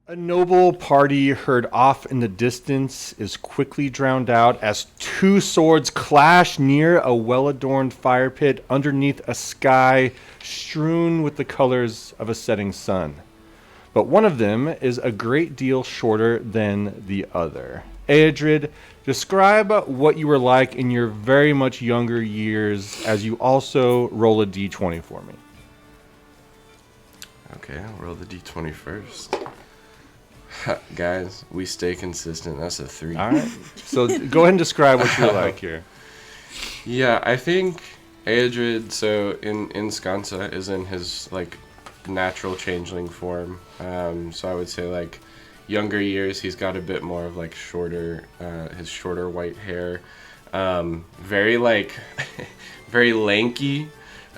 A noble party heard off in the distance is quickly drowned out as two swords clash near a well-adorned fire pit underneath a sky strewn with the colors of a setting sun. But one of them is a great deal shorter than the other. Aedrid, describe what you were like in your very much younger years as you also roll a d20 for me. Okay, I'll roll the d20 first. Guys, we stay consistent. That's a 3. All right. So go ahead and describe what you're like here. Yeah, I think Aedrid, so in Skansa, is in his, like, natural changeling form. So I would say, like, younger years, he's got a bit more of, like, his shorter white hair. Very, like, very lanky,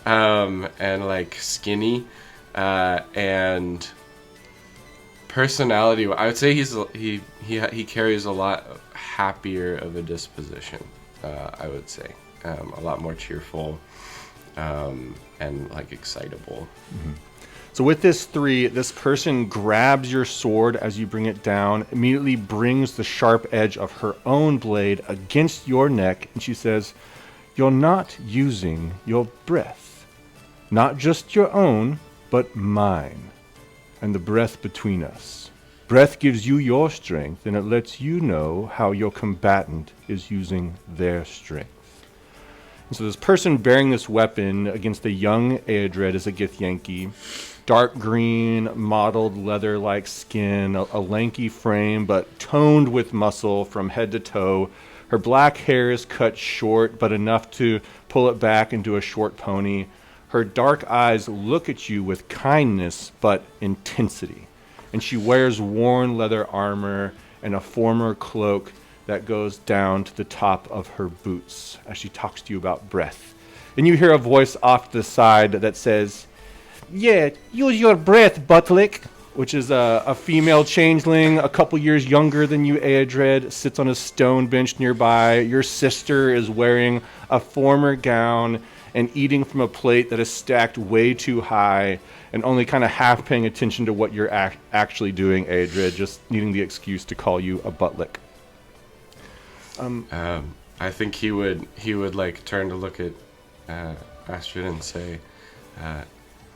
and, like, skinny. And personality, I would say he carries a lot happier of a disposition. I would say a lot more cheerful, and like excitable. Mm-hmm. So with this 3, this person grabs your sword as you bring it down, immediately brings the sharp edge of her own blade against your neck, and she says, "You're not using your breath, not just your own, but mine. And the breath between us. Breath gives you your strength, and it lets you know how your combatant is using their strength." And so this person bearing this weapon against the young Aedred is a Githyanki. Dark green, mottled leather-like skin, a lanky frame, but toned with muscle from head to toe. Her black hair is cut short, but enough to pull it back into a short pony. Her dark eyes look at you with kindness but intensity. And she wears worn leather armor and a former cloak that goes down to the top of her boots as she talks to you about breath. And you hear a voice off to the side that says, "Yeah, use your breath, Butlick," which is a female changeling, a couple years younger than you, Aedred, sits on a stone bench nearby. Your sister is wearing a former gown and eating from a plate that is stacked way too high and only kind of half paying attention to what you're actually doing, Aedrid, just needing the excuse to call you a Butlick. I think he would like turn to look at Astrid and say,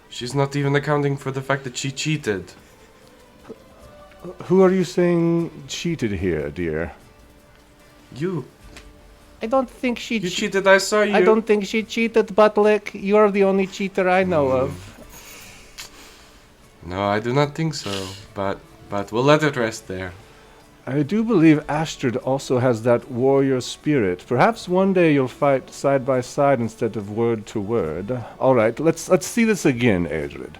"She's not even accounting for the fact that she cheated." Who are you saying cheated here, dear? You. I don't think she You cheated, I saw you. I don't think she cheated, Butlick. You're the only cheater I know of. No, I do not think so, but we'll let it rest there. I do believe Astrid also has that warrior spirit. Perhaps one day you'll fight side by side instead of word to word. All right, let's see this again, Aedrid.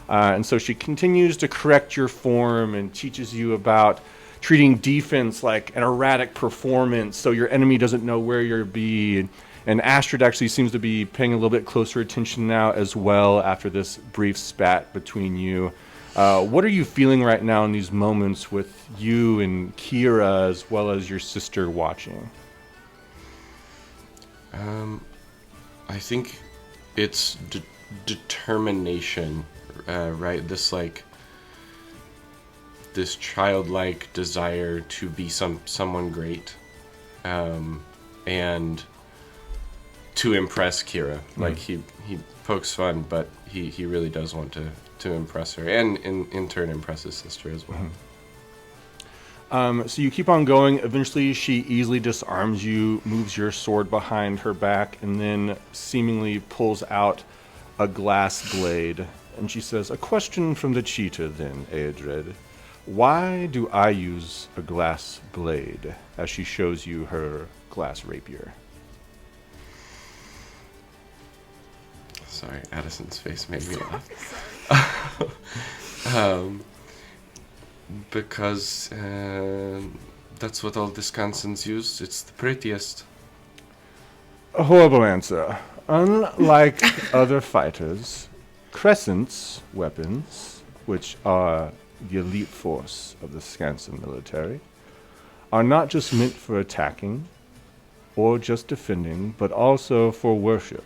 And so she continues to correct your form and teaches you about treating defense like an erratic performance so your enemy doesn't know where you'll be. And Astrid actually seems to be paying a little bit closer attention now as well after this brief spat between you. What are you feeling right now in these moments with you and Kira as well as your sister watching? I think it's determination, right? This childlike desire to be someone great, and to impress Kira. Like he pokes fun, but he really does want to impress her, and in turn impress his sister as well. So you keep on going. Eventually she easily disarms you, moves your sword behind her back, and then seemingly pulls out a glass blade. And she says, "A question from the cheater then, Aedred. Why do I use a glass blade?" As she shows you her glass rapier. Sorry, Addison's face made me laugh. Because that's what all Descansons use. It's the prettiest. A horrible answer. Unlike other fighters, Crescent's weapons, which are the elite force of the Skansen military, are not just meant for attacking or just defending, but also for worship.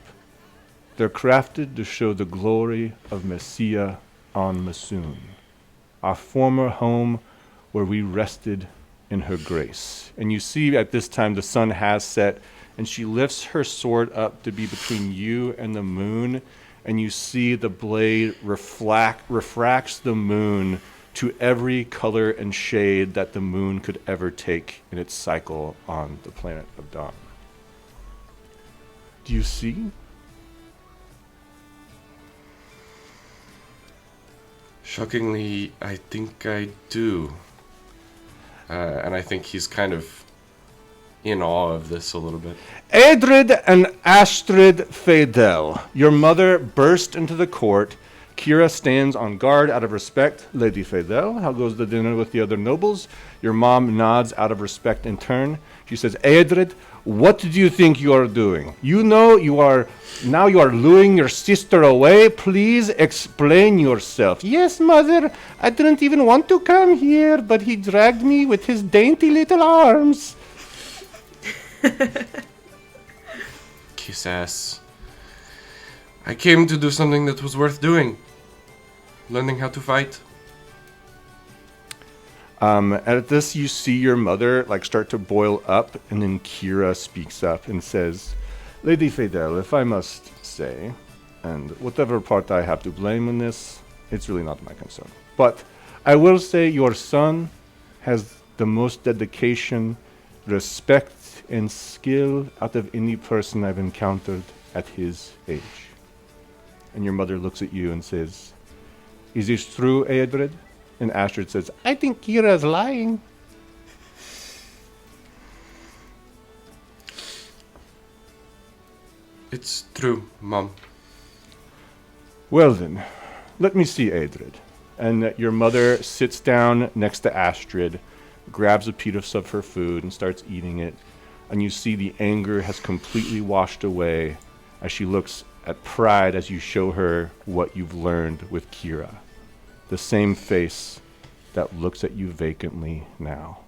They're crafted to show the glory of Messiah on Masoon. our former home where we rested in her grace. And you see at this time the sun has set, and she lifts her sword up to be between you and the moon, and you see the blade refracts the moon to every color and shade that the moon could ever take in its cycle on the planet of dawn. Do you see? Shockingly, I think I do. And I think he's kind of in awe of this a little bit. Edred and Astrid Fadel, your mother burst into the court. Kira stands on guard out of respect. Lady Fadel, how goes the dinner with the other nobles? Your mom nods out of respect in turn. She says, Edred, what do you think you are doing? You know you are luring your sister away. Please explain yourself. Yes, mother, I didn't even want to come here, but he dragged me with his dainty little arms. Kiss ass. I came to do something that was worth doing. Learning how to fight. At this, you see your mother start to boil up, and then Kira speaks up and says, Lady Fadel, if I must say, and whatever part I have to blame in this, it's really not my concern. But I will say your son has the most dedication, respect, and skill out of any person I've encountered at his age. And your mother looks at you and says, Is this true, Edred? And Astrid says, I think Kira's lying. It's true, Mom. Well then, let me see, Edred. And your mother sits down next to Astrid, grabs a piece of her food and starts eating it. And you see the anger has completely washed away as she looks at pride as you show her what you've learned with Kira. The same face that looks at you vacantly now.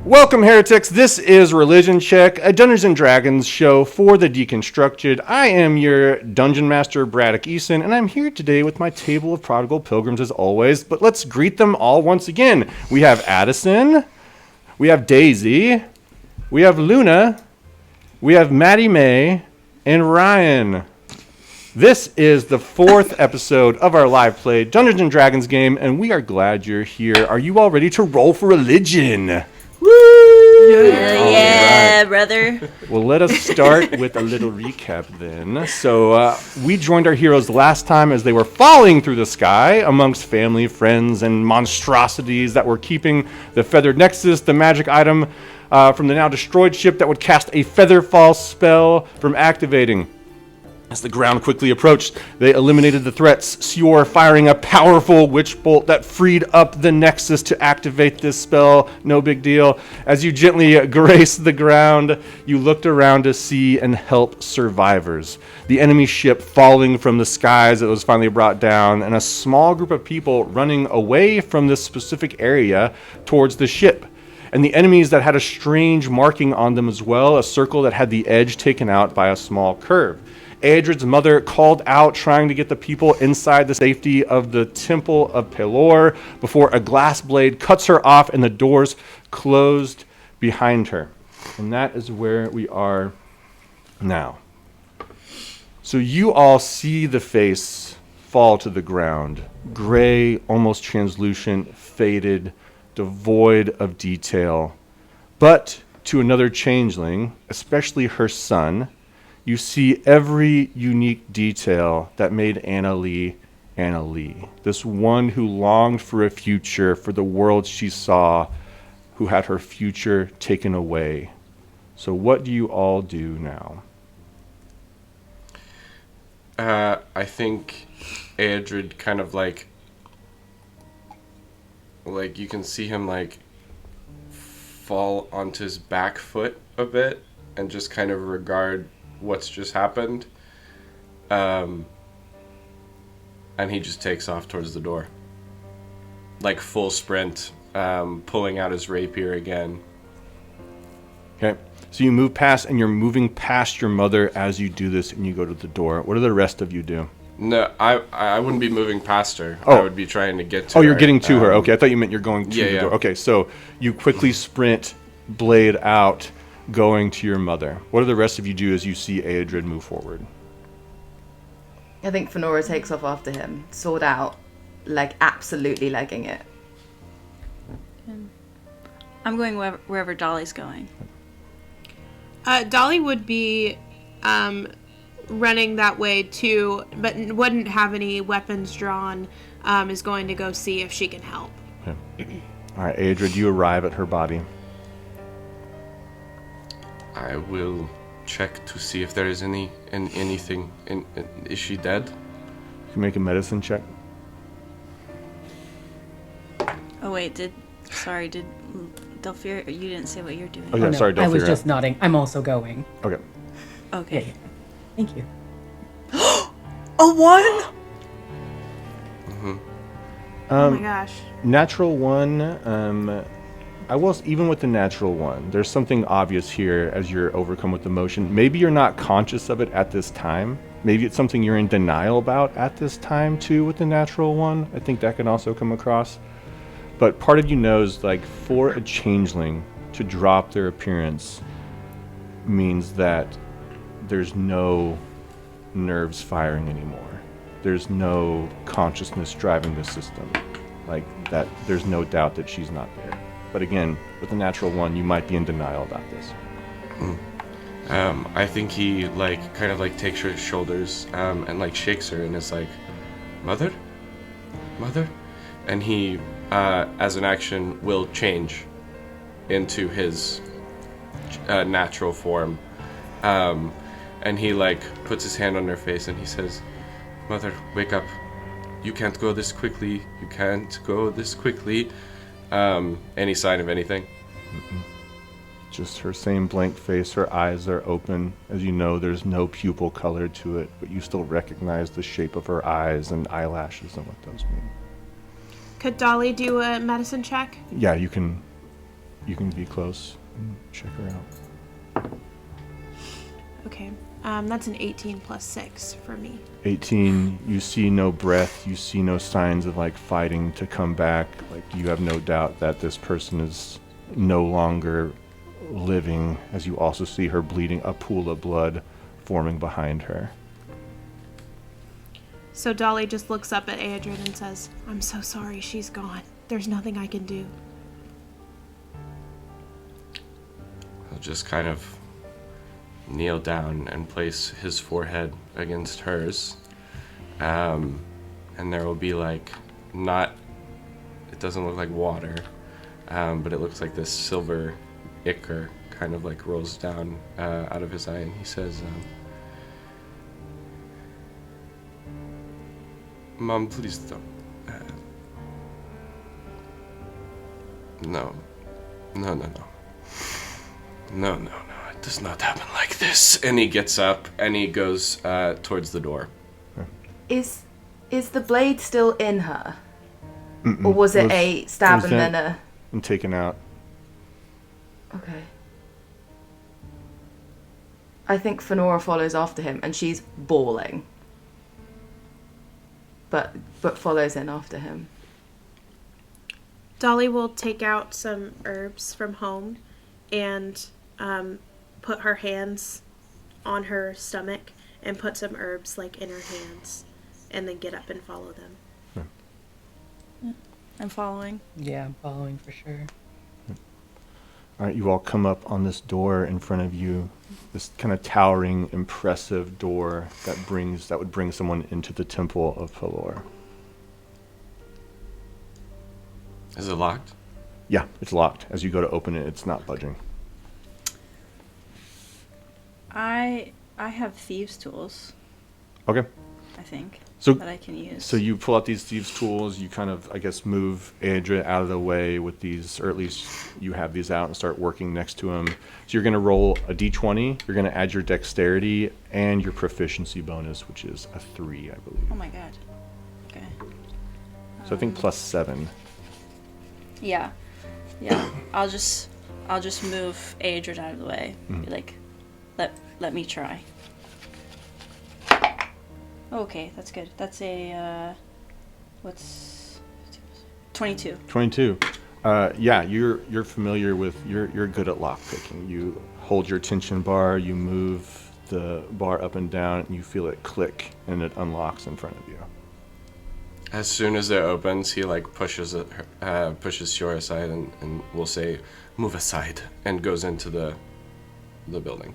Welcome, heretics. This is Religion Check, a Dungeons & Dragons show for the deconstructed. I am your Dungeon Master, Braddock Eason, and I'm here today with my table of Prodigal Pilgrims as always, but let's greet them all once again. We have Addison, we have Daisy, we have Luna, we have Mattie Mae, and Ryan. This is the 4th episode of our live play Dungeons & Dragons game, and we are glad you're here. Are you all ready to roll for religion? Yeah, brother. Well, let us start with a little recap then. So we joined our heroes last time as they were falling through the sky amongst family, friends, and monstrosities that were keeping the Feathered Nexus, the magic item from the now destroyed ship that would cast a Feather Fall spell, from activating. As the ground quickly approached, they eliminated the threats, Sior firing a powerful witch bolt that freed up the Nexus to activate this spell. No big deal. As you gently graced the ground, you looked around to see and help survivors. The enemy ship falling from the skies that was finally brought down, and a small group of people running away from this specific area towards the ship. And the enemies that had a strange marking on them as well, a circle that had the edge taken out by a small curve. Adred's mother called out, trying to get the people inside the safety of the Temple of Pelor before a glass blade cuts her off and the doors closed behind her. And that is where we are now. So you all see the face fall to the ground. Gray, almost translucent, faded, devoid of detail. But to another changeling, especially her son, you see every unique detail that made Anna Lee, this one who longed for a future for the world she saw, who had her future taken away. So what do you all do now? I think Adred kind of like you can see him fall onto his back foot a bit and just kind of regard what's just happened, and he just takes off towards the door, full sprint, pulling out his rapier again. Okay. So you move past, and you're moving past your mother as you do this, and you go to the door. What do the rest of you do? No, I wouldn't be moving past her. Oh. I would be trying to get to her. Oh, you're getting to her. Okay, I thought you meant you're going to the yeah. door. Okay, so you quickly sprint, blade out, going to your mother. What do the rest of you do as you see Aedrid move forward? I think Fenora takes off after him, sword out, like absolutely legging it. I'm going wherever Dolly's going. Dolly would be running that way too, but wouldn't have any weapons drawn. Is going to go see if she can help. Okay. All right, Aedrid, you arrive at her body. I will check to see if there is anything. Is she dead? You can make a medicine check. Oh wait, did Delphira, you didn't say what you're doing. Oh, yeah, no, sorry, I was Delphira. just nodding. I'm also going. Okay. Okay. Yeah. Thank you. A 1? Oh my gosh. Natural 1, even with the natural 1, there's something obvious here as you're overcome with emotion. Maybe you're not conscious of it at this time. Maybe it's something you're in denial about at this time, too, with the natural 1. I think that can also come across. But part of you knows, like, for a changeling to drop their appearance means that there's no nerves firing anymore. There's no consciousness driving the system. Like, that, there's no doubt that she's not there. But again, with the natural 1, you might be in denial about this. I think he kind of takes her shoulders and shakes her and is like, "Mother, mother," and he, as an action, will change into his natural form, and he puts his hand on her face and he says, "Mother, wake up! You can't go this quickly. You can't go this quickly." Any sign of anything? Just her same blank face, her eyes are open. As you know, there's no pupil color to it, but you still recognize the shape of her eyes and eyelashes and what those mean. Could Dolly do a medicine check? Yeah, you can be close and check her out. Okay. That's an 18 plus 6 for me. 18, you see no breath, you see no signs of fighting to come back. You have no doubt that this person is no longer living, as you also see her bleeding, a pool of blood forming behind her. So Dolly just looks up at Aedrid and says, "I'm so sorry she's gone. There's nothing I can do." He'll just kind of kneel down and place his forehead against hers. And there will be it doesn't look like water, but it looks like this silver ichor kind of rolls down out of his eye, and he says, "Mom, please don't. No. It does not happen like this." And he gets up and he goes towards the door. Is the blade still in her? Or was it a stab and then a... And taken out. Okay. I think Fenora follows after him, and she's bawling. But follows in after him. Dolly will take out some herbs from home and put her hands on her stomach and put some herbs in her hands, and then get up and follow them. I'm following. Yeah, I'm following for sure. All right, you all come up on this door in front of you, this kind of towering, impressive door that would bring someone into the Temple of Pelor. Is it locked? Yeah, it's locked. As you go to open it, it's not budging. I have thieves' tools, Okay. I think, So that I can use. So you pull out these thieves' tools, you kind of, I guess, move Aedra out of the way with these, or at least you have these out and start working next to him. So you're going to roll a d20, you're going to add your dexterity and your proficiency bonus, which is a 3, I believe. Oh my god. Okay. So I think plus 7. Yeah. I'll just move Adrian out of the way. Be like, let me try. Okay, that's good. That's a what's 22. 22. Yeah, you're familiar with you're good at lock picking. You hold your tension bar, you move the bar up and down, and you feel it click, and it unlocks in front of you. As soon as it opens, he like pushes Shore aside and will say, "Move aside," and goes into the building.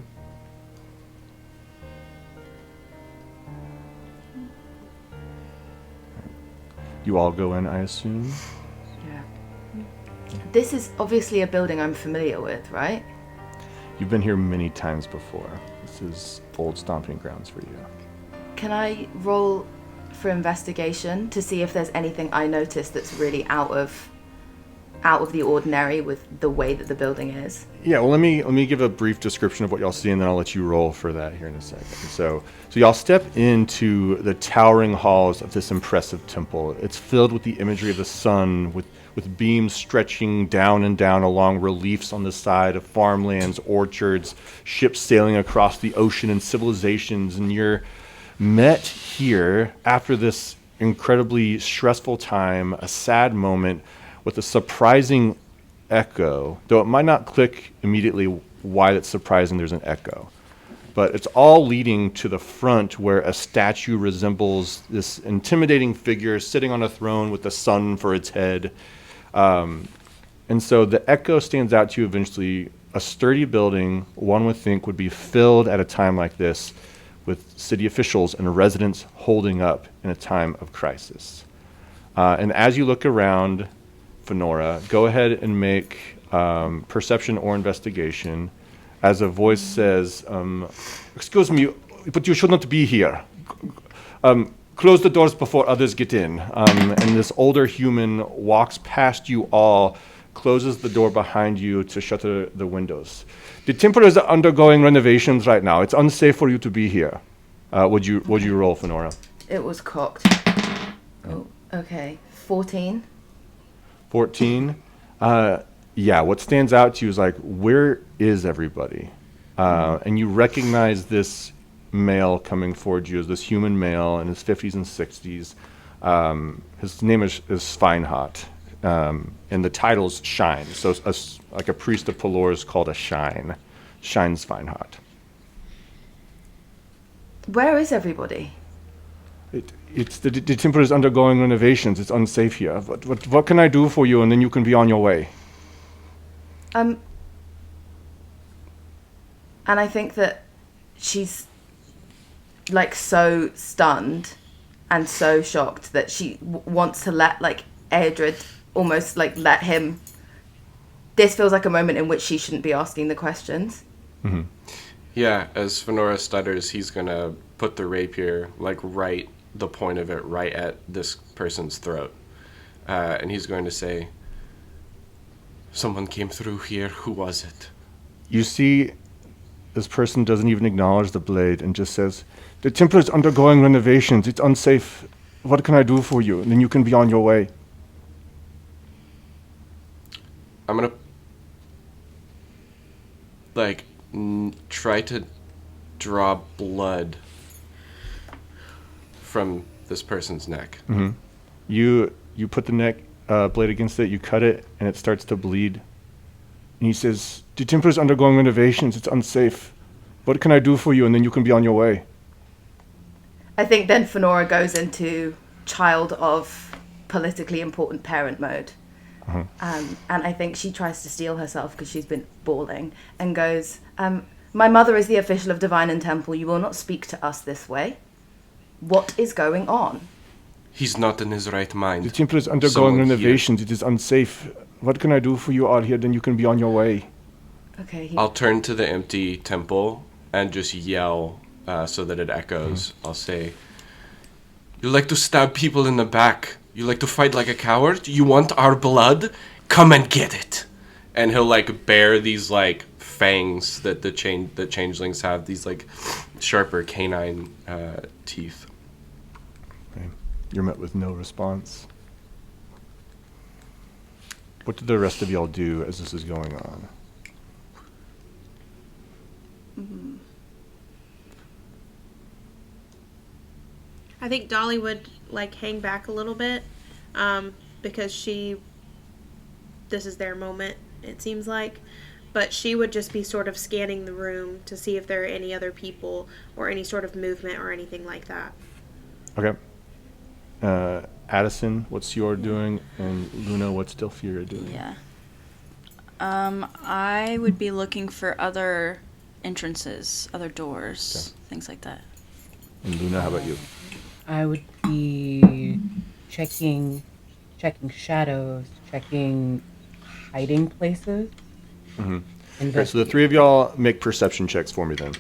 You all go in, I assume. Yeah. This is obviously a building I'm familiar with, right? You've been here many times before. This is old stomping grounds for you. Can I roll for investigation to see if there's anything I notice that's really out of the ordinary with the way that the building is? Yeah, well, let me give a brief description of what y'all see, and then I'll let you roll for that here in a second. So y'all step into the towering halls of this impressive temple. It's filled with the imagery of the sun, with beams stretching down and down along reliefs on the side of farmlands, orchards, ships sailing across the ocean, and civilizations. And you're met here after this incredibly stressful time, a sad moment, with a surprising echo, though it might not click immediately why it's surprising there's an echo. But it's all leading to the front where a statue resembles this intimidating figure sitting on a throne with the sun for its head. And so the echo stands out to you eventually, a sturdy building one would think would be filled at a time like this with city officials and residents holding up in a time of crisis. And as you look around, Fenora, go ahead and make perception or investigation as a voice says, "Excuse me, but you should not be here. Close the doors before others get in." And this older human walks past you all, closes the door behind you to shutter the windows. "The temple is undergoing renovations right now. It's unsafe for you to be here." Would you roll, Fenora? It was cocked. Oh, okay. 14. 14. Yeah, what stands out to you is like, where is everybody? And you recognize this male coming forward you as this human male in his 50s and 60s. His name is Sveinhot, and the title's Shine. So like a priest of Pelor is called a Shine. Shine Sveinhot. Where is everybody? It's the temple is undergoing renovations. It's unsafe here. What can I do for you, and then you can be on your way? And I think that she's like so stunned and so shocked that she wants to let like Eadred almost like let him. This feels like a moment in which she shouldn't be asking the questions. Mm-hmm. Yeah, as Fenora stutters, he's gonna put the rapier like right, the point of it right at this person's throat, and he's going to say, "Someone came through here. Who was it?" You see, this person doesn't even acknowledge the blade and just says, "The temple is undergoing renovations. It's unsafe. What can I do for you?" And then you can be on your way. I'm gonna like try to draw blood from this person's neck. Mm-hmm. You put the neck blade against it, you cut it, and it starts to bleed. And he says, "The temple is undergoing renovations. It's unsafe. What can I do for you?" And then you can be on your way. I think then Fenora goes into child of politically important parent mode. Uh-huh. And I think she tries to steel herself because she's been bawling and goes, "My mother is the official of Divine and Temple. You will not speak to us this way. What is going on?" He's not in his right mind. The temple is undergoing renovations. It is unsafe. What can I do for you all here? Then you can be on your way. Okay. I'll turn to the empty temple and just yell so that it echoes. I'll say, "You like to stab people in the back. You like to fight like a coward? You want our blood? Come and get it." And he'll like bare these like fangs that the changelings have, these like sharper canine teeth. Okay. You're met with no response. What do the rest of y'all do as this is going on? I think Dolly would like hang back a little bit, because this is their moment, it seems like. But she would just be sort of scanning the room to see if there are any other people or any sort of movement or anything like that. Okay. Addison, what's your doing? And Luna, what's Delphira doing? Yeah. I would be looking for other entrances, other doors, things like that. And Luna, how about you? I would be checking shadows, checking hiding places. Mm-hmm. Okay, so the three of y'all make perception checks for me then.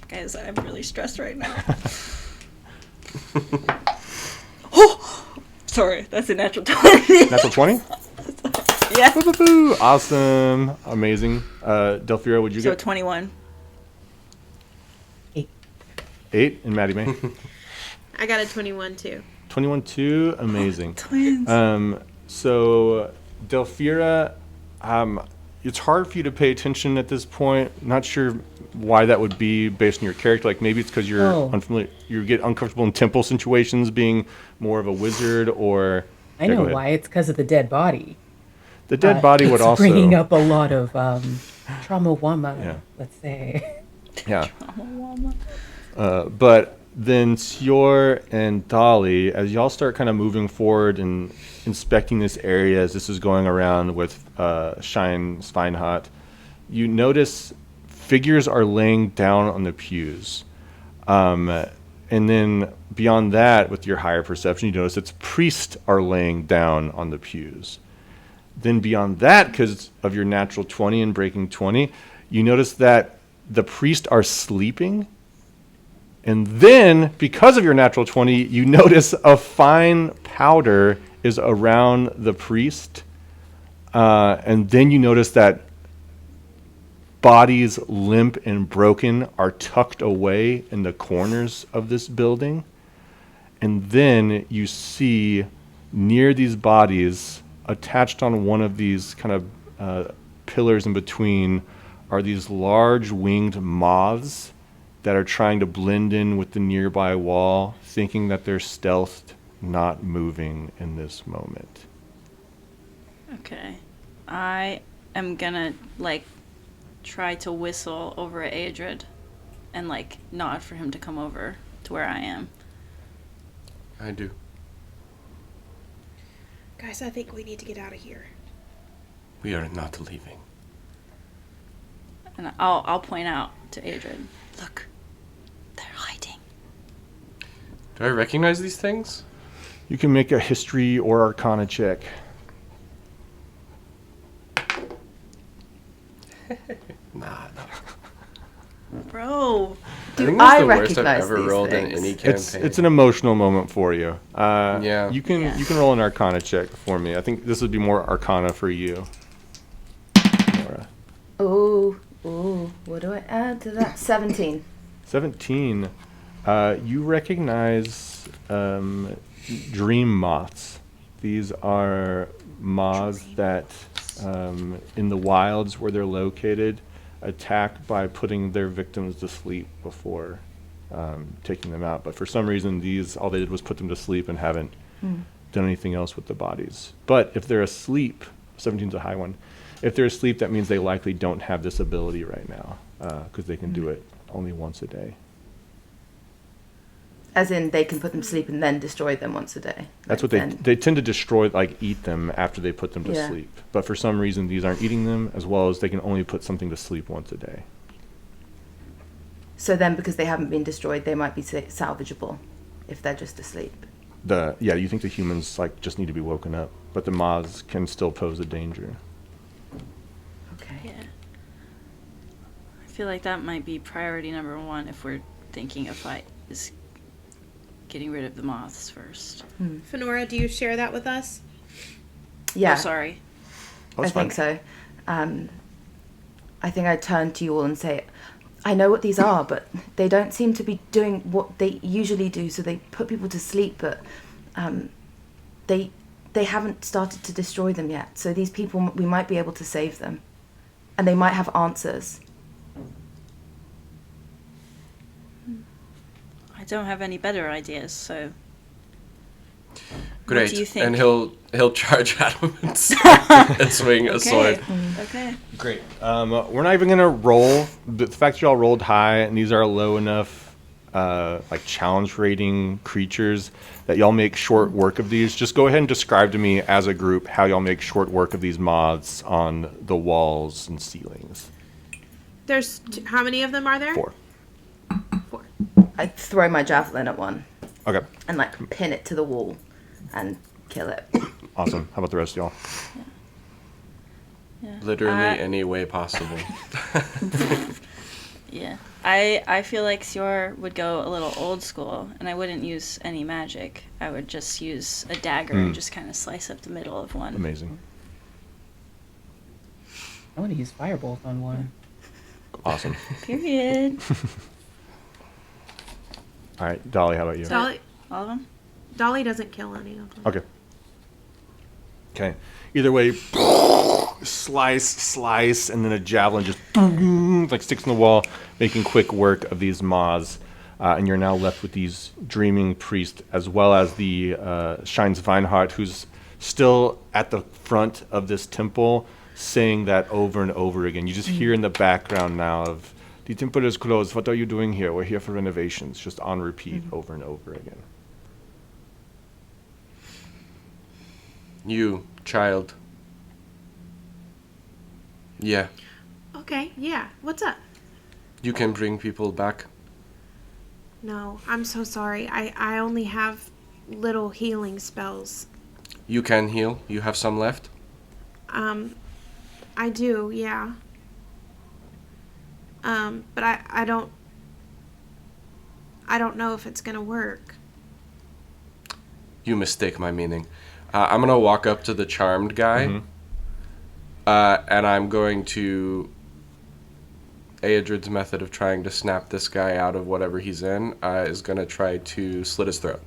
Guys, I'm really stressed right now. Oh! Sorry, that's a natural 20. Natural 20? Yeah. Boo-boo-boo. Awesome. Amazing. Delphira, what'd you So get? 21. 8. And Mattie Mae? I got a 21 too. 21 2. Amazing. Twins. So Delphira, it's hard for you to pay attention at this point. Not sure why that would be based on your character. Like maybe it's because you're unfamiliar. You get uncomfortable in temple situations, being more of a wizard, or I know why. It's because of the dead body. The dead body would it's also bringing up a lot of trauma, Yeah. let's say. Yeah. But then Sior and Dolly, as y'all start kind of moving forward and inspecting this area as this is going around with Shine Sveinhot, you notice figures are laying down on the pews. And then beyond that, with your higher perception, you notice it's priests are laying down on the pews. Then beyond that, because of your natural 20 and breaking 20, you notice that the priests are sleeping. And then, because of your natural 20, you notice a fine powder is around the priest. And then you notice that bodies, limp and broken, are tucked away in the corners of this building. And then you see near these bodies, attached on one of these kind of pillars in between, are these large winged moths that are trying to blend in with the nearby wall, thinking that they're stealthed, not moving in this moment. Okay. I am gonna, try to whistle over at Adrid and, nod for him to come over to where I am. I do. Guys, I think we need to get out of here. We are not leaving. And I'll point out to Adrid. Look, they're hiding. Do I recognize these things? You can make a history or arcana check. Nah. Bro. I think I that's the worst I've recognize ever these rolled in things? any campaign. It's an emotional moment for you. Yeah. You can roll an arcana check for me. I think this would be more arcana for you, Laura. Ooh, what do I add to that? 17. 17. You recognize dream moths. These are moths that, in the wilds where they're located, attack by putting their victims to sleep before taking them out. But for some reason, all they did was put them to sleep and haven't done anything else with the bodies. But if they're asleep, 17 is a high one. If they're asleep, that means they likely don't have this ability right now, because they can do it only once a day. As in, they can put them to sleep and then destroy them once a day. That's what then. they tend to destroy, eat them after they put them to Yeah. sleep. But for some reason, these aren't eating them, as well as they can only put something to sleep once a day. So then, because they haven't been destroyed, they might be salvageable if they're just asleep. You think the humans just need to be woken up, but the moths can still pose a danger. Okay. Yeah. I feel like that might be priority number 1 if we're thinking a fight is getting rid of the moths first. Fenora, do you share that with us? Yeah. Oh, sorry. I think so. I think I turn to you all and say, I know what these are, but they don't seem to be doing what they usually do. So they put people to sleep, but they they haven't started to destroy them yet. So these people, we might be able to save them. And they might have answers. I don't have any better ideas, so... Great. What do you think? And he'll charge at him and swing a sword. Okay. Great. We're not even gonna roll. The fact y'all rolled high and these are low enough, like challenge rating creatures that y'all make short work of these. Just go ahead and describe to me as a group how y'all make short work of these moths on the walls and ceilings. There's how many of them are there? 4. 4. I throw my javelin at one Okay. and like pin it to the wall and kill it. Awesome. How about the rest of y'all? Yeah. Literally any way possible. Yeah. I feel like Sior would go a little old school, and I wouldn't use any magic. I would just use a dagger and just kind of slice up the middle of one. Amazing. I want to use firebolt on one. Awesome. Period. All right, Dolly, how about you? Dolly, All of them? Dolly doesn't kill any of them. Okay. Okay. Either way, slice, and then a javelin just like sticks in the wall, making quick work of these moths. And you're now left with these dreaming priests, as well as the Shines Vineheart, who's still at the front of this temple, saying that over and over again. You just hear in the background now of, "The temple is closed. What are you doing here? We're here for renovations." Just on repeat over and over again. You, child. Yeah. Okay, yeah. What's up? You can bring people back. No, I'm so sorry. I only have little healing spells. You can heal. You have some left. I do, yeah. But I don't know if it's gonna work. You mistake my meaning. I'm gonna walk up to the charmed guy, and I'm going to... Aedrid's method of trying to snap this guy out of whatever he's in is gonna try to slit his throat.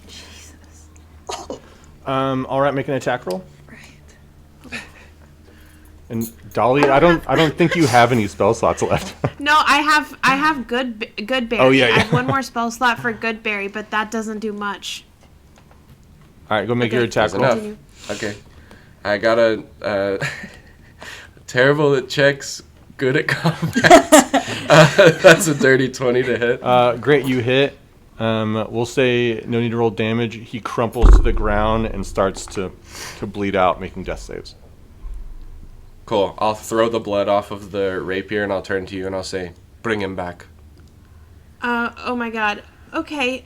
Jesus. All right, make an attack roll. Right. And Dolly, I don't think you have any spell slots left. No, I have good berry. Oh, yeah, I yeah. have one more spell slot for good berry, but that doesn't do much. All right, go make your attack That's roll. enough. Continue. Okay. I got a terrible at checks, good at combat. That's a dirty 20 to hit. Great, you hit. We'll say no need to roll damage. He crumples to the ground and starts to bleed out, making death saves. Cool. I'll throw the blood off of the rapier and I'll turn to you and I'll say, bring him back. Oh my god. Okay,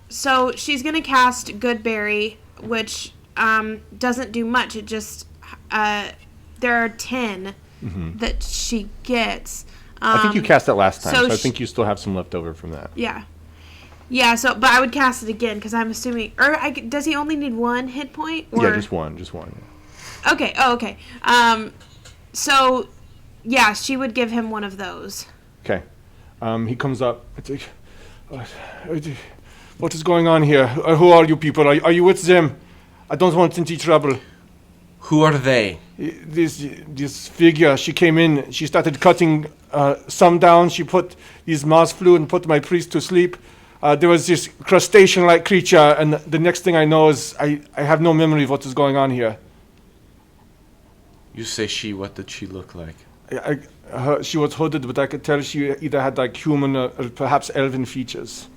so she's gonna cast Goodberry, which, doesn't do much. It just, there are 10 that she gets. I think you cast that last time, so so I think you still have some left over from that. Yeah. Yeah, so, but I would cast it again, because I'm assuming, does he only need 1 hit point? Or? Yeah, just one. Okay, okay. So, yeah, she would give him one of those. Okay. He comes up. It's like, what is going on here? Who are you people? Are you with them? I don't want any trouble. Who are they? This figure, she came in, she started cutting some down. She put these moths flew and put my priest to sleep. There was this crustacean-like creature, and the next thing I know is I have no memory of what is going on here. You say she, what did she look like? She was hooded, but I could tell she either had like human or perhaps elven features.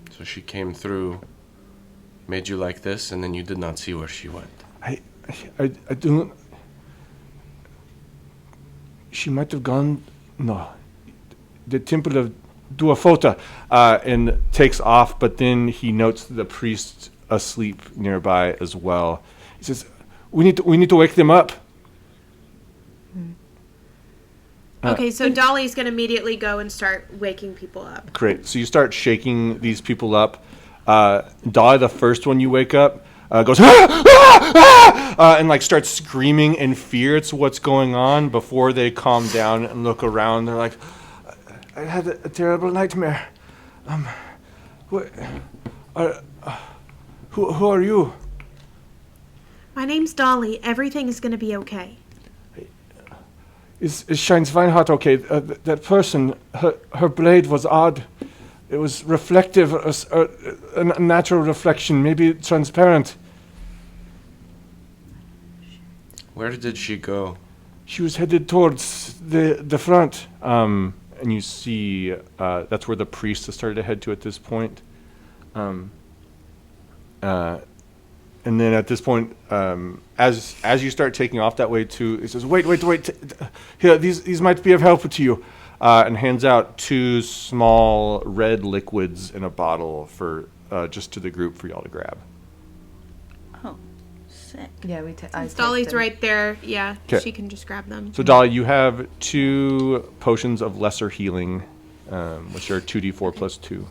So she came through, made you like this, and then you did not see where she went. I don't... She might have gone... No. The Temple of Duafota, and takes off, but then he notes the priest asleep nearby as well. He says, we need to wake them up. Okay, so Dolly's going to immediately go and start waking people up. Great. So you start shaking these people up. Dolly, the first one you wake up, goes, and like starts screaming in fear. It's what's going on before they calm down and look around. They're like, I had a terrible nightmare. Who are you? My name's Dolly. Everything is going to be okay. Is Shines Weinhardt okay? That person, her blade was odd. It was reflective, a natural reflection, maybe transparent. Where did she go? She was headed towards the front. And you see that's where the priest has started to head to at this point. And then at this point, as you start taking off that way too, he says, wait. Here, these might be of help to you. And hands out 2 small red liquids in a bottle for just to the group for y'all to grab. Oh, sick. Yeah, Since Dolly's right there, yeah, 'Kay. she can just grab them. So Dolly, you have 2 potions of lesser healing, which are 2d4 plus 2.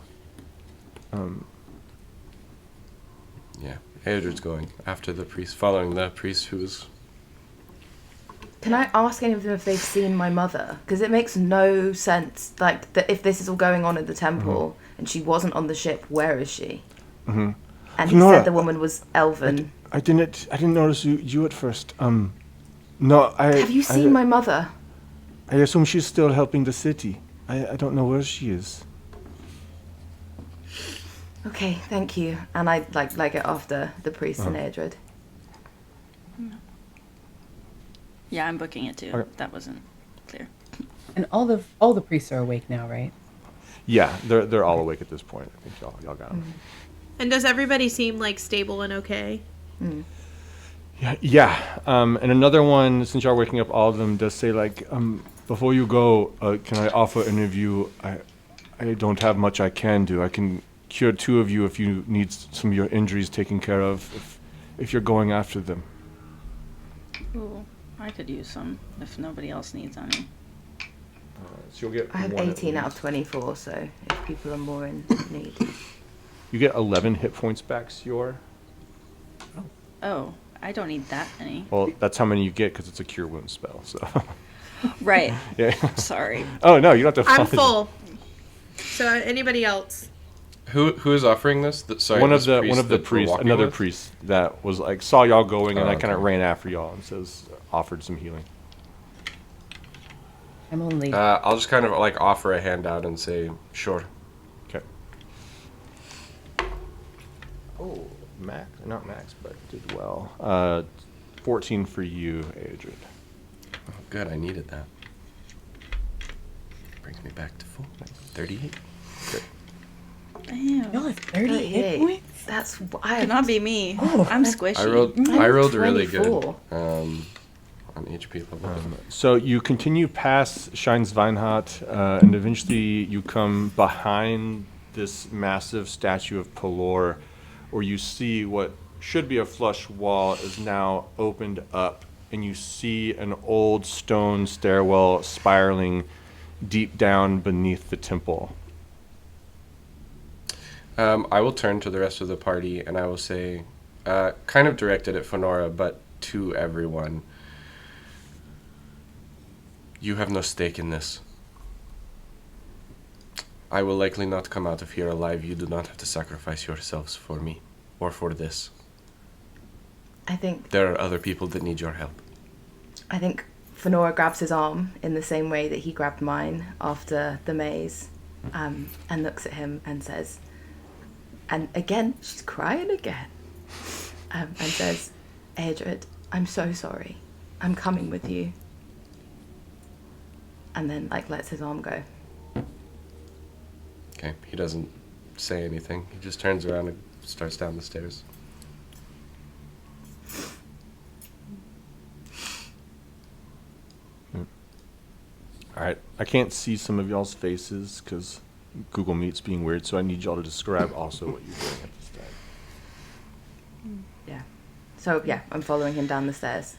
Yeah, Adrian's going after the priest, following the priest who was... Can I ask any of them if they've seen my mother? Because it makes no sense. Like, that if this is all going on in the temple and she wasn't on the ship, where is she? Mm-hmm. And he Nora, said the woman was elven. I didn't notice you at first. No, Have you seen my mother? I assume she's still helping the city. I don't know where she is. Okay, thank you. And I like it after the priest and Airdred. Yeah, I'm booking it too. Okay. That wasn't clear. And all the priests are awake now, right? Yeah, they're all awake at this point. I think y'all got them. And does everybody seem like stable and okay? Yeah. And another one, since y'all waking up all of them, does say like, before you go, can I offer any of you? I don't have much I can do. I can cure 2 of you if you need some of your injuries taken care of. If you're going after them. Ooh, I could use some if nobody else needs any. So you'll get. I have one 18 at out of 24, so if people are more in need. You get 11 hit points back, Sior. Oh, I don't need that many. Well, that's how many you get because it's a cure wound spell. So. Right. Yeah. Sorry. Oh no, you don't have to. I'm full. So anybody else? Who is offering this? Sorry, one of this the that we're priests, walking another with? priest that was like saw y'all going and I kind of okay. ran after y'all and says offered some healing. I'm only. I'll just kind of like offer a handout and say, sure. Okay. Oh, not Max, but did well. 14 for you, Adrian. Oh, good, I needed that. Brings me back to full. 38. Good. Damn. Y'all have 30 hit 38. points? That's I Could not be me. Oh. I'm squishy. I rolled really good 24. on HP level. So you continue past Shines Weinhardt, and eventually you come behind this massive statue of Pelor, where you see what should be a flush wall is now opened up, and you see an old stone stairwell spiraling deep down beneath the temple. I will turn to the rest of the party and I will say, kind of directed at Fenora, but to everyone, you have no stake in this. I will likely not come out of here alive. You do not have to sacrifice yourselves for me or for this. I think There are other people that need your help. Fenora grabs his arm in the same way that he grabbed mine after the maze, and looks at him and says, and again, she's crying again, and says, Airdred, I'm so sorry. I'm coming with you. And then, lets his arm go. Okay, he doesn't say anything. He just turns around and starts down the stairs. All right, I can't see some of y'all's faces because Google Meet's being weird, so I need y'all to describe also what you're doing at this time. Yeah. So, yeah, I'm following him down the stairs.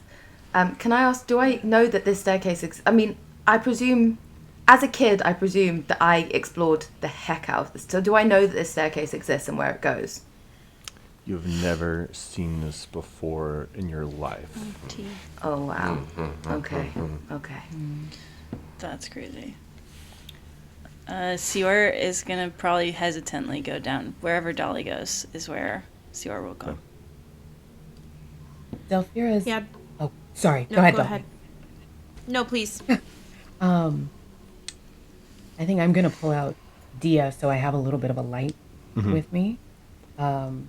Can I ask, do I know that this staircase I presume, as a kid, I presume that I explored the heck out of this. So do I know that this staircase exists and where it goes? You've never seen this before in your life. Oh, wow. Okay. That's crazy. Sior is gonna probably hesitantly go down. Wherever Dolly goes is where Sior will go. Delphira's. Yeah. Oh, sorry. No, go ahead. go Dolphy. ahead. No, please. I think I'm gonna pull out Dia so I have a little bit of a light with me, and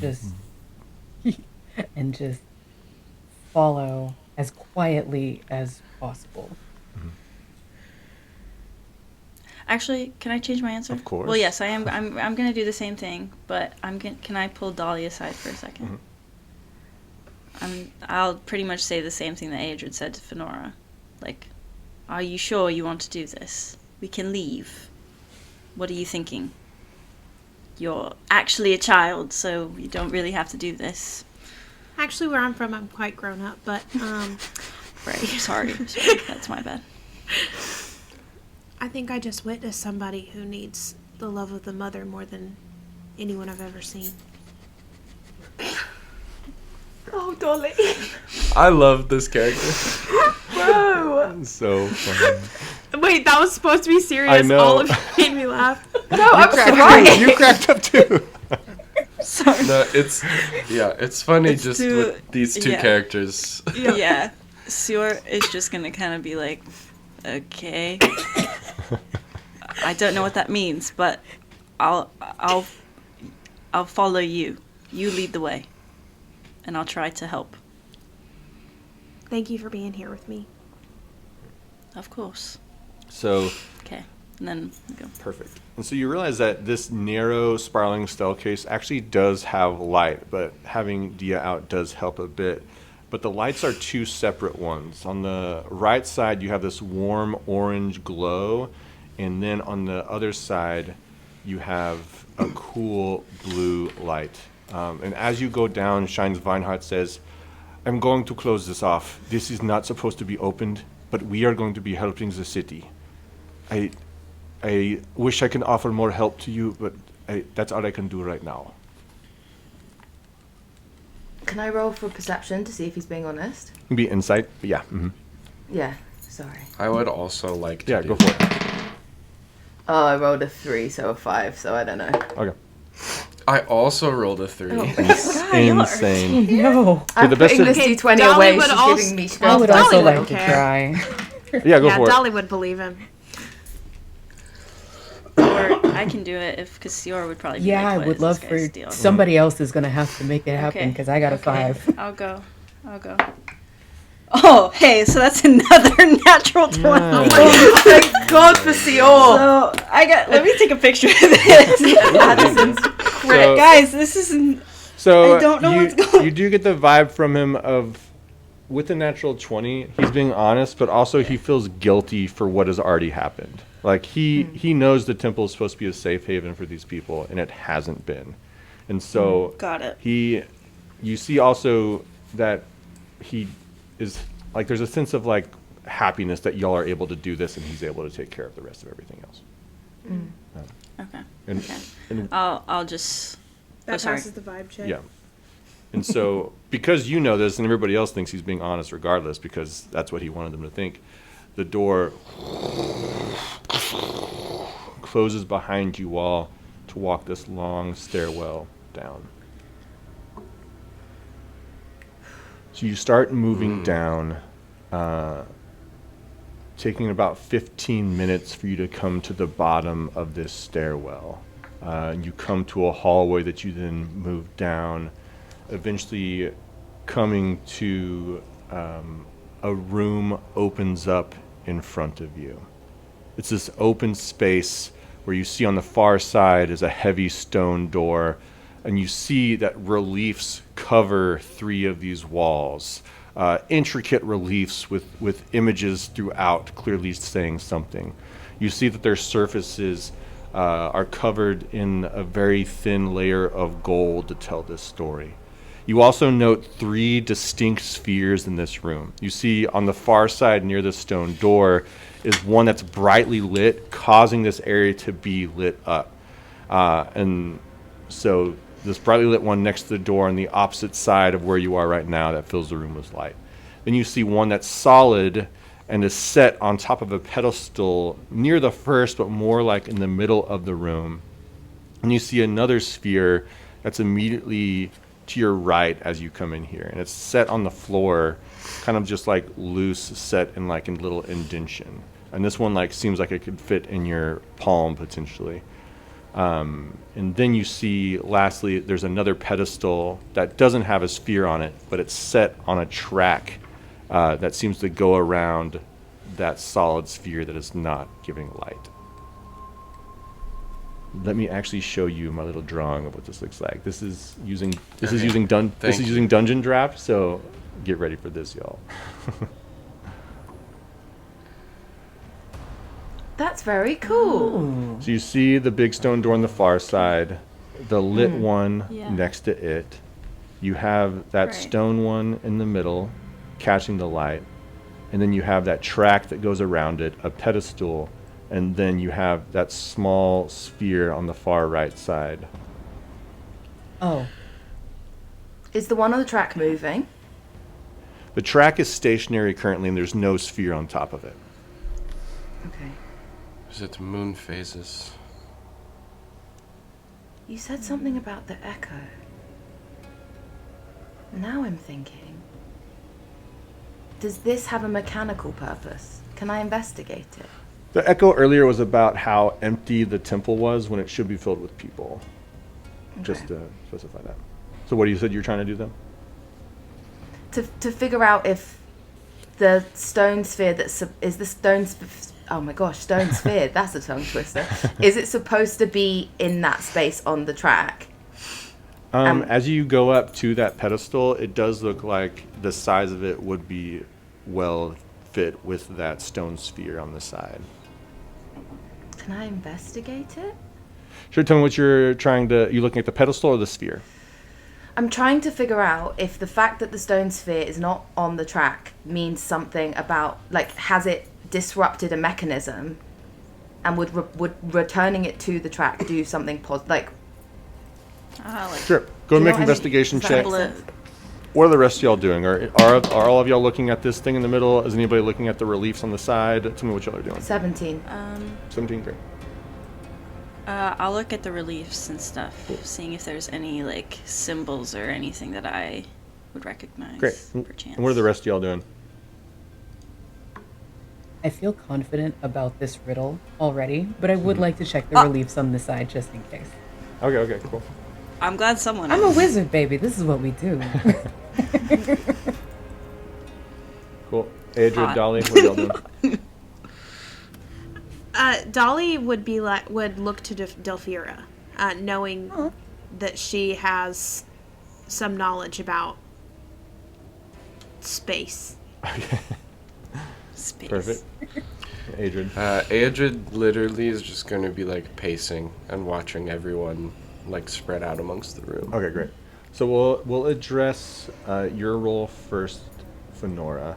just follow as quietly as possible. Actually, can I change my answer? Of course. Well, yes, I am. I'm gonna do the same thing, but can I pull Dolly aside for a second? I'll pretty much say the same thing that Adrid said to Fenora. Like, are you sure you want to do this? We can leave. What are you thinking? You're actually a child, so you don't really have to do this. Actually, where I'm from, I'm quite grown up, but, Right, sorry, that's my bad. I think I just witnessed somebody who needs the love of the mother more than anyone I've ever seen. Oh, Dolly. I love this character. Bro. So funny. Wait, that was supposed to be serious. I know. All of it made me laugh. No, I'm crying. You cracked up too. Sorry. No, it's funny It's just too- with these two yeah. characters. Yeah, Sior is just gonna kind of be like, okay. I don't know what that means, but I'll follow you. You lead the way, and I'll try to help. Thank you for being here with me. Of course. So Okay, and then we go. perfect. And so you realize that this narrow spiraling staircase actually does have light, but having Dia out does help a bit. But the lights are two separate ones. On the right side, you have this warm orange glow, and then on the other side, you have a cool blue light. And as you go down, Shine's Vineheart says, I'm going to close this off. This is not supposed to be opened, but we are going to be helping the city. I wish I can offer more help to you, but that's all I can do right now. Can I roll for perception to see if he's being honest? It can be insight, but yeah. Yeah, sorry. I would also like to Yeah, do go for it. Oh, I rolled a 3, so a 5, so I don't know. Okay. I also rolled a 3. Insane. No. I'm the best putting of- this D20 Dolly away. would She's also- giving me I stress. would Dolly also like wouldn't to care. try. Yeah, go Yeah, for it. Dolly would believe him. Or I can do it because Sior would probably be Yeah, like, I what would is love this for guy's deal? somebody else is gonna have to make it happen Okay, because I got a okay. 5. I'll go. Oh, hey, so that's another natural 20. Thank God for Sior. So let me take a picture of this. Addison's So, Guys, this isn't. so I don't know you, what's going- You do get the vibe from him of, with a natural 20, he's being honest, but also he feels guilty for what has already happened. Like, he knows the temple is supposed to be a safe haven for these people, and it hasn't been. And so Got it. you see also that he is, like, there's a sense of, like, happiness that y'all are able to do this, and he's able to take care of the rest of everything else. Okay. And, Okay. and I'll just. That sorry. passes the vibe check. yeah. And so, because you know this, and everybody else thinks he's being honest regardless, because that's what he wanted them to think, the door closes behind you all to walk this long stairwell down. So you start moving down, taking about 15 minutes for you to come to the bottom of this stairwell. You come to a hallway that you then move down, eventually coming to a room opens up in front of you. It's this open space where you see on the far side is a heavy stone door, and you see that reliefs cover 3 of these walls. Intricate reliefs with images throughout, clearly saying something. You see that their surfaces are covered in a very thin layer of gold to tell this story. You also note 3 distinct spheres in this room. You see on the far side near the stone door is one that's brightly lit, causing this area to be lit up. And so this brightly lit one next to the door on the opposite side of where you are right now that fills the room with light. Then you see one that's solid, and is set on top of a pedestal near the first, but more like in the middle of the room. And you see another sphere that's immediately to your right as you come in here, and it's set on the floor, kind of just like loose, set in like a little indentation. And this one like seems like it could fit in your palm potentially. And then you see, lastly, there's another pedestal that doesn't have a sphere on it, but it's set on a track that seems to go around that solid sphere that is not giving light. Let me actually show you my little drawing of what this looks like. This is using Dungeon Draft, so get ready for this, y'all. That's very cool. So you see the big stone door on the far side, the lit one Yeah. next to it. You have that Right. stone one in the middle, catching the light. And then you have that track that goes around it, a pedestal. And then you have that small sphere on the far right side. Oh, Is the one on the track moving? The track is stationary currently, and there's no sphere on top of it. Okay. Is it moon phases? You said something about the echo. Now I'm thinking. Does this have a mechanical purpose? Can I investigate it? The echo earlier was about how empty the temple was when it should be filled with people. Just Okay. to specify that. So what you said you're trying to do then? To figure out if the stone sphere is the stone stone sphere, that's a tongue twister. Is it supposed to be in that space on the track? As you go up to that pedestal, it does look like the size of it would be well fit with that stone sphere on the side. Can I investigate it? Sure, tell me what you're trying to... You looking at the pedestal or the sphere? I'm trying to figure out if the fact that the stone sphere is not on the track means something about, like, has it disrupted a mechanism, and would returning it to the track do something like... Sure. Go and You make know what I an mean? investigation Does that check. make sense? What are the rest of y'all doing? Are all of y'all looking at this thing in the middle? Is anybody looking at the reliefs on the side? Tell me what y'all are doing. 17. 17, great. I'll look at the reliefs and stuff, seeing if there's any like symbols or anything that I would recognize. Great. Perchance. And what are the rest of y'all doing? I feel confident about this riddle already, but I would like to check the reliefs on the side just in case. Okay, cool. I'm glad someone. I'm a is. wizard, baby. This is what we do. Cool. Adrian, Dolly, what are y'all doing? Dolly would look to Delphira, knowing that she has some knowledge about space. Space. Perfect. Adrian. Adrid literally is just going to be like pacing and watching everyone like spread out amongst the room. Okay, great. So we'll address your role first, Fenora.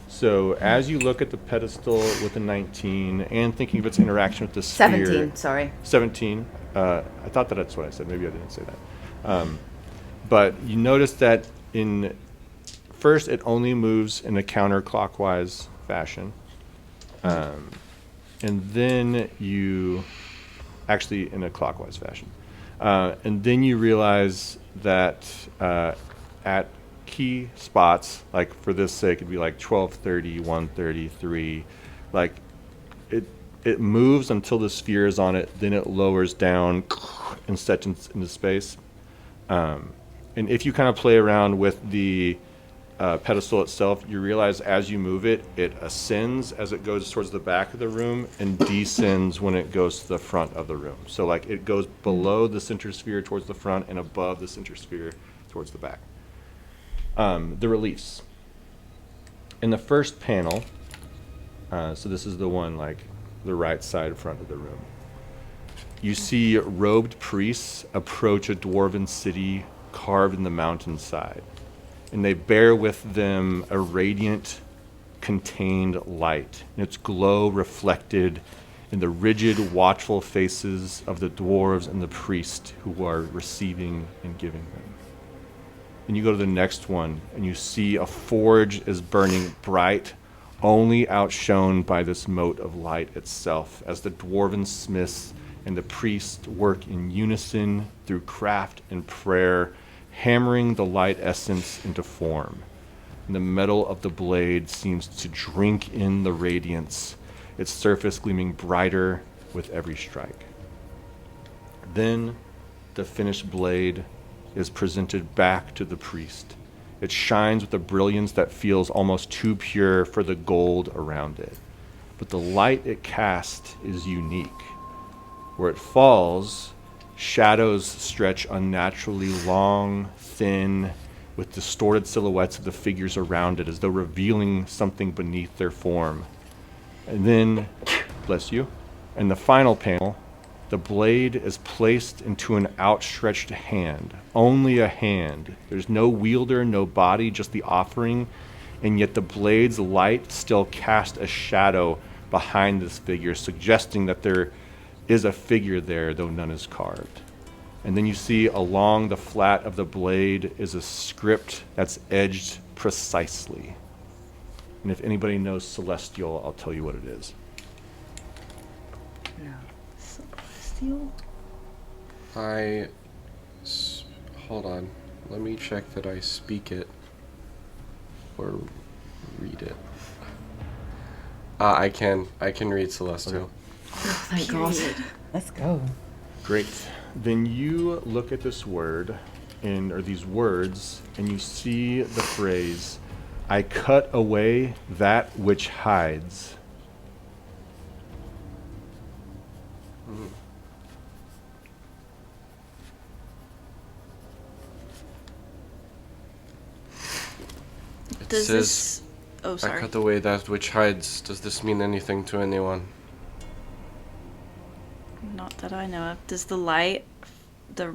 So as you look at the pedestal with the 19 and thinking of its interaction with the sphere... 17, sorry. 17. I thought that's what I said. Maybe I didn't say that. But you notice that first it only moves in a counterclockwise fashion. And then you... Actually, in a clockwise fashion. And then you realize that at key spots, like for this sake, it'd be like 12:30, 1:30, 3. Like it moves until the sphere is on it, then it lowers down and sets into space. And if you kind of play around with the pedestal itself, you realize as you move it, it ascends as it goes towards the back of the room and descends when it goes to the front of the room. So like it goes below the center sphere towards the front and above the center sphere towards the back. The reliefs. In the first panel, so this is the one like the right side front of the room, you see robed priests approach a dwarven city carved in the mountainside. And they bear with them a radiant, contained light, and its glow reflected in the rigid, watchful faces of the dwarves and the priest who are receiving and giving them. And you go to the next one, and you see a forge is burning bright only outshone by this mote of light itself, as the dwarven smiths and the priests work in unison through craft and prayer, hammering the light essence into form. And the metal of the blade seems to drink in the radiance, its surface gleaming brighter with every strike. Then the finished blade is presented back to the priest. It shines with a brilliance that feels almost too pure for the gold around it. But the light it casts is unique. Where it falls, shadows stretch unnaturally long, thin, with distorted silhouettes of the figures around it, as though revealing something beneath their form. And then, bless you, in the final panel, the blade is placed into an outstretched hand, only a hand. There's no wielder, no body, just the offering, and yet the blade's light still casts a shadow behind this figure, suggesting that there is a figure there, though none is carved. And then you see along the flat of the blade is a script that's edged precisely. And if anybody knows Celestial, I'll tell you what it is. No. Celestial? Hold on. Let me check that I speak it or read it. I can read Celestial. Oh, thank God. Let's go. Great. Then you look at this word, or these words, and you see the phrase, I cut away that which hides. It Does says, this... Oh, I sorry. cut away that which hides. Does this mean anything to anyone? Not that I know of. Does the light, the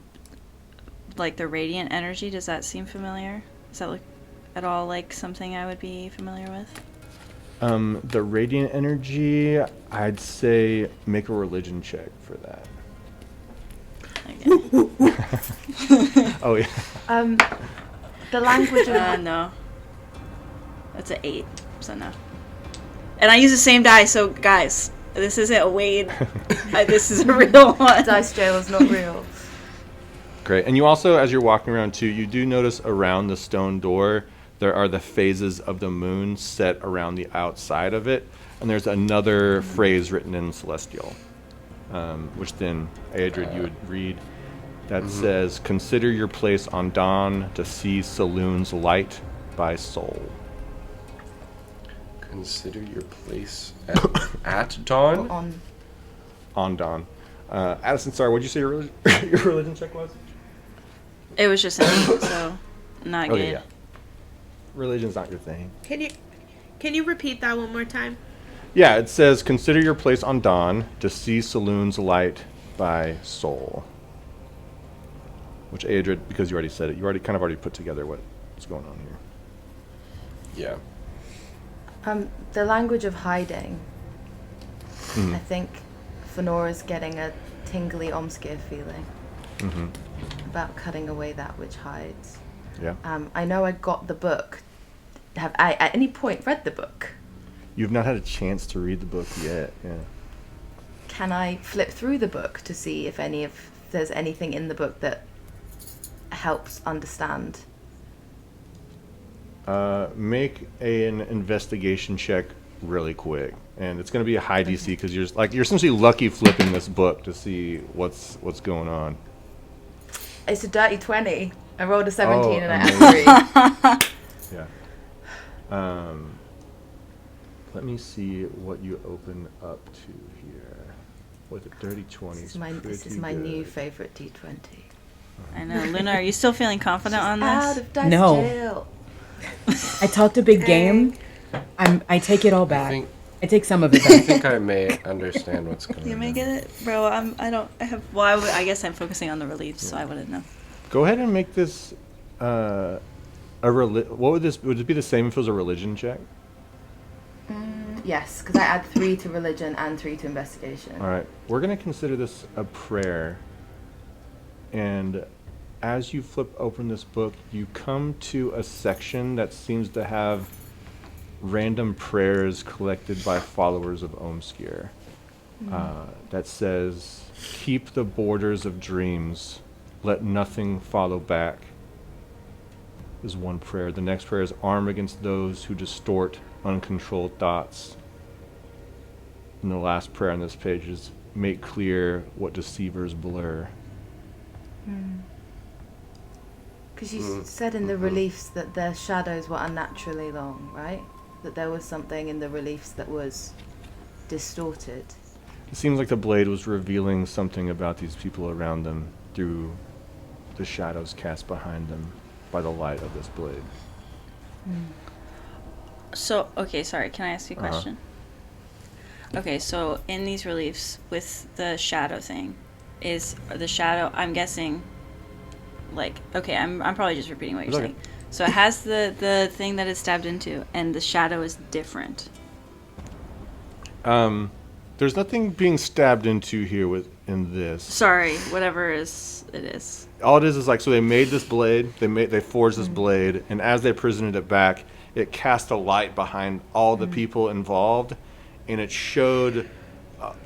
radiant energy, does that seem familiar? Does that look at all like something I would be familiar with? The radiant energy, I'd say make a religion check for that. Okay. Oh, yeah. The language of No. That's an 8, so no. And I use the same die, so guys, this isn't a Wade. This is a real one. Dice Jail is not real. Great. And you also, as you're walking around too, you do notice around the stone door, there are the phases of the moon set around the outside of it. And there's another phrase written in Celestial, which then, Aedrid, you would read, that says, consider your place on dawn to see saloon's light by soul. Consider your place at dawn? On dawn. Addison, sorry, what'd you say your religion check was? It was just an 8, so not good. Okay, yeah. Religion's not your thing. Can you repeat that one more time? Yeah, it says, consider your place on dawn to see saloon's light by soul. Which, Aedrid, because you already said it, you already put together what's going on here. Yeah. The language of hiding. I think Fenora's getting a tingly Omskir feeling about cutting away that which hides. Yeah. I know I got the book. Have I at any point read the book? You've not had a chance to read the book yet. Yeah. Can I flip through the book to see if there's anything in the book that helps understand? Make an investigation check really quick, and it's going to be a high DC because you're essentially lucky flipping this book to see what's going on. It's a dirty 20. I rolled a 17 Oh, and I had 3. Yeah. Let me see what you open up to here. With a dirty 20. This is my new favorite D20. I know. Luna, are you still feeling confident on Out this? of dice No. jail. I talked a big game. I take it all back. think- I take some of it I back. think I may understand what's going on. You may get it? Bro, I guess I'm focusing on the reliefs, so I wouldn't know. Go ahead and make this what would it be the same if it was a religion check? Yes, because I add 3 to religion and 3 to investigation. All right, we're going to consider this a prayer. And as you flip open this book, you come to a section that seems to have random prayers collected by followers of Omskir that says, "Keep the borders of dreams, let nothing follow back," is one prayer. The next prayer is, "Arm against those who distort uncontrolled thoughts." And the last prayer on this page is, "Make clear what deceivers blur." Because you said in the reliefs that their shadows were unnaturally long, right? That there was something in the reliefs that was distorted. It seems like the blade was revealing something about these people around them through the shadows cast behind them by the light of this blade. So, okay, sorry, can I ask you a question? Okay, so in these reliefs with the shadow thing, is the shadow, I'm guessing, like, okay, I'm probably just repeating what you're Okay. saying. So it has the thing that it's stabbed into, and the shadow is different. There's nothing being stabbed into here in this. Sorry, whatever it is. All it is like, so they made this blade, they forged this blade, and as they presented it back, it cast a light behind all the people involved, and it showed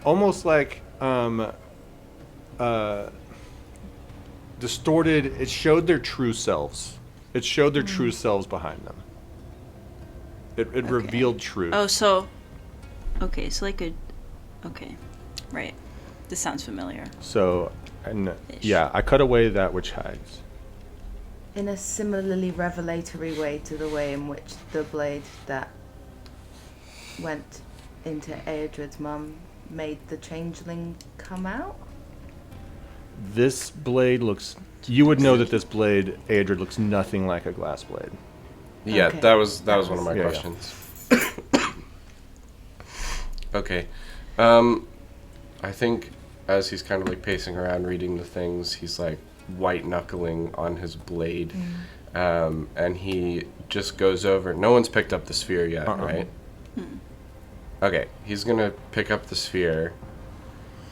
almost like distorted. It showed their true selves. It showed their true selves behind them. It revealed truth. Oh, so, okay, so like a, okay, right. This sounds familiar. So, and Ish. yeah, I cut away that which hides. In a similarly revelatory way to the way in which the blade that went into Aedred's mum made the changeling come out? This blade looks. You would know that this blade, Aedred, looks nothing like a glass blade. Yeah, Okay. that was one of my Yeah, yeah. questions. Okay. I think as he's kind of like pacing around reading the things, he's like white knuckling on his blade. And he just goes over. No one's picked up the sphere yet, right? Okay, he's gonna pick up the sphere.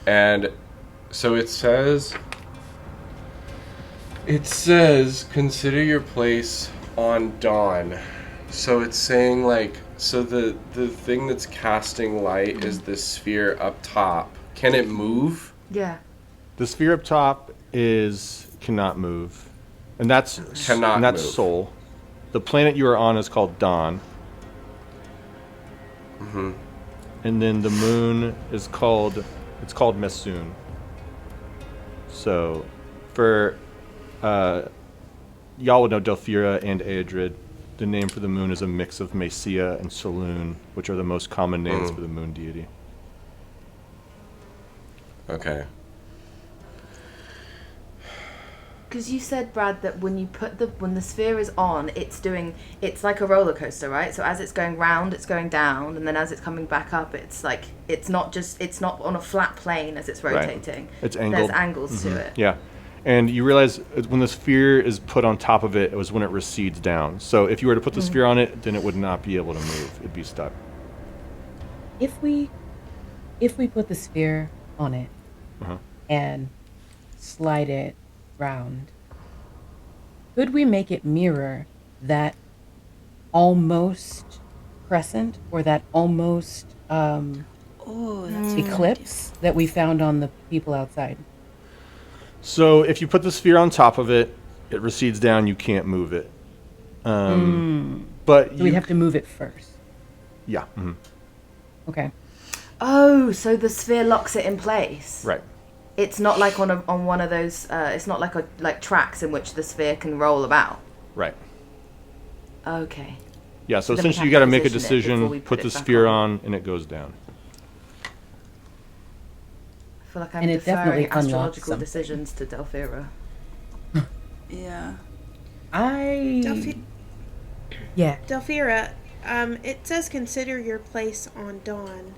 And so it says, consider your place on dawn. So it's saying like, so the thing that's casting light is this sphere up top. Can it move? Yeah. The sphere up top cannot move, and that's Cannot move. Sol. The planet you are on is called Dawn. And then the moon is called Messoon. So, for y'all would know Delphira and Aedred. The name for the moon is a mix of Messia and Saloon, which are the most common names for the moon deity. Okay. Because you said, Brad, that when the sphere is on, it's like a roller coaster, right? So as it's going round, it's going down, and then as it's coming back up, it's like it's not on a flat plane as it's rotating. It's angled. There's angles to it. Yeah. And you realize when the sphere is put on top of it, it was when it recedes down. So if you were to put the sphere on it, then it would not be able to move. It'd be stuck. If we put the sphere on it and slide it round, could we make it mirror that almost crescent or that almost eclipse that we found on the people outside? So if you put the sphere on top of it, it recedes down. You can't move it. But So we'd have to move it first. Yeah. Okay. Oh, so the sphere locks it in place. Right. It's not like on one of those. It's not like tracks in which the sphere can roll about. Right. Okay. Yeah. So Then we essentially, you have got to to make a position it before we decision, put put it the back sphere on. on, and it goes down. I feel like I'm And it definitely deferring unlocks astrological something. decisions to Delphira. Yeah. Yeah. Delphira, it says consider your place on dawn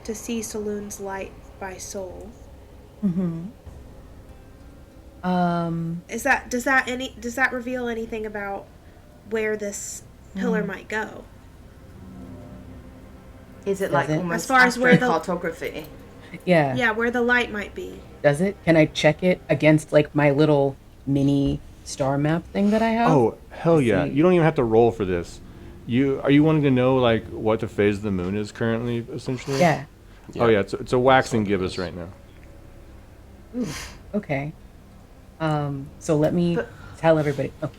to see Saloon's light by soul. Does that reveal anything about where this pillar might go? Is it Does like it? almost As far as where the- astrocartography? Yeah. Yeah, where the light might be. Does it? Can I check it against like my little mini star map thing that I have? Oh, hell yeah. see. You don't even have to roll for this. Are you wanting to know like what the phase of the moon is currently, essentially? Yeah. Oh yeah, it's a waxing gibbous right now. Ooh, okay. So let me tell everybody. Oh.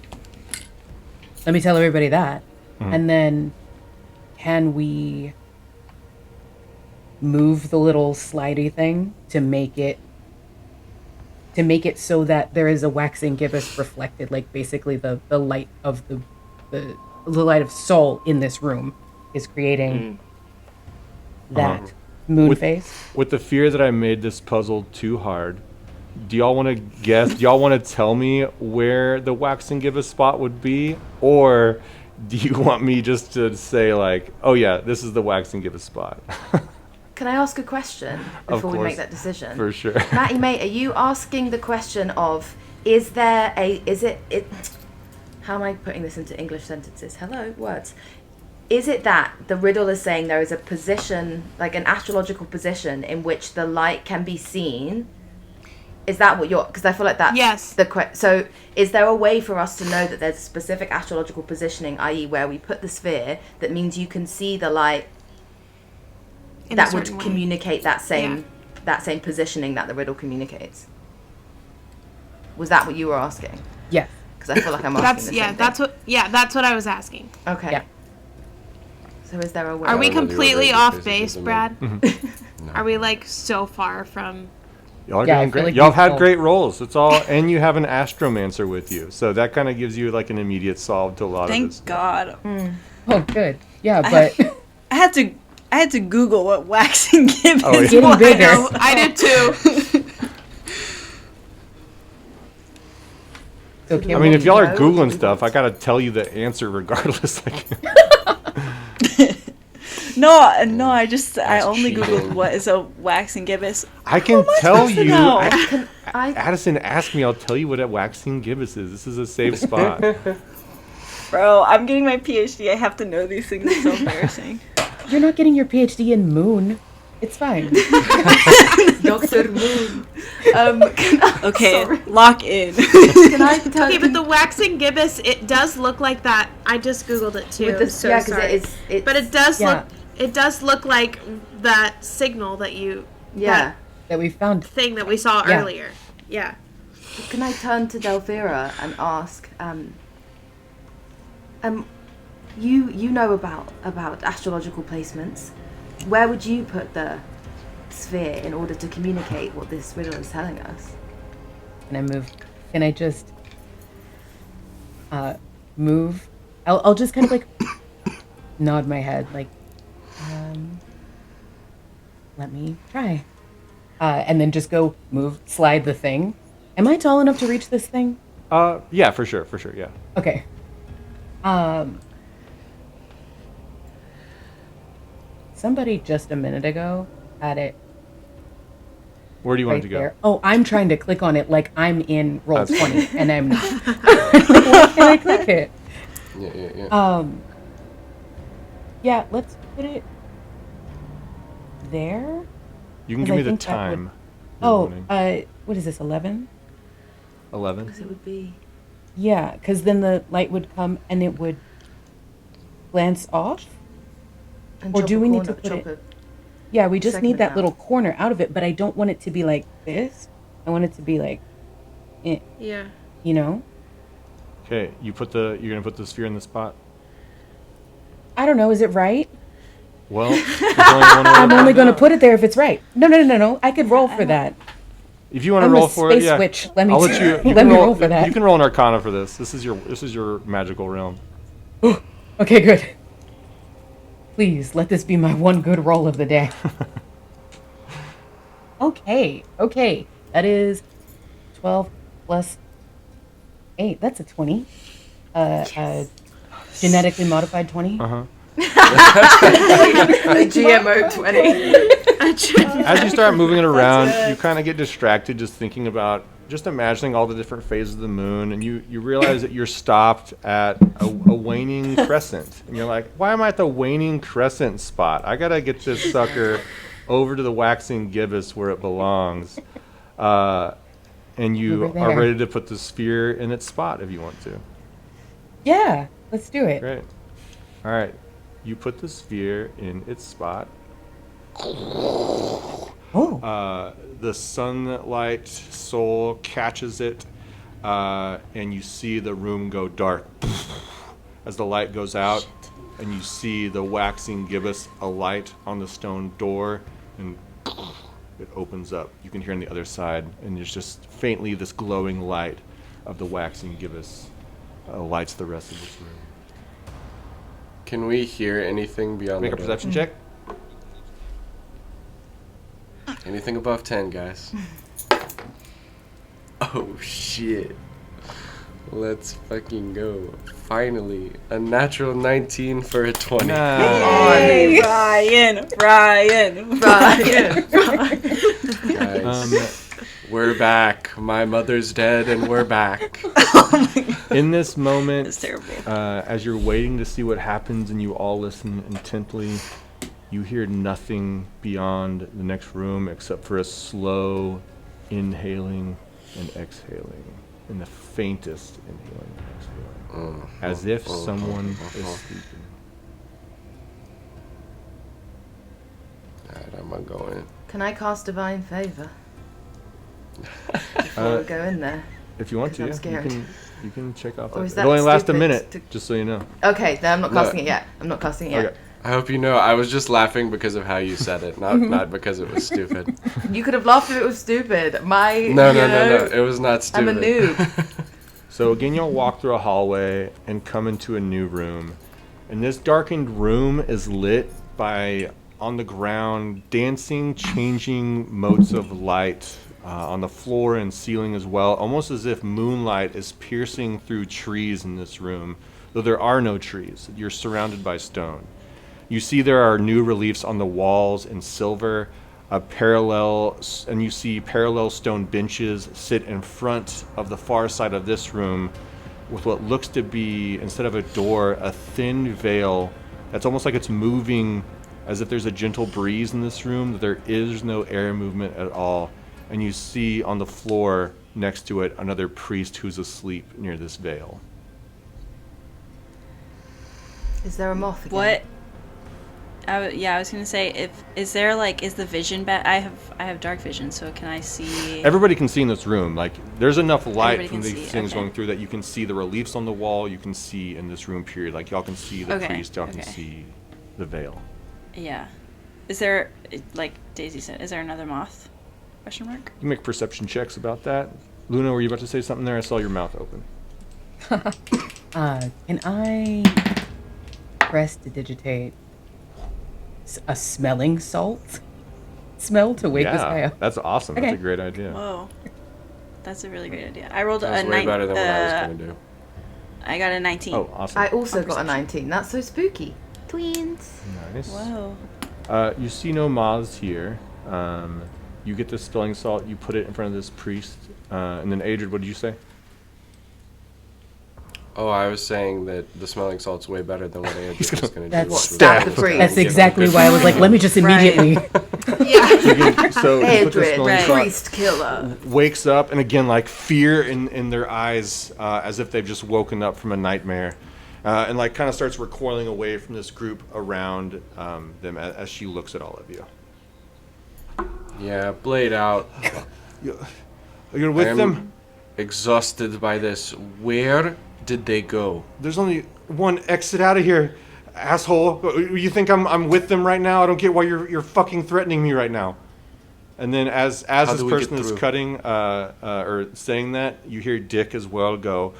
Let me tell everybody that, and then can we move the little slidey thing to make it so that there is a waxing gibbous reflected, like basically the light of the light of soul in this room is creating that moon phase. With the fear that I made this puzzle too hard, do y'all want to guess? Do y'all want to tell me where the waxing gibbous spot would be, or do you want me just to say like, oh yeah, this is the waxing gibbous spot? Can I ask a question before we course. make that decision? For sure. Mattie Mae, are you asking the question of, how am I putting this into English sentences? Hello, words. Is it that the riddle is saying there is a position, like an astrological position, in which the light can be seen? Is that what because I feel like that's Yes. So is there a way for us to know that there's a specific astrological positioning, i.e. where we put the sphere, that means you can see the light In a that would certain way. communicate that same positioning that the riddle communicates? Was that what you were asking? Yes. Because I feel like I'm asking That's what I was asking. Okay. Yeah. So is there a way? Are we don't know the completely order of off the phases base, of the Brad? moon. Are we like so far from? Y'all are Yeah, I doing feel great. like Y'all we've had all- great rolls. It's all, and you have an astromancer with you, so that kind of gives you like an immediate solve to a lot of Thank this. God. Oh, good. Yeah, but I had to Google what waxing gibbous Oh, yeah. was. getting bigger. I did too. Okay, I mean, if y'all are No, googling we stuff, I won't. gotta tell you the answer regardless. No, I only cheating. Googled what is a waxing gibbous. I can tell supposed to you. know? Addison asked me. I'll tell you what a waxing gibbous is. This is a safe spot. Bro, I'm getting my PhD. I have to know these things. It's so embarrassing. you're not getting your PhD in moon. It's fine. Dr. Moon. Okay, Sorry. lock in. Can I tell Okay, but the waxing gibbous, it does look like that. I just googled it too. with the, I'm so yeah, because sorry. it's But it does Yeah. look. It does look like that signal that yeah. That we found. thing that we saw Yeah. earlier. Yeah. Can I turn to Delvira and ask, you know about astrological placements. Where would you put the sphere in order to communicate what this riddle is telling us? Can I move? Can I just move? I'll just kind of like nod my head, like, let me try. And then just go move, slide the thing. Am I tall enough to reach this thing? Yeah, for sure, yeah. Okay. Somebody just a minute ago had it Where do you want right it to go? there. Oh, I'm trying to click on it like I'm in roll 20 and I'm not. Why can I click it? Yeah. Yeah, let's put it there. You can 'Cause give I me the think that would- time. Oh, what is this, 11? 11. Because it would be. Yeah, because then the light would come and it would glance off. And Or chop do a we need corner- to put chop it- Yeah, we just need Segment that out. little corner out of it, but I don't want it to be like this. I want it to be like, Yeah. you know? Okay, you're gonna put the sphere in the spot. I don't know, is it right? Well, there's only one way I'm to only find going to out. put it there if it's right. No. I could roll for that. If you want to I'm a roll for it, space yeah. witch. Let me I'll t- let you. let can me roll for that. You can roll an Arcana for this. This is your magical realm. Okay, good. Please, let this be my one good roll of the day. Okay. That is 12 plus 8. That's a 20. Genetically modified 20. The GMO 20. As you start moving it around, you kind of get distracted just thinking about, just imagining all the different phases of the moon, and you realize that you're stopped at a waning crescent. And you're like, why am I at the waning crescent spot? I got to get this sucker over to the waxing gibbous where it belongs. And you Over are there. ready to put the sphere in its spot if you want to. Yeah, let's do it. Great. All right. You put the sphere in its spot. Oh. The sunlight soul catches it, and you see the room go dark as the light goes out, and you see the waxing gibbous alight on the stone door, and it opens up. You can hear on the other side, and there's just faintly this glowing light of the waxing gibbous lights the rest of this room. Can we hear anything beyond Make a the door? perception check. Anything above 10, guys. Oh, shit. Let's fucking go. Finally, a natural 19 for a 20. Hey, Ryan. Guys, we're back. My mother's dead, and we're back. In this moment, That's terrible. as you're waiting to see what happens and you all listen intently, you hear nothing beyond the next room except for a slow inhaling and exhaling, and the faintest inhaling and exhaling, as if someone is sleeping. Alright, I'm gonna go in. Can I cast Divine Favor? Before we go in there. If you want to, Because I'm yeah, scared. you can check off Or that. is It that only lasts a stupid minute, to- just so you know. Okay, then I'm not No. casting it yet. I'm not casting it yet. Okay. I hope you know I was just laughing because of how you said it, not because it was stupid. You could have laughed if it was stupid. No, it was not stupid. I'm a noob. So again, you'll walk through a hallway and come into a new room. And this darkened room is lit by, on the ground, dancing, changing motes of light on the floor and ceiling as well, almost as if moonlight is piercing through trees in this room, though there are no trees. You're surrounded by stone. You see there are new reliefs on the walls in silver, and you see parallel stone benches sit in front of the far side of this room with what looks to be, instead of a door, a thin veil that's almost like it's moving as if there's a gentle breeze in this room, that there is no air movement at all. And you see on the floor next to it another priest who's asleep near this veil. Is there a moth again? What? I was gonna say, is the vision bad? I have dark vision, so can I see? Everybody can see in this room. Like, there's enough light Everybody from can these see, things okay. going through that you can see the reliefs on the wall. You can see in this room, period. Like, y'all can see the Okay, priest. Y'all can okay. see the veil. Yeah. Is there, like Daisy said, is there another moth? Question mark. You can make perception checks about that. Luna, were you about to say something there? I saw your mouth open. Can I prestidigitate a smelling salt smell to wake this guy Yeah, up? that's awesome. That's Okay. a great idea. Whoa. That's a really great idea. I rolled That was a way 9. better than what I was gonna do. I got a 19. Oh, awesome. I also got a 19. That's so spooky. Twins. Nice. Whoa. You see no moths here. You get this spelling salt. You put it in front of this priest. And then, Adrian, what did you say? Oh, I was saying that the smelling salt's way better than what Andrew was going to do. That's- which was Stab the just priest. That's give him exactly good why I was like, let me just immediately. So you put the spelling right. salt, Priest killer. wakes up, and again, like fear in their eyes, as if they've just woken up from a nightmare, and like kind of starts recoiling away from this group around them as she looks at all of you. Yeah, blade out. You're with I am them? exhausted by this. Where did they go? There's only one exit out of here, asshole. You think I'm with them right now? I don't get why you're fucking threatening me right now. And then as this do we get person is through? cutting or saying that, you hear Dick as well go,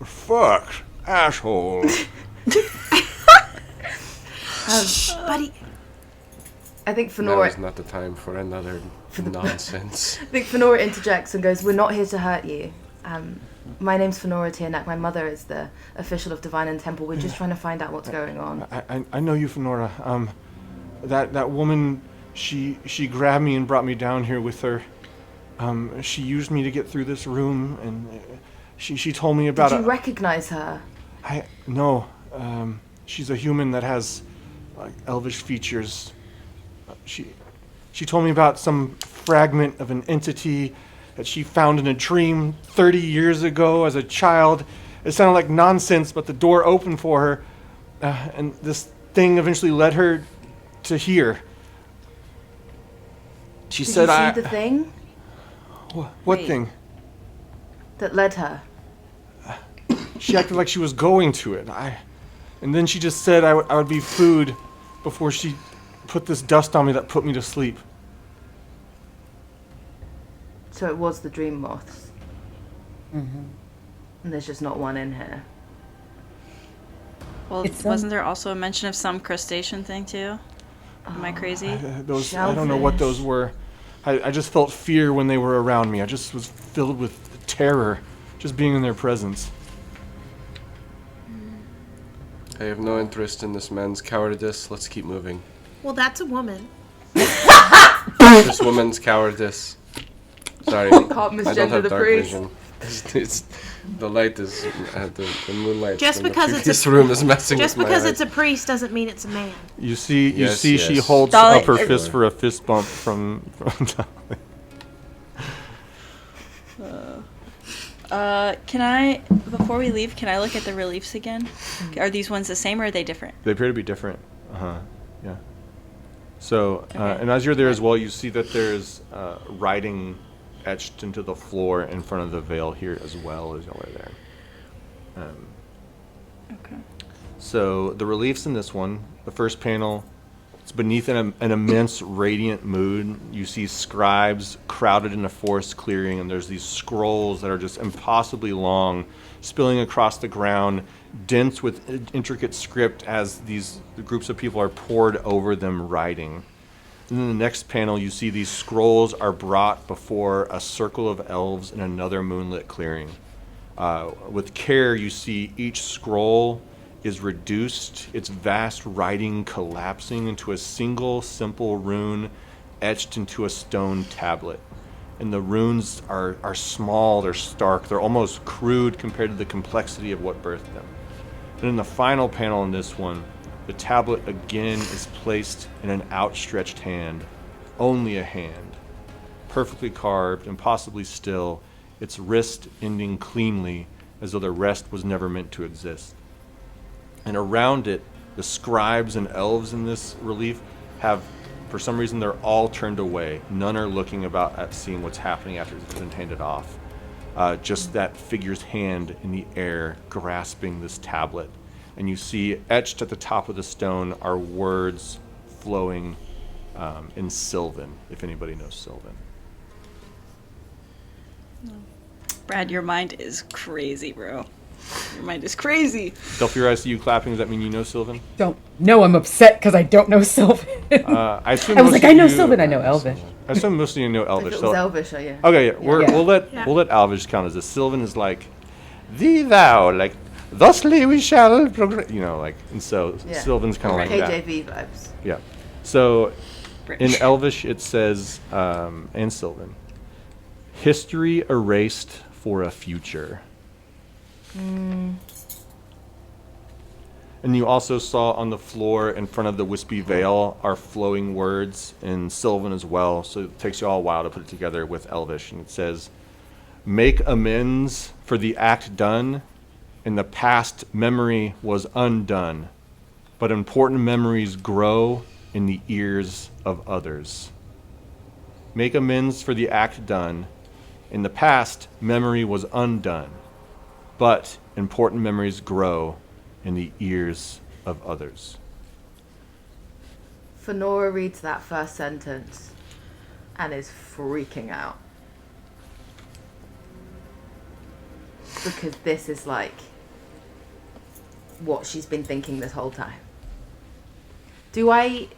"Fuck, asshole." Buddy, I think Now is Fenora. not the time for another nonsense. I think Fenora interjects and goes, "We're not here to hurt you. My name's Fenora Tiernak. My mother is the official of Divine and Temple. We're just trying to find out what's going on." I know you, Fenora. That woman, she grabbed me and brought me down here with her. She used me to get through this room, and she told me about Did you recognize her? No. She's a human that has like elvish features. She told me about some fragment of an entity that she found in a dream 30 years ago as a child. It sounded like nonsense, but the door opened for her. and this thing eventually led her to here. She Did said, you see the thing What Wait. thing? that led her? She acted like she was going to it. And then she just said I would be food before she put this dust on me that put me to sleep. So it was the dream moths. Mm-hmm. And there's just not one in here. Well, It's, wasn't there also a mention of some crustacean thing too? Am I crazy? I don't know what those were. I just felt fear when they were around me. I just was filled with terror just being in their presence. I have no interest in this man's cowardice. Let's keep moving. Well, that's a woman. This woman's cowardice. Sorry, I don't misgender have the dark priest. vision. It's the light is the moonlight. Just from because the it's a- previous room is messing Just with because my it's a priest doesn't mean it's a man. You see, Yes, she yes. holds Dolly- up her fist for a fist bump from Can I, before we leave, can I look at the reliefs again? Are these ones the same or are they different? They appear to be different. Yeah. So, Okay. and as you're there as well, you see that there's writing etched into the floor in front of the veil here as well as y'all are there. Okay. So the reliefs in this one, the first panel, it's beneath an immense radiant moon. You see scribes crowded in a forest clearing, and there's these scrolls that are just impossibly long, spilling across the ground, dense with intricate script as these groups of people are poured over them writing. And then the next panel, you see these scrolls are brought before a circle of elves in another moonlit clearing. With care, you see each scroll is reduced, its vast writing collapsing into a single simple rune etched into a stone tablet. And the runes are small, they're stark, they're almost crude compared to the complexity of what birthed them. And in the final panel in this one, the tablet again is placed in an outstretched hand, only a hand, perfectly carved, impossibly still, its wrist ending cleanly as though the rest was never meant to exist. And around it, the scribes and elves in this relief have, for some reason, they're all turned away. None are looking about at seeing what's happening after it's been handed off. Just that figure's hand in the air grasping this tablet. And you see etched at the top of the stone are words flowing in Sylvan, if anybody knows Sylvan. Brad, your mind is crazy, bro. Your mind is crazy. Delphira, I see you clapping. Does that mean you know Sylvan? Don't. No, I'm upset because I don't know Sylvan. I assume I was most like, I of know you- Sylvan, I know Elvish. I assume most of you know If Elvish. it So was Elvish, yeah. okay, yeah, Yeah. we'll let Elvish count as this. Sylvan is like, thee thou, like, thusly we shall progress. You know, like, and so Yeah. Sylvan's kind of like that. KJV vibes. Yeah. So in British. Elvish it says, and Sylvan, history erased for a future. And you also saw on the floor in front of the wispy veil are flowing words in Sylvan as well. So it takes you all a while to put it together with Elvish. And it says, make amends for the act done. In the past, memory was undone. But important memories grow in the ears of others. Make amends for the act done. In the past, memory was undone. But important memories grow in the ears of others. Fenora reads that first sentence and is freaking out. Because this is like what she's been thinking this whole time. Do I...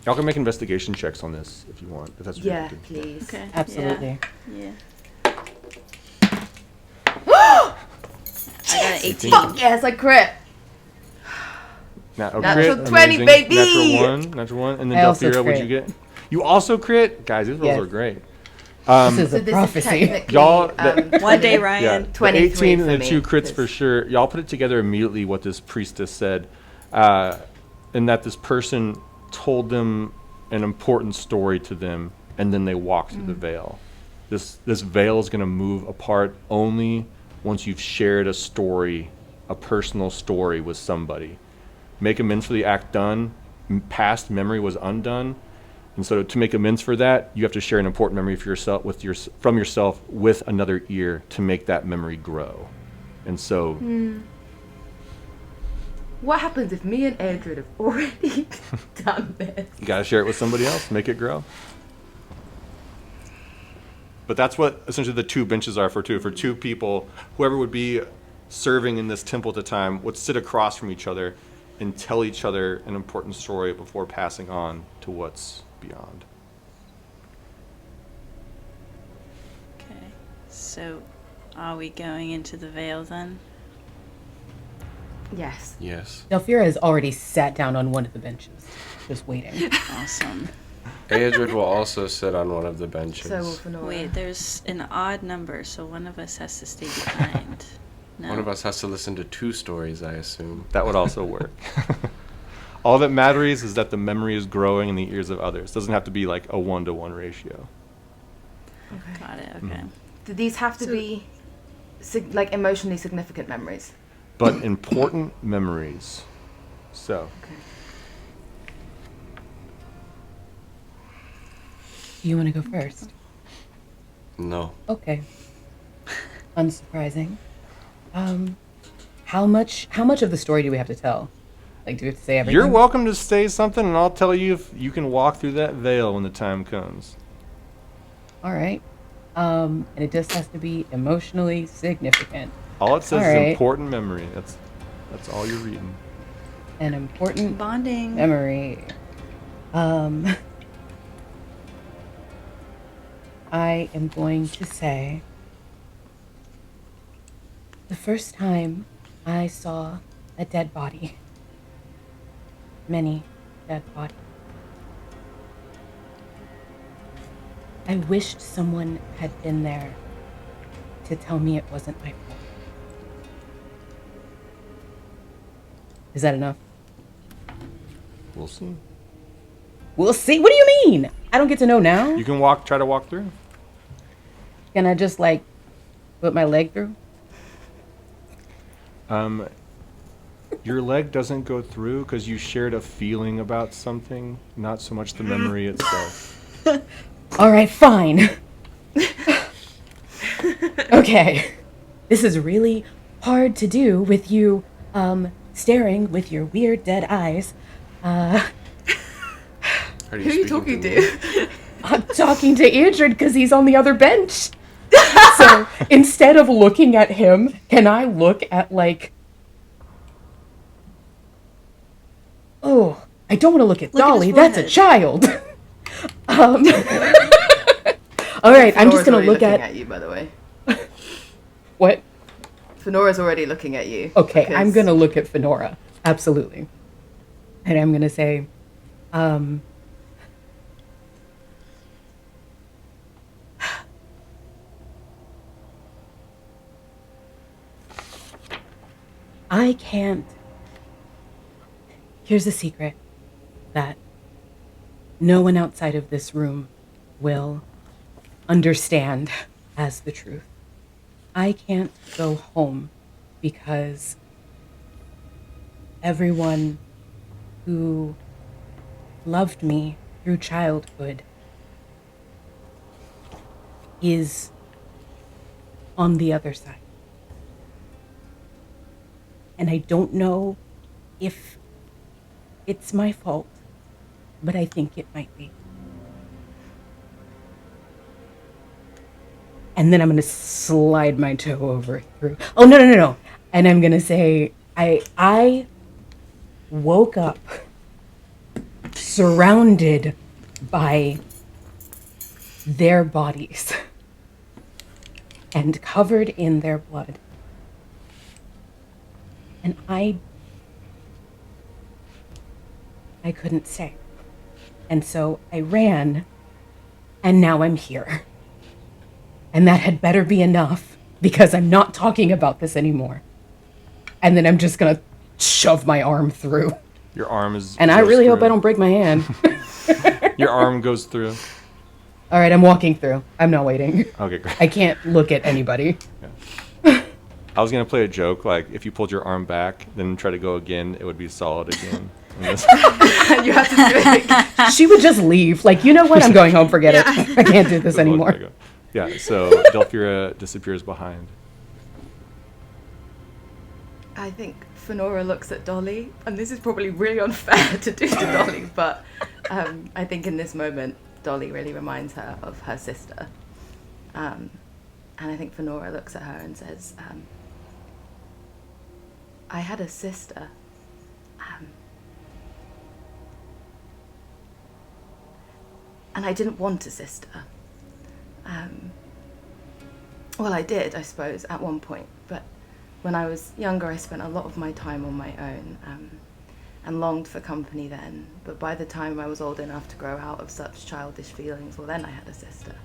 Y'all can make investigation checks on this if you want. If that's what you're Yeah, thinking. please. Okay. Absolutely. Yeah. I got an 18. Fuck yes, I crit! Natural Natural crit, 20, amazing. baby! Natural one. And then I also Delphira, what'd you crit. get? You also crit? Guys, these rolls Yes. are great. This is So a this prophecy. is technically... Y'all, the- One day, Yeah, Ryan. the 23 18 and for the me, 2 crits for 'cause- sure. Y'all put it together immediately what this priestess said. And that this person told them an important story to them, and then they walked through the veil. This veil is going to move apart only once you've shared a story, a personal story with somebody. Make amends for the act done. Past memory was undone. And so to make amends for that, you have to share an important memory for yourself from yourself with another ear to make that memory grow. And so What happens if me and Edred have already done this? you got to share it with somebody else, make it grow. But that's what essentially the two benches are for two. For two people, whoever would be serving in this temple at the time would sit across from each other and tell each other an important story before passing on to what's beyond. Okay. So, are we going into the veil then? Yes. Yes. Delphira has already sat down on one of the benches, just waiting. Awesome. Aedred will also sit on one of the benches. So will Fenora. Wait, there's an odd number, so one of us has to stay behind. No. One of us has to listen to two stories, I assume. That would also work. All that matters is that the memory is growing in the ears of others. It doesn't have to be like a 1-to-1 ratio. Okay. Got it, okay. Do these have to be like emotionally significant memories? But important memories. So, Okay. Do you want to go first? No. Okay. Unsurprising. How much of the story do we have to tell? Like, do we have to say everything? you're welcome to say something, and I'll tell you if you can walk through that veil when the time comes. All right. And it just has to be emotionally significant. All it says All is right. important memory. That's all you're reading. An important Bonding. memory. I am going to say the first time I saw a dead body, many dead bodies, I wished someone had been there to tell me it wasn't my fault. Is that enough? We'll see. We'll see. What do you mean? I don't get to know now. You can try to walk through. Can I just like put my leg through? Your leg doesn't go through because you shared a feeling about something, not so much the memory itself. All right, fine. Okay. This is really hard to do with you staring with your weird dead eyes. Are Who are you talking to? I'm talking to Aedred because he's on the other bench. So instead of looking at him, can I look at like... Oh, I don't want to look at Look at his Dolly. That's a forehead. child. All right, I'm just Fenora's going to already look looking at... you, by the way. What? Fenora's already looking at you. Okay, because- I'm going to look at Fenora. Absolutely. And I'm going to say, I can't. Here's a secret that no one outside of this room will understand as the truth. I can't go home because everyone who loved me through childhood is on the other side. And I don't know if it's my fault, but I think it might be. And then I'm going to slide my toe over through. Oh, no. And I'm going to say, I woke up surrounded by their bodies and covered in their blood. And I couldn't say. And so I ran, and now I'm here. And that had better be enough, because I'm not talking about this anymore. And then I'm just gonna shove my arm through. Your arm is. And I goes really hope through. I don't break my hand. Your arm goes through. All right, I'm walking through. I'm not waiting. Okay, great. I can't look at anybody. I was gonna play a joke, like if you pulled your arm back, then try to go again, it would be solid again. You have to do it. She would just leave. Like, you know what? I'm going home. Forget it. I can't do this anymore. Yeah, so Delphira disappears behind. I think Fenora looks at Dolly, and this is probably really unfair to do to Dolly, but I think in this moment, Dolly really reminds her of her sister. And I think Fenora looks at her and says, I had a sister. And I didn't want a sister. Well, I did, I suppose, at one point. But when I was younger, I spent a lot of my time on my own and longed for company then. But by the time I was old enough to grow out of such childish feelings, well, then I had a sister.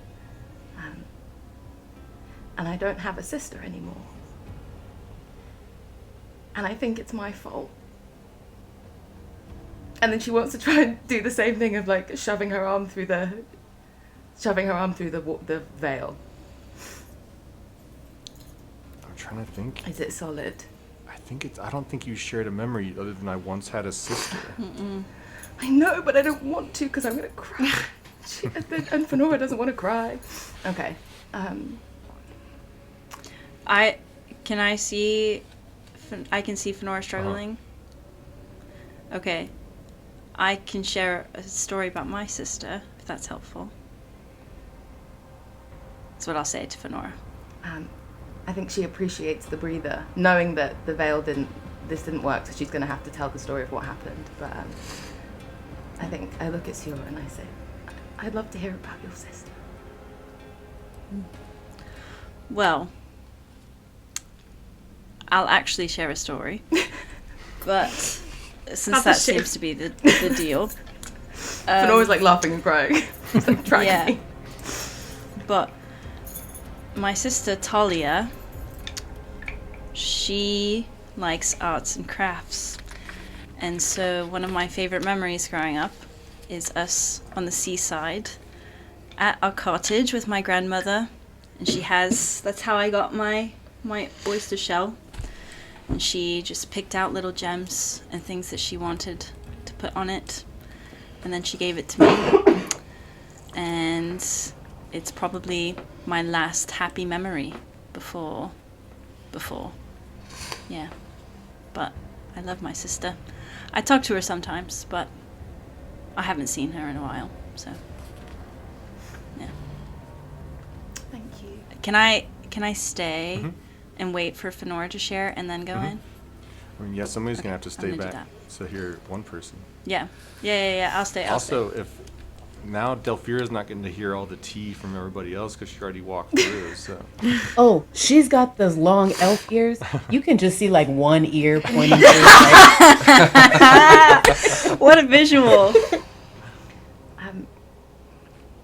And I don't have a sister anymore. And I think it's my fault. And then she wants to try and do the same thing of like shoving her arm through the veil. I'm trying to think. Is it solid? I don't think you shared a memory other than I once had a sister. I know, but I don't want to because I'm gonna cry. And Fenora doesn't want to cry. Okay. I can see Fenora struggling. Okay. I can share a story about my sister, if that's helpful. That's what I'll say to Fenora. I think she appreciates the breather, knowing that the veil didn't work, so she's going to have to tell the story of what happened. But I think I look at Siora and I say, I'd love to hear about your sister. Well, I'll actually share a story, but since that seems to be the deal. Fenora's like laughing and crying. It's like tracking. Yeah. But my sister Talia, she likes arts and crafts. And so one of my favorite memories growing up is us on the seaside at our cottage with my grandmother. And that's how I got my oyster shell. And she just picked out little gems and things that she wanted to put on it. And then she gave it to me. And it's probably my last happy memory before. Yeah. But I love my sister. I talk to her sometimes, but I haven't seen her in a while, so yeah. Thank you. Can I stay and wait for Fenora to share and then go in? I mean, yeah, somebody's going to have to stay I'm gonna do back. that. So here, one person. Yeah. I'll stay. Also, if now Delphira's not getting to hear all the tea from everybody else because she already walked through, so. Oh, she's got those long elf ears. You can just see like one ear pointing through. Like... What a visual.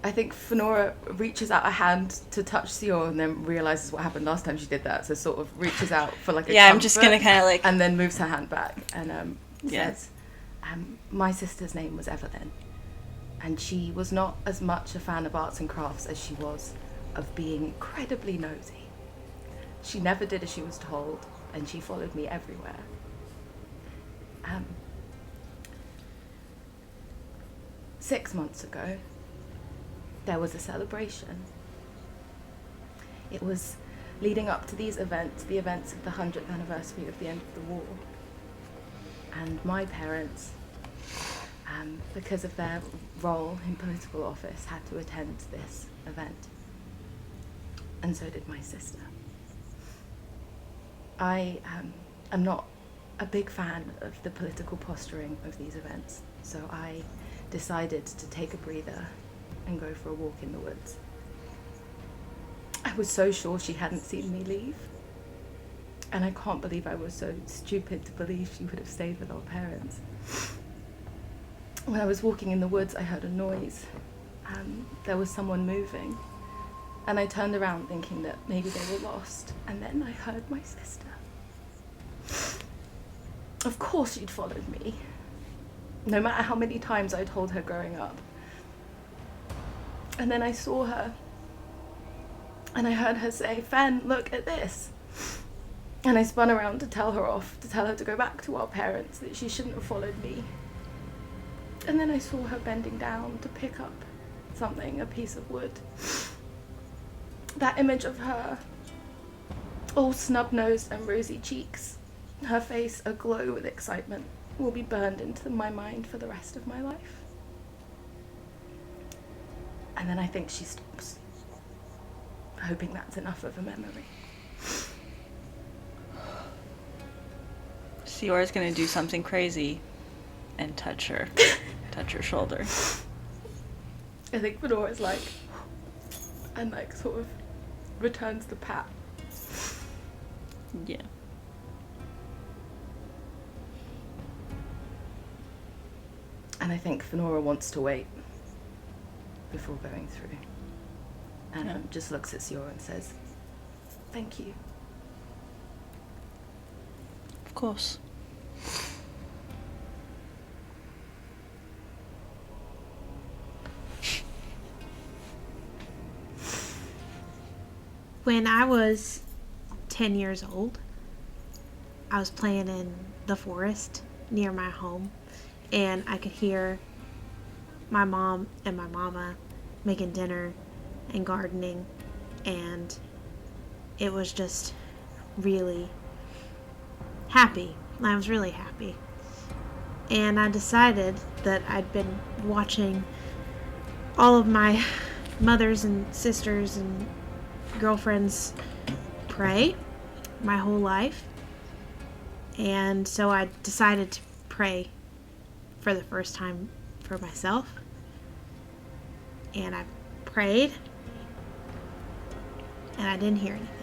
I think Fenora reaches out a hand to touch Sior and then realizes what happened last time she did that, so sort of reaches out for like a Yeah, I'm just gonna kind of like... And then moves her hand back and Yeah. says, my sister's name was Evelyn, and she was not as much a fan of arts and crafts as she was of being incredibly nosy. She never did as she was told, and she followed me everywhere. 6 months ago, there was a celebration. It was leading up to these events, the events of the 100th anniversary of the end of the war. And my parents, because of their role in political office, had to attend this event. And so did my sister. I am not a big fan of the political posturing of these events, so I decided to take a breather and go for a walk in the woods. I was so sure she hadn't seen me leave, and I can't believe I was so stupid to believe she would have stayed with our parents. When I was walking in the woods, I heard a noise. There was someone moving, and I turned around thinking that maybe they were lost, and then I heard my sister. Of course she'd followed me, no matter how many times I told her growing up. And then I saw her, and I heard her say, "Fen, look at this." And I spun around to tell her off, to tell her to go back to our parents, that she shouldn't have followed me. And then I saw her bending down to pick up something, a piece of wood. That image of her, all snub-nosed and rosy cheeks, her face aglow with excitement, will be burned into my mind for the rest of my life. And then I think she stops, hoping that's enough of a memory. Siora's gonna do something crazy and touch her shoulder. I think Fenora's like, and like sort of returns the pat. Yeah. And I think Fenora wants to wait before going through. And just looks at Siora and says, "Thank you." Of course. When I was 10 years old, I was playing in the forest near my home, and I could hear my mom and my mama making dinner and gardening, and it was just really happy. I was really happy. And I decided that I'd been watching all of my mothers and sisters and girlfriends pray my whole life. And so I decided to pray for the first time for myself. And I prayed, and I didn't hear anything.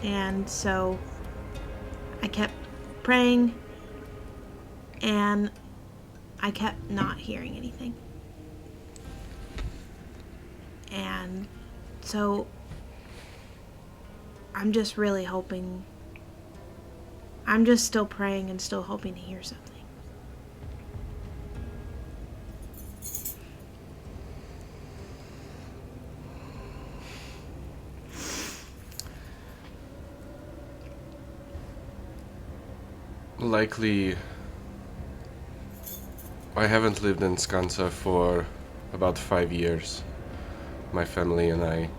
And so I kept praying, and I kept not hearing anything. And so I'm just really hoping, I'm just still praying and still hoping to hear something. Likely, I haven't lived in Skansa for about 5 years. My family and I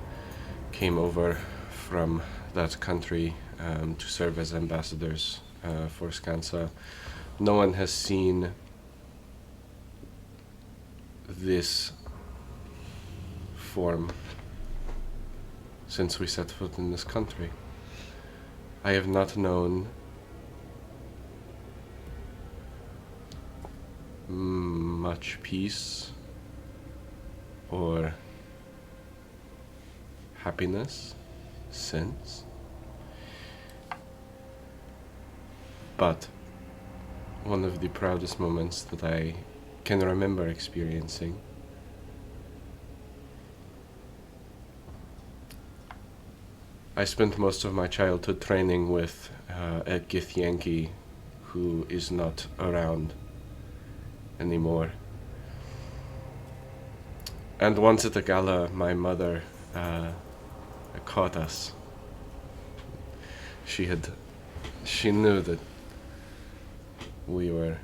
came over from that country to serve as ambassadors for Skansa. No one has seen this form since we set foot in this country. I have not known much peace or happiness since, but one of the proudest moments that I can remember experiencing I spent most of my childhood training with a Githyanki who is not around anymore. And once at the gala, my mother caught us. She knew that we were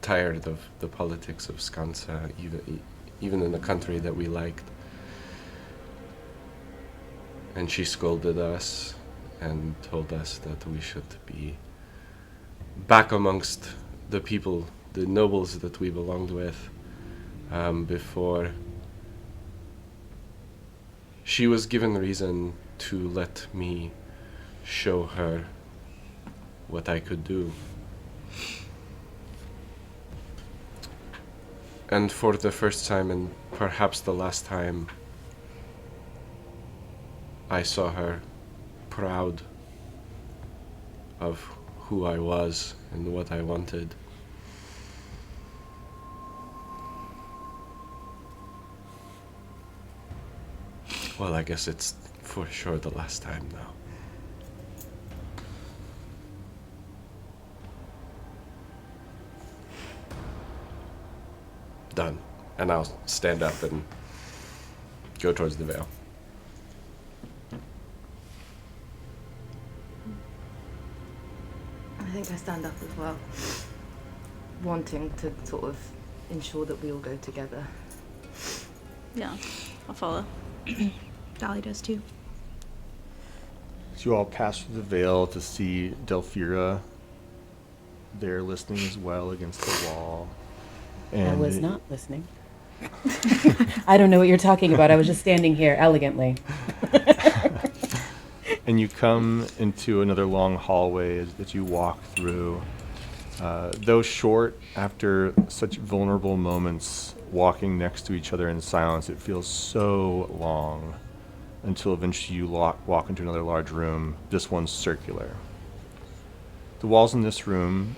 tired of the politics of Skansa, even in a country that we liked. And she scolded us and told us that we should be back amongst the people, the nobles that we belonged with, before she was given reason to let me show her what I could do. And for the first time, and perhaps the last time, I saw her proud of who I was and what I wanted. Well, I guess it's for sure the last time now. Done. And I'll stand up and go towards the veil. think I stand up as well, wanting to sort of ensure that we all go together. Yeah, I'll follow. Dolly does too. So you all pass through the veil to see Delphira there listening as well against the wall. And I was not listening. I don't know what you're talking about. I was just standing here elegantly. And you come into another long hallway that you walk through. Though short, after such vulnerable moments, walking next to each other in silence, it feels so long until eventually you walk into another large room. This one's circular. The walls in this room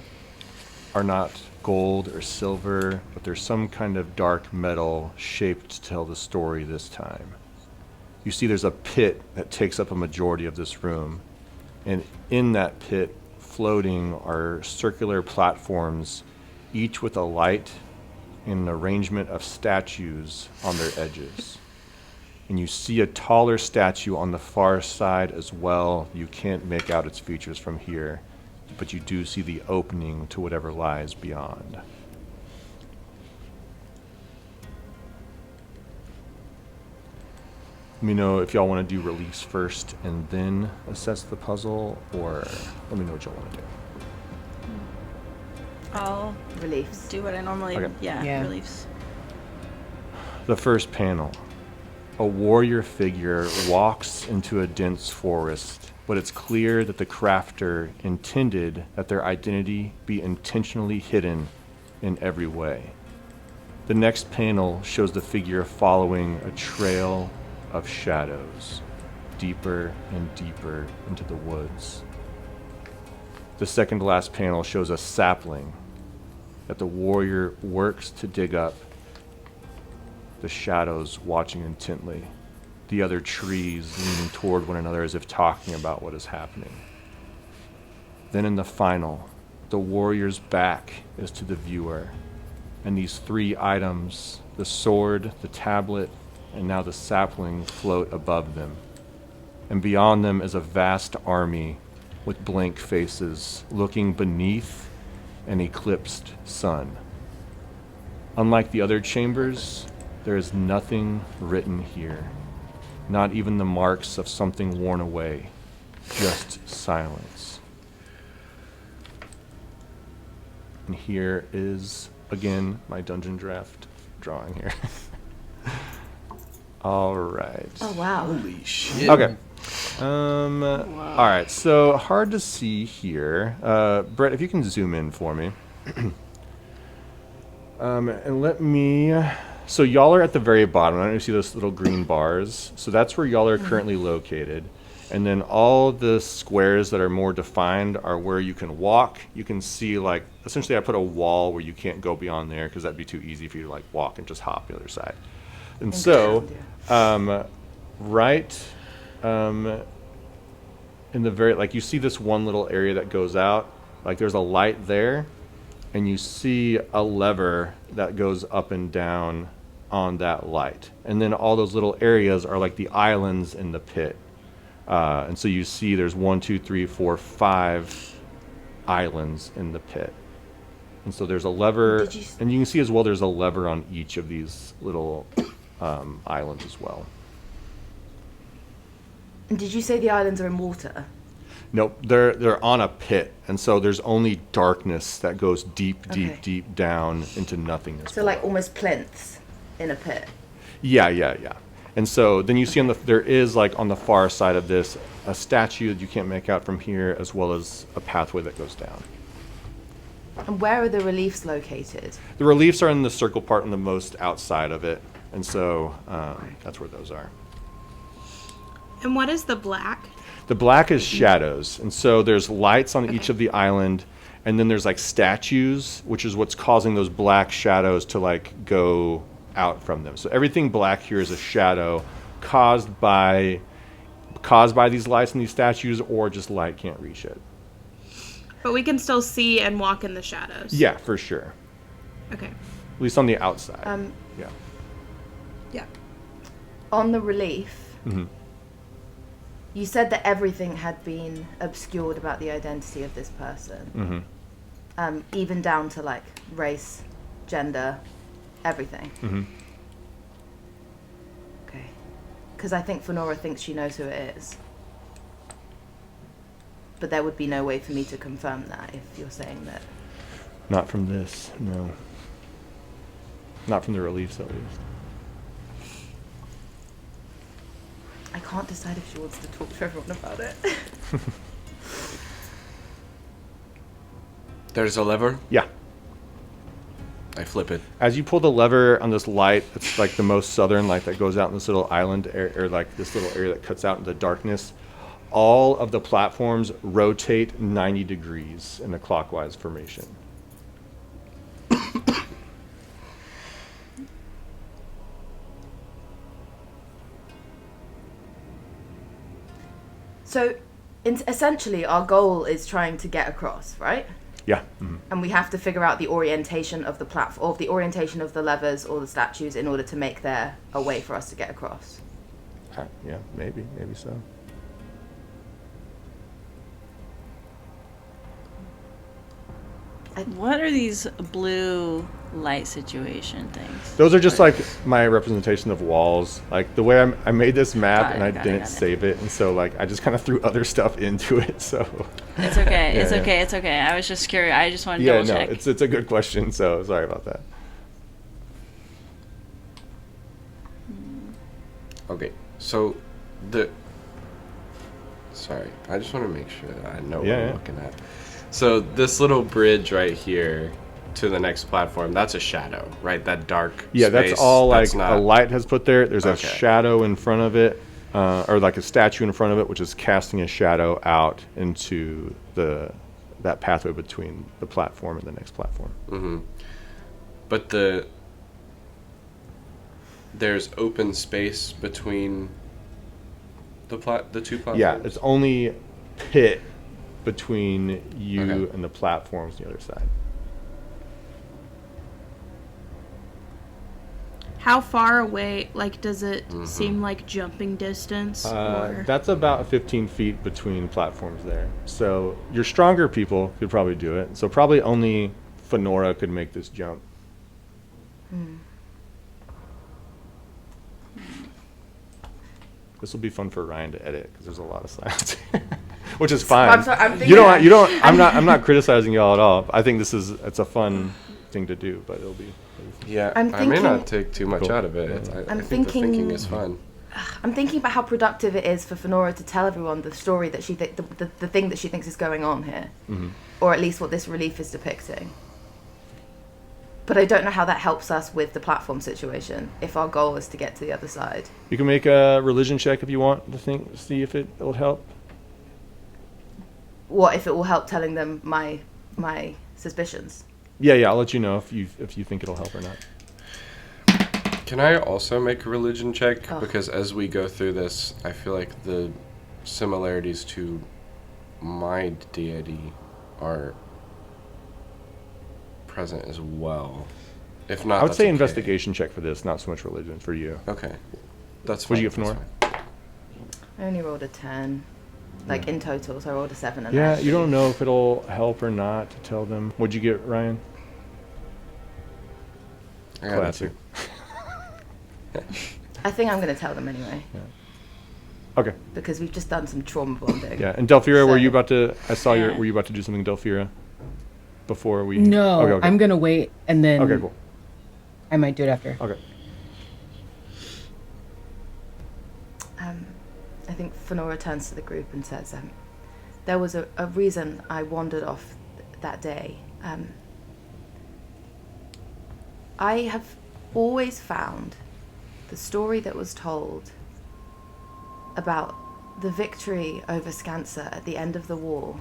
are not gold or silver, but there's some kind of dark metal shaped to tell the story this time. You see there's a pit that takes up a majority of this room, and in that pit, floating are circular platforms, each with a light and an arrangement of statues on their edges. And you see a taller statue on the far side as well. You can't make out its features from here, but you do see the opening to whatever lies beyond. Let me know if y'all want to do release first and then assess the puzzle, or let me know what y'all want to do. I'll Reliefs. do what I normally. Okay. Yeah. Reliefs. The first panel. A warrior figure walks into a dense forest, but it's clear that the crafter intended that their identity be intentionally hidden in every way. The next panel shows the figure following a trail of shadows, deeper and deeper into the woods. The second to last panel shows a sapling that the warrior works to dig up, the shadows watching intently, the other trees leaning toward one another as if talking about what is happening. Then in the final, the warrior's back is to the viewer, and these three items, the sword, the tablet, and now the sapling, float above them. And beyond them is a vast army with blank faces looking beneath an eclipsed sun. Unlike the other chambers, there is nothing written here, not even the marks of something worn away, just silence. And here is, again, my dungeon draft drawing here. All right. Oh, wow. Holy shit. Okay. All right. So hard to see here. Brett, if you can zoom in for me. And let me. So y'all are at the very bottom. I don't know if you see those little green bars. So that's where y'all are currently located. And then all the squares that are more defined are where you can walk. You can see, like, essentially I put a wall where you can't go beyond there because that'd be too easy for you to, like, walk and just hop the other side. And so, right in the very, like, you see this one little area that goes out, like there's a light there, and you see a lever that goes up and down on that light. And then all those little areas are like the islands in the pit. And so you see there's 1, 2, 3, 4, 5 islands in the pit. And so there's a lever, and you can see as well there's a lever on each of these little islands as well. And did you say the islands are in water? Nope, they're on a pit, and so there's only darkness that goes deep, deep, Okay. deep down into nothingness. So like almost plinths in a pit. Yeah. And so then you see there is, like, on the far side of this, a statue that you can't make out from here, as well as a pathway that goes down. And where are the reliefs located? The reliefs are in the circle part on the most outside of it, and so that's where those are. And what is the black? The black is shadows, and so there's lights on each of the island, and then there's, like, statues, which is what's causing those black shadows to, like, go out from them. So everything black here is a shadow caused by these lights and these statues, or just light can't reach it. But we can still see and walk in the shadows. Yeah, for sure. Okay. At least on the outside. Yeah. Yeah. On the relief, Mm-hmm. You said that everything had been obscured about the identity of this person. Even down to, like, race, gender, everything. Okay. Because I think Fenora thinks she knows who it is. But there would be no way for me to confirm that if you're saying that. Not from this, no. Not from the reliefs, at least. I can't decide if she wants to talk to everyone about it. There's a lever. Yeah. I flip it. As you pull the lever on this light, it's like the most southern light that goes out in this little island or like this little area that cuts out into darkness. All of the platforms rotate 90 degrees in a clockwise formation. So, essentially, our goal is trying to get across, right? Yeah. And we have to figure out the orientation of the platform, or the orientation of the levers or the statues in order to make there a way for us to get across. Yeah, maybe so. What are these blue light situation things? Those are just like my representation of walls. Like the way I made this map Got it, and I got it, didn't got it. save it, and so like I just kind of threw other stuff into it. So It's okay. Yeah, It's yeah. okay. It's okay. I was just curious. I just wanted to yeah, double no, check. it's a good question. So sorry about that. Okay, so sorry, I just want to make sure that I know what Yeah, I'm yeah. looking at. So this little bridge right here to the next platform, that's a shadow, right? That dark Yeah, space, that's all like that's not, a light has put there. There's a Okay. shadow in front of it, or like a statue in front of it, which is casting a shadow out into that pathway between the platform and the next platform. But there's open space between the two platforms. Yeah, it's only pit between you Okay. and the platforms on the other side. How far away, like, does it seem like jumping distance? Or That's about 15 feet between platforms there. So your stronger people could probably do it. So probably only Fenora could make this jump. This will be fun for Ryan to edit because there's a lot of silence, which is fine. I'm sorry, I'm You don't. thinking- You don't. I'm not criticizing y'all at all. I think it's a fun thing to do, but it'll be. Yeah, I'm I may thinking- not take too much Cool. out of it. I I'm think the thinking thinking- is fun. I'm thinking about how productive it is for Fenora to tell everyone the story that she the thing that she thinks is going on here, or at least what this relief is depicting. But I don't know how that helps us with the platform situation if our goal is to get to the other side. You can make a religion check if you want to see if it'll help. What if it will help telling them my suspicions? Yeah, I'll let you know if you think it'll help or not. Can I also make a religion check? Oh. Because as we go through this, I feel like the similarities to my deity are present as well. If not, I would that's say okay. investigation check for this, not so much religion for you. Okay, that's What'd fine. you get, Fenora? that's fine. I only rolled a 10, like in total, so I rolled a 7. And Yeah, actually- you don't know if it'll help or not to tell them. What'd you get, Ryan? I got it Classic. too. I think I'm going to tell them anyway, Okay. because we've just done some trauma bonding. Yeah, and Delphira, were So- you about to? I saw Yeah. were you about to do something, Delphira? Before we. No, Okay. I'm gonna wait and then Okay, cool. I might do it after. Okay. I think Fenora turns to the group and says, there was a reason I wandered off that day. I have always found the story that was told about the victory over Scansa at the end of the war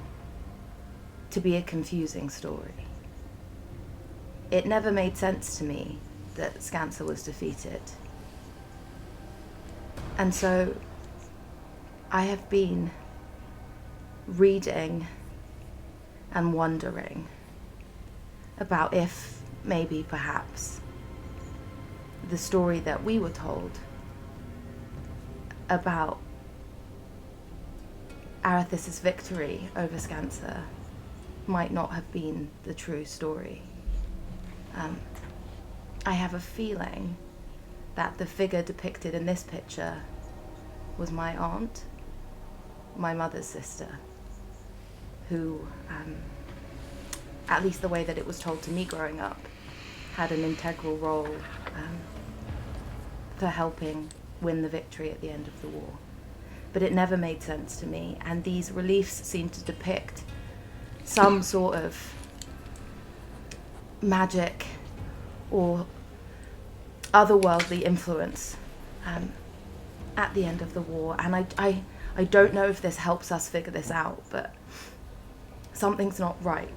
to be a confusing story. It never made sense to me that Scansa was defeated. And so I have been reading and wondering about if, maybe, perhaps, the story that we were told about Arethys's victory over Scancer might not have been the true story. I have a feeling that the figure depicted in this picture was my aunt, my mother's sister, who, at least the way that it was told to me growing up, had an integral role for helping win the victory at the end of the war. But it never made sense to me, and these reliefs seem to depict some sort of magic or otherworldly influence at the end of the war. And I don't know if this helps us figure this out, but something's not right.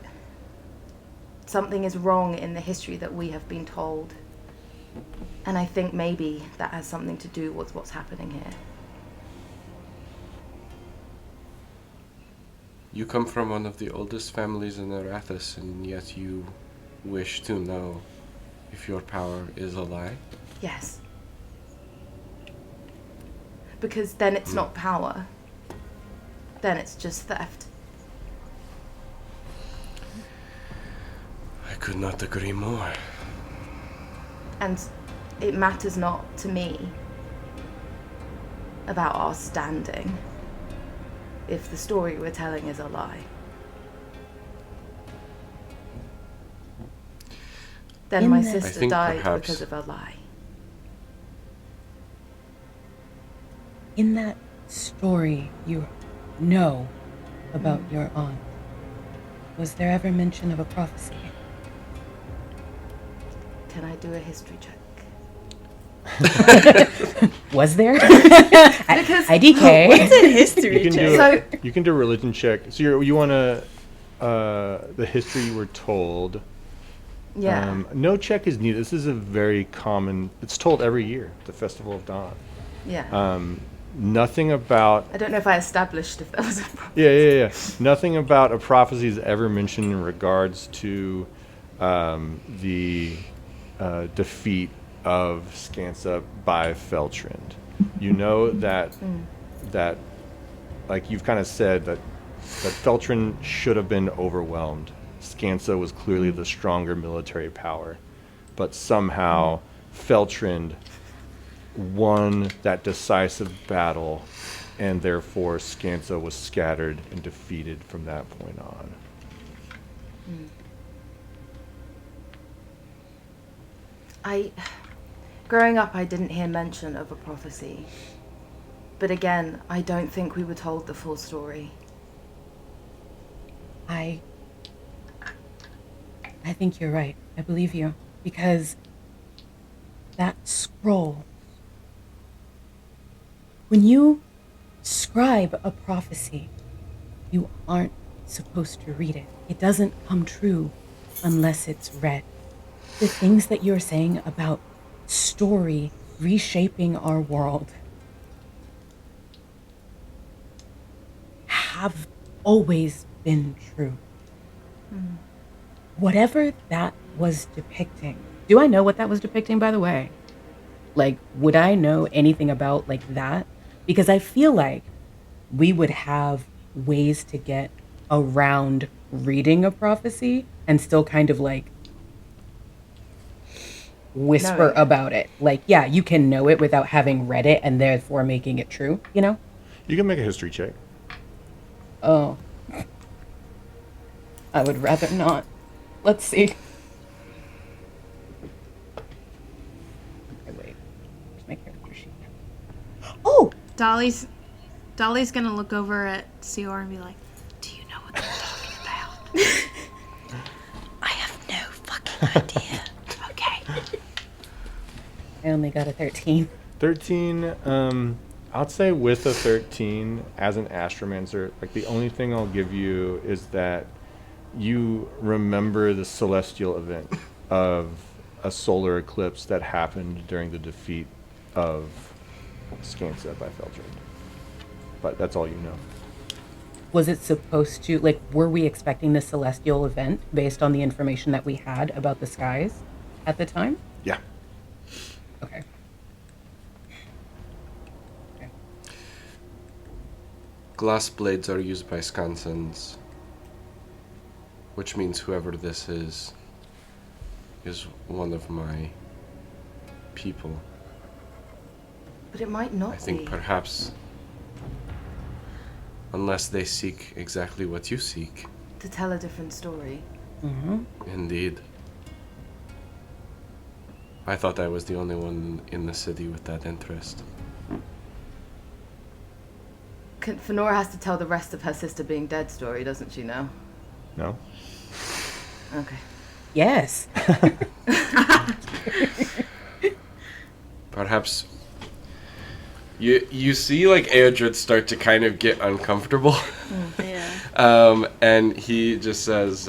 Something is wrong in the history that we have been told. And I think maybe that has something to do with what's happening here. You come from one of the oldest families in Arethys, and yet you wish to know if your power is a lie? Yes. Because then it's not power. Then it's just theft. I could not agree more. And it matters not to me about our standing if the story we're telling is a lie. Then my sister died because of a lie. In that story you know about your aunt, was there ever mention of a prophecy? Can I do a history check? Was there? Because IDK. What's a history check? You can do a religion check. So you want to the history you were told. Yeah. No check is needed. This is a very common. It's told every year. The Festival of Dawn. Yeah. Nothing about. I don't know if I established if that was a prophecy. Yeah. Nothing about a prophecy is ever mentioned in regards to the defeat of Scansa by Feltrand. You know that like you've kind of said that Feltrand should have been overwhelmed. Scansa was clearly the stronger military power, but somehow Feltrand won that decisive battle, and therefore Scansa was scattered and defeated from that point on. Growing up, I didn't hear mention of a prophecy. But again, I don't think we were told the full story. I think you're right. I believe you. Because that scroll, when you scribe a prophecy, you aren't supposed to read it. It doesn't come true unless it's read. The things that you're saying about story reshaping our world have always been true. Whatever that was depicting. Do I know what that was depicting, by the way? Like, would I know anything about, like, that? Because I feel like we would have ways to get around reading a prophecy and still kind of, like, whisper about it. Like, yeah, you can know it without having read it and therefore making it true, you know? You can make a history check. Oh. I would rather not. Let's see. Okay, wait. Where's my character sheet? Oh! Dolly's gonna look over at Seor and be like, "Do you know what they're talking about?" I have no fucking idea. Okay. I only got a 13. 13, I'd say with a 13, as an astromancer, like the only thing I'll give you is that you remember the celestial event of a solar eclipse that happened during the defeat of Scansa by Feltrand. But that's all you know. Was it supposed to, like, were we expecting the celestial event based on the information that we had about the skies at the time? Yeah. Okay. glass blades are used by Skansens, which means whoever this is one of my people. But it might not I think be. perhaps, unless they seek exactly what you seek. To tell a different story. Indeed. I thought I was the only one in the city with that interest. Fenora has to tell the rest of her sister being dead story, doesn't she now? No? Okay. Yes. Perhaps you see like Eadred start to kind of get uncomfortable. Yeah. And he just says,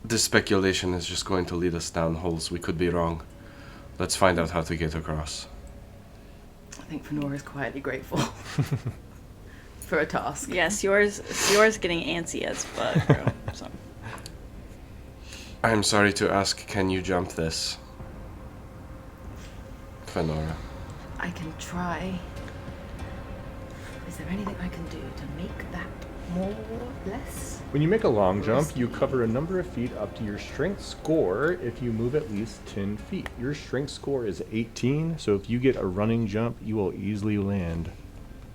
this speculation is just going to lead us down holes. We could be wrong. Let's find out how to get across. I think Fenora's quietly grateful for a task. Yes, yours getting antsy as fuck, bro. So. I'm sorry to ask, can you jump this? Fenora. I can try. Is there anything I can do to make that more less? When you make a long jump, you cover a number of feet up to your strength score if you move at least 10 feet. Your strength score is 18, so if you get a running jump, you will easily land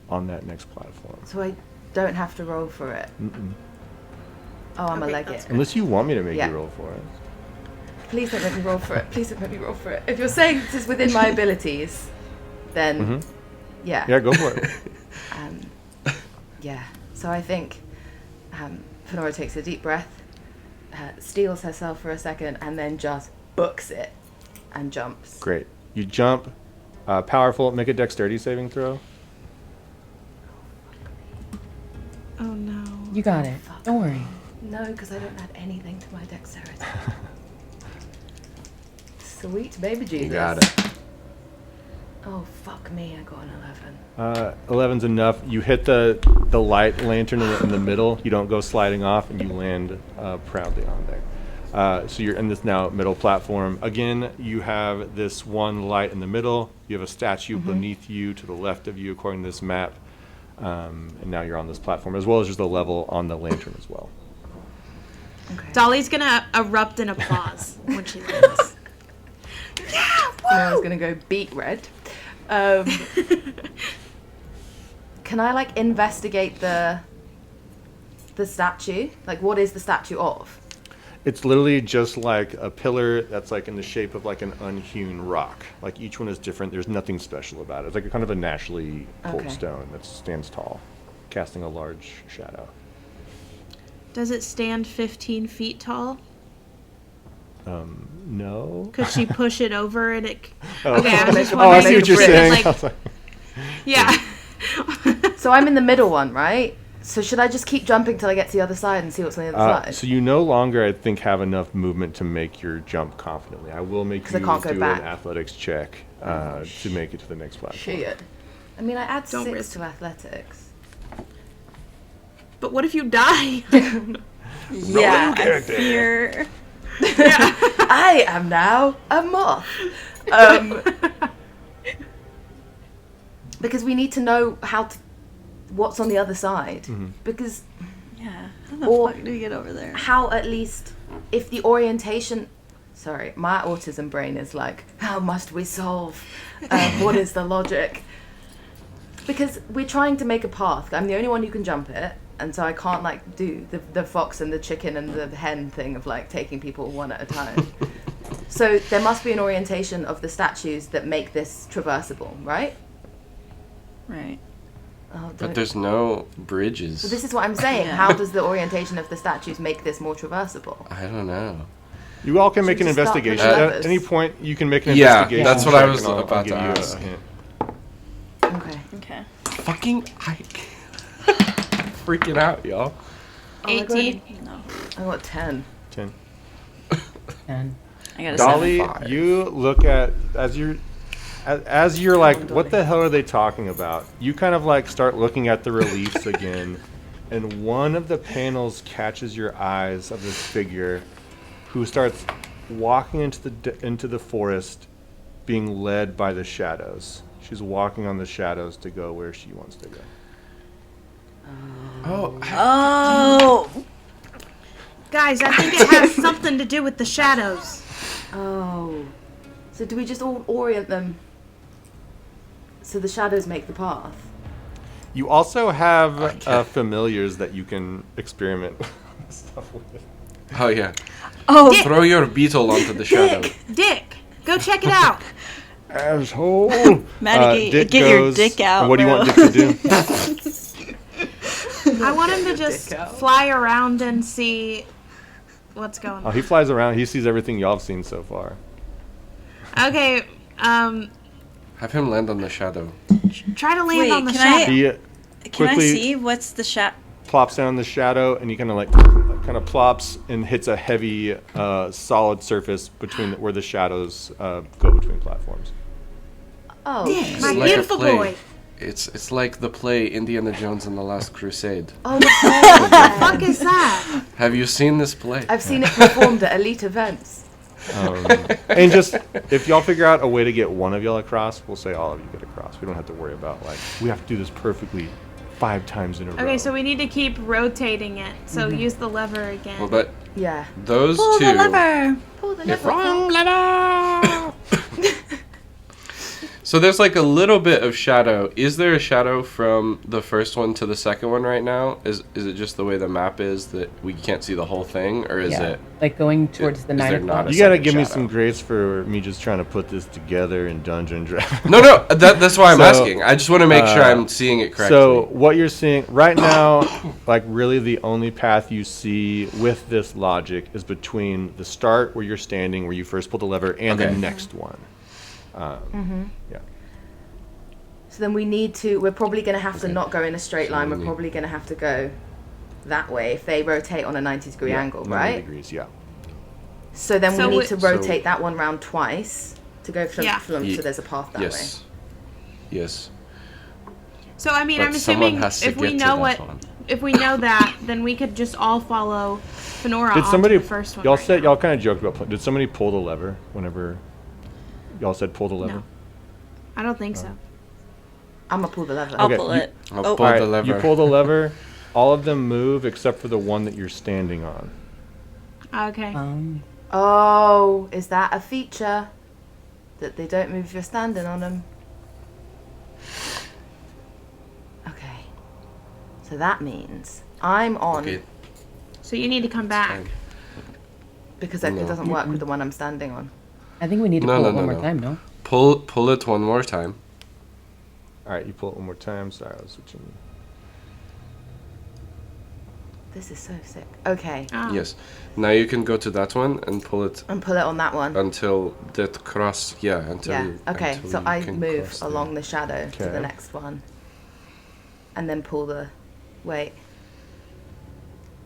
on that next platform. So I don't have to roll for it. Mm-mm. Oh, I'm Okay, a leg that's it. Unless you want me to make Yeah. you roll for it. Please don't make me roll for it. Please don't make me roll for it. If you're saying this is within my abilities, then yeah. Yeah, go for it. Yeah. So I think Fenora takes a deep breath, steals herself for a second, and then just books it and jumps. Great. You jump. Powerful. Make a dexterity saving throw. Oh no. You got it. Don't worry. No, because I don't add anything to my dexterity. Sweet baby Jesus. You got it. Oh, fuck me. I got an 11. 11's enough. You hit the light lantern in the middle. You don't go sliding off, and you land proudly on there. So you're in this now middle platform. Again, you have this one light in the middle. You have a statue beneath you to the left of you, according to this map. And now you're on this platform, as well as just a level on the lantern as well. Okay. Dolly's gonna erupt in applause when she lands. I was gonna go beet red. Can I like investigate the statue? Like, what is the statue of? It's literally just like a pillar that's like in the shape of like an unhewn rock. Like each one is different. There's nothing special about it. It's like a kind of a naturally pulled Okay. stone that stands tall, casting a large shadow. Does it stand 15 feet tall? No. Could she push it over and it? Oh. Okay, I was just Oh, wondering. I see what you're if it, saying. like- I was like, yeah. So I'm in the middle one, right? So should I just keep jumping till I get to the other side and see what's on the other side? so you no longer, I think, have enough movement to make your jump confidently. I will make 'Cause I you can't go do back. an athletics check to make it to the next platform. Shit. I mean, I add Don't 6 risk- to athletics. But what if you die? Yeah, I fear. I am now a moth. Because we need to know what's on the other side. Because Yeah. How the Or- fuck do we get over there? how at least if the orientation, sorry, my autism brain is like, how must we solve? What is the logic? Because we're trying to make a path. I'm the only one who can jump it, and so I can't like do the fox and the chicken and the hen thing of like taking people one at a time. So there must be an orientation of the statues that make this traversable, right? Right. Oh, But there's no bridges. So this is what I'm saying. Yeah. How does the orientation of the statues make this more traversable? I don't know. You all can make an just start with investigation. levers? At any point, you can make an Yeah, investigation. that's what I check, was and I'll about give to you a ask. hint. Okay. Okay. Fucking freaking out, y'all. Oh my God. 18. No. I got 10. 10. And I got a Dolly, 7. you look at as you're like, what the hell are they talking about? You kind of like start looking at the reliefs again, and one of the panels catches your eyes of this figure, who starts walking into the forest, being led by the shadows. She's walking on the shadows to go where she wants to go. Oh. Guys, I think it has something to do with the shadows. Oh. So do we just all orient them so the shadows make the path? You also have familiars that you can experiment stuff with. Oh yeah. Oh. Throw your beetle onto the shadow. Dick, go check it out. Asshole! Maddie, Dick get your goes- dick out, What do you bro. want Dick to do? I want him to just fly around and see what's going Oh, on. he flies around. He sees everything y'all have seen so far. Okay, Have him land on the shadow. try to land Wait, on the can I- shadow. He Can I quickly see what's the plops down in the shadow, and he kind of plops and hits a heavy, solid surface between where the shadows go between platforms. Oh. Dick, my like a beautiful play. boy. It's like the play Indiana Jones and the Last Crusade. Oh, the What the fuck is that? Have you seen this play? I've seen it performed at elite events. And just if y'all figure out a way to get one of y'all across, we'll say all of you get across. We don't have to worry about like we have to do this perfectly 5 times in a row. Okay, so we need to keep rotating it. So use the lever again. Well, but Yeah. those Pull two. the lever. Pull the If lever. So there's like a little bit of shadow. Is there a shadow from the first one to the second one right now? Is it just the way the map is that we can't see the whole thing, or is it? like going towards the is 9 there o'clock? not a you gotta second give me shadow? some grace for me just trying to put this together in Dungeon Draft. No, that's why I'm So, asking. I just want to make sure I'm seeing it correctly. So what you're seeing right now, like really the only path you see with this logic is between the start where you're standing, where you first pull the lever, and the Okay. next one. Yeah. So then we're probably going to have to Okay. not go in a straight So line. we We're need- probably going to have to go that way if they rotate on a 90-degree Yeah, angle, 90 right? degrees, yeah. So then So we need we- to rotate that one round twice to go from Yeah. so there's a path that way. yes, yes. So I mean, But I'm someone assuming has to if we get to know that what, one. if we know that, then we could just all follow Fenora Did onto somebody? the first one. Y'all right said now. y'all kind of joked about. Did somebody pull the lever whenever y'all said pull the lever? No. I don't think so. I'm going to pull the lever. I'll Okay, pull you- it. I'll Oh. pull All right, the lever. you pull the lever. All of them move except for the one that you're standing on. Okay. Oh, is that a feature? That they don't move if you're standing on them? Okay. So that means I'm on Okay, So you need to come back. fine. because it No. doesn't work with the one I'm standing on. I think we need to No, pull no, it one no, more no. time, no? Pull it one more time. All right, you pull it one more time. Sorry, I was switching. This is so sick. Okay. Oh. Yes. Now you can go to that one and pull it And pull it on that one. until that cross. Yeah, until. Yeah. you- Okay. until So you I can move cross along the shadow to the Okay. next one. And then pull the. Wait.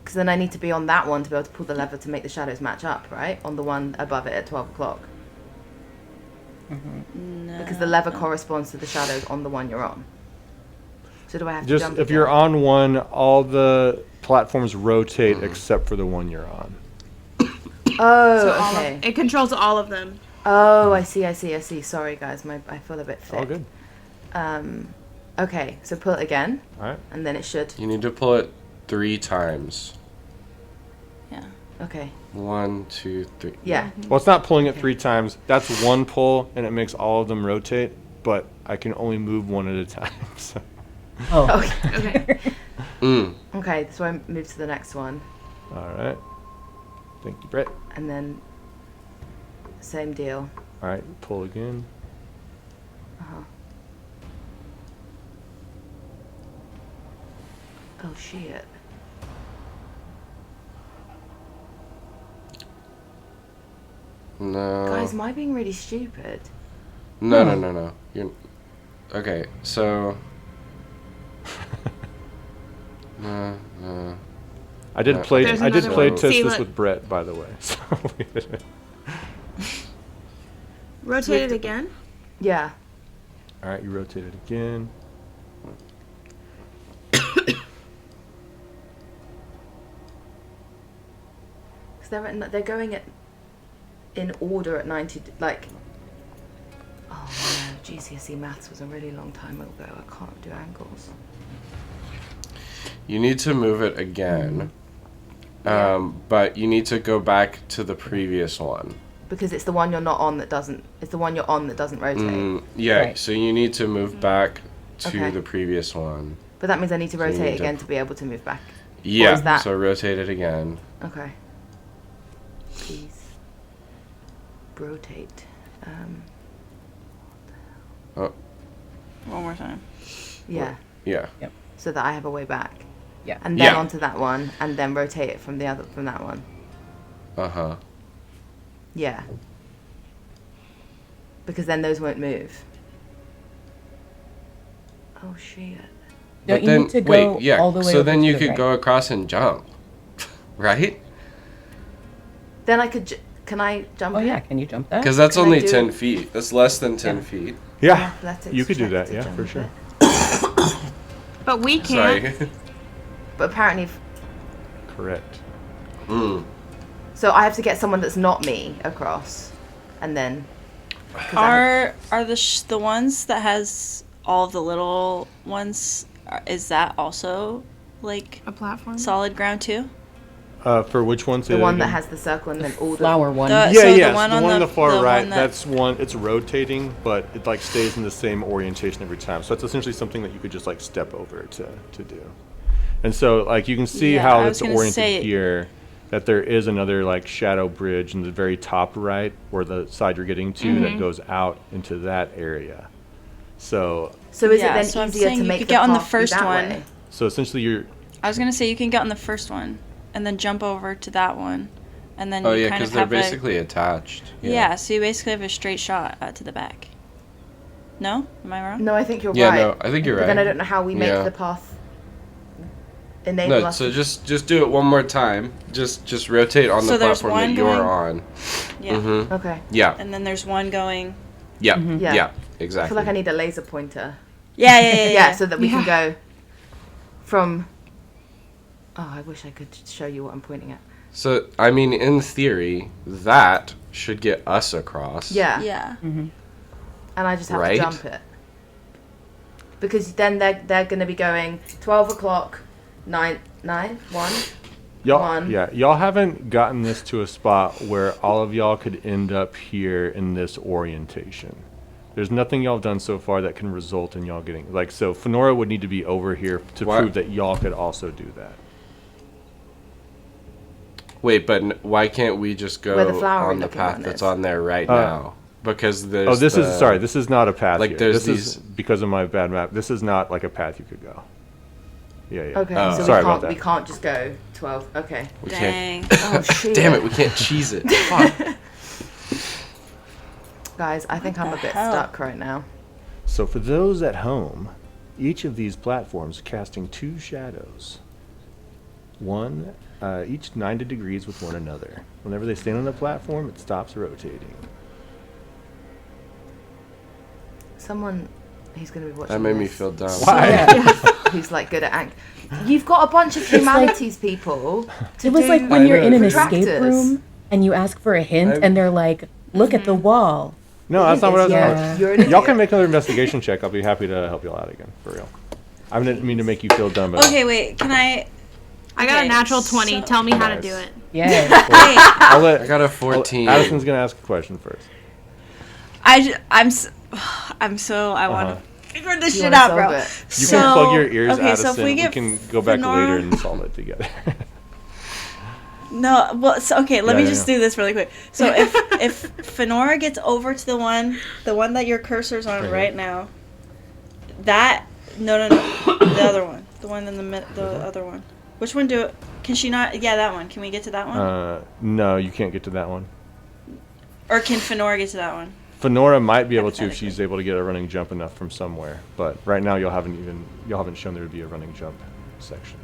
Because then I need to be on that one to be able to pull the lever to make the shadows match up, right? On the one above it at 12 o'clock. No. Because the lever corresponds to the shadows on the one you're on. So do I have to Just jump if you're again? on one, all the platforms rotate except for the one you're on. Oh, So all okay. of, it controls all of them. Oh, I see. Sorry, guys. I feel a bit thick. All good. Okay, so pull it again, All right. and then it should. You need to pull it 3 times. Yeah. Okay. 1, 2, 3. Yeah. Well, it's not pulling it 3 times. That's one pull, and it makes all of them rotate. But I can only move one at a time. So. Oh, Okay. Okay, so I move to the next one, All right. Thank you, Brett. and then same deal. All right, pull again. Oh shit. No. Guys, am I being really stupid? No. You're. Okay, so. No. I did No. play. There's I did another play one. test See, this look. with Brett, by the way. So Rotate it again. Yeah. all right, you rotate it again. Because they're going in order at 90. Like. Oh no! GCSE maths was a really long time ago. I can't do angles. You need to move it again. Yeah. But you need to go back to the previous one. Because it's the one you're not on that doesn't. It's the one you're on that doesn't rotate. Yeah, Right. so you need to move back to Okay. the previous one. But that means I need to So you rotate need to- again to be able to move back. Yeah, is that- so rotate it again. Okay. Please. Rotate. One more time. Yeah. Yeah. So that I have a way back. Yeah. And then Yeah. onto that one, and then rotate it from that one. Uh-huh. Yeah. Because then those won't move. Oh shit. Don't But you then, need to go wait, yeah, all the way so over then to you the could right? go across and jump. Right? Then I could. Can I jump? Oh it? yeah, can you jump that? Because that's Can I only do- 10 feet. That's less than 10 Yeah. feet. Yeah, Athletics you could do check that. to Yeah, jump for it. sure. But we can't. Sorry. But apparently, Correct. so I have to get someone that's not me across, and then. 'cause I Are the ones that has all the little ones? Is that also like A platform. solid ground too? For which one? have the one that has the circle and then all the. Flower one. The- Yeah, so yeah. the one the on one on the- the far the right. one that- That's one. It's rotating, but it like stays in the same orientation every time. So it's essentially something that you could just like step over to do. And so like you can see Yeah, how I it's was gonna oriented say- here. That there is another like shadow bridge in the very top right, or the side you're getting to, that goes out into that area. So So is Yeah, it then so I'm easier saying to you make could the get on the path be first that one. way? essentially you're I was gonna say you can get on the first one and then jump over to that one, and then Oh, you yeah, kind because of they're have basically attached. yeah. So you basically have a straight shot to the back. No, am I wrong? No, I think you're Yeah, right. no, I think you're But then I right. don't know how we make Yeah. the path enable No, us. so just do it one more time. Just rotate on So the there's platform that one you're going- on. Yeah. Mm-hmm. Okay. Yeah. And then there's one going. Yeah. Yeah. Yeah. I Exactly. feel like I need a laser pointer. Yeah. Yeah, so that we can Yeah. go from. Oh, I wish I could show you what I'm pointing at. So, I mean, in theory, that should get us across. Yeah. Yeah. And I just have Right? to jump it. Because then they're going to be going 12 o'clock, 9, 1. y'all haven't gotten this to a spot where all of y'all could end up here in this orientation. There's nothing y'all have done so far that can result in y'all getting like so. Fenora would need to be over here to What? prove that y'all could also do that. Wait, but why can't we just go Where the flower on the looking path one that's is. on there right now? Because there's. Oh, this the- is sorry. This is not a path. like, here. there's this is these- because of my bad map. This is not like a path you could go. Yeah. Okay, Oh. so Sorry we about can't that. we can't just go 12. Okay. We can't. Dang. Oh shit. Damn it, we can't cheese it. Fuck. Guys, I think I'm a bit hell? stuck right now. So for those at home, each of these platforms casting two shadows. One, each 90 degrees with one another. Whenever they stand on the platform, it stops rotating. Someone who's going to be watching That made me this, feel dumb. Why? who's like good at You've got a bunch of humanities people to It was do like when I you're know. in an protractors. escape room and you ask for a hint I'm- and they're like, "Look at the wall." No, that's not what I was Yeah. about. You're an Y'all idiot. can make another investigation check. I'll be happy to help y'all out again, for real. I didn't mean to make you feel dumb at all. Okay, wait. Can I? I got Okay, a natural 20. so- Tell me how to Nice. do it. Yeah. Wait. I'll let, I got a 14. Addison's going to ask a question first. I want to figure this You shit wanna out, solve bro. it? You can plug your ears, okay, Addison. so if we get can go back Fenora- later and solve it together. No, well, so, okay. Let Yeah, me yeah, just yeah. do this really quick. So if Fenora gets over to the one that your cursor's on Right right here. now, that no, the other one, the one in the other one. Which one can she not? Yeah, that one. Can we get to that one? No, you can't get to that one. Or can Fenora get to that one? Fenora might be able to if she's able to get a running jump enough from somewhere, but right now y'all haven't shown there would be a running jump section.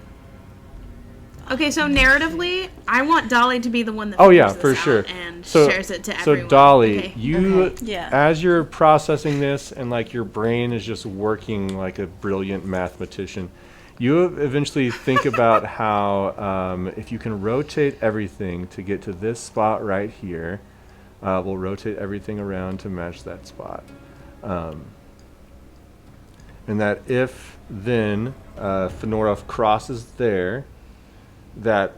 Okay, so narratively, I want Dolly to be the one that Oh yeah, figures for this sure. out and So, shares it to so everyone. Dolly, Okay. you Okay. Yeah. as you're processing this and like your brain is just working like a brilliant mathematician, you eventually think about how if you can rotate everything to get to this spot right here, we'll rotate everything around to match that spot. And that if then Fenora crosses there, that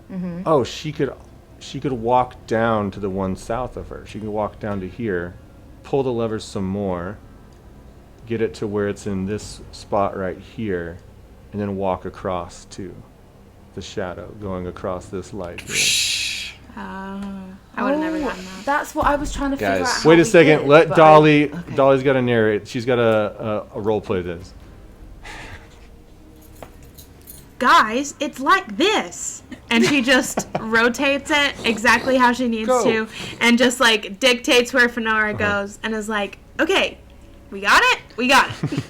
she could walk down to the one south of her. She can walk down to here, pull the levers some more, get it to where it's in this spot right here, and then walk across to the shadow, going across this light here. I would have never gotten that. That's what I was trying to figure out. how Wait a we second. did, Let but Dolly. okay. Dolly's got to narrate. She's got to role play this. Guys, it's like this. And she just rotates it exactly how she needs to and just like dictates where Fenora goes and is like, okay, we got it? We got it.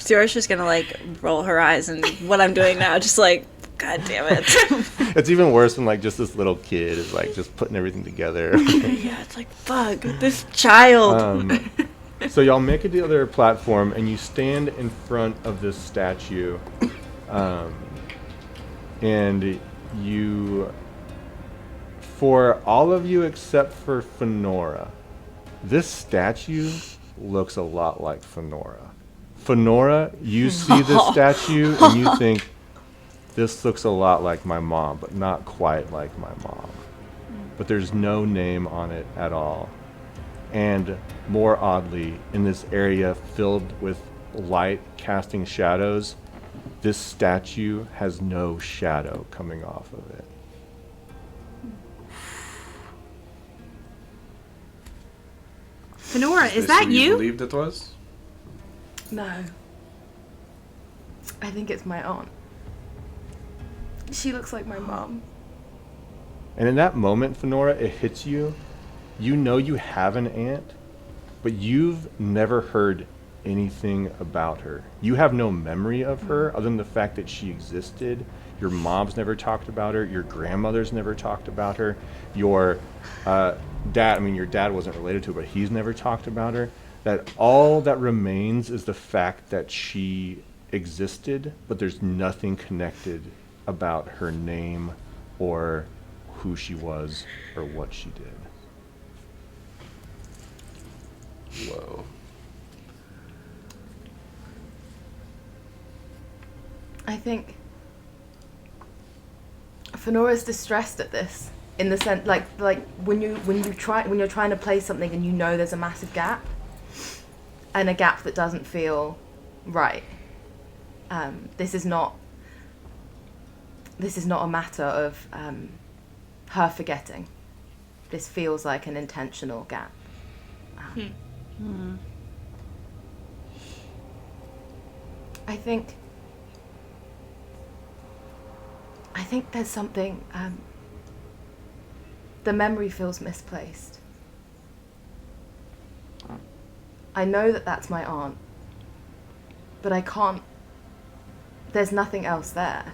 Zura's just gonna like roll her eyes and what I'm doing now, just like, God damn it. It's even worse when like just this little kid is like just putting everything together. Yeah, it's like, fuck, this child. So y'all make it to the other platform and you stand in front of this statue, and you, for all of you except for Fenora, this statue looks a lot like Fenora. Fenora, you see this statue and you think, this looks a lot like my mom, but not quite like my mom. But there's no name on it at all. And more oddly, in this area filled with light casting shadows, this statue has no shadow coming off of it. Fenora, is This that who you? believed it was? No. I think it's my aunt. She looks like my mom. And in that moment, Fenora, it hits you. You know you have an aunt, but you've never heard anything about her. You have no memory of her other than the fact that she existed. Your mom's never talked about her. Your grandmother's never talked about her. Your your dad wasn't related to her, but he's never talked about her. That all that remains is the fact that she existed, but there's nothing connected about her name or who she was or what she did. Whoa. I think Fenora's distressed at this, in the sense like when you're trying to play something and you know there's a massive gap, and a gap that doesn't feel right. This is not a matter of her forgetting. This feels like an intentional gap. I think there's something, the memory feels misplaced. I know that that's my aunt, but I can't, there's nothing else there.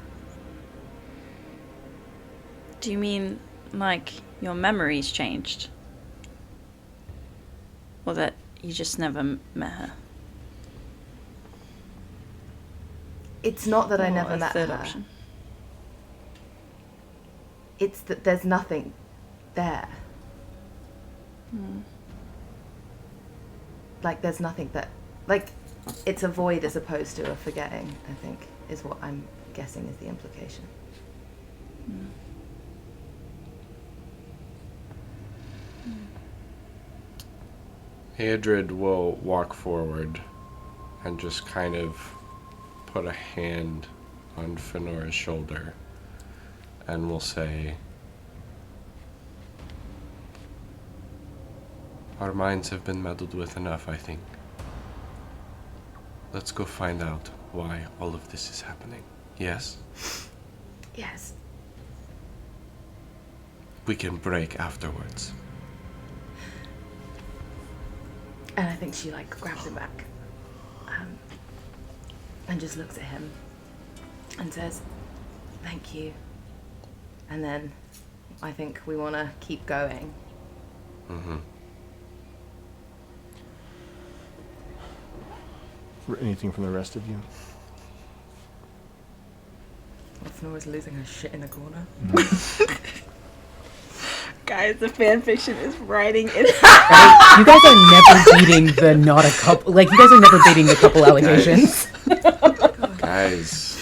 Do you mean, like, your memory's changed? Or that you just never met her? It's not that I Or never a met third her. option? It's that there's nothing there. Like, there's nothing that, like, it's a void as opposed to a forgetting, I think, is what I'm guessing is the implication. Hadrid will walk forward and just kind of put a hand on Fenora's shoulder and will say, "Our minds have been meddled with enough, I think. Let's go find out why all of this is happening. Yes? Yes. We can break afterwards." And I think she, like, grabs him back. And just looks at him and says, "Thank you." And then I think we want to keep going. Anything from the rest of you? Fenora's losing her shit in the corner. Guys, the fan fiction is writing its You guys are never beating the not a couple. Like, you guys are never beating the couple allegations. Guys,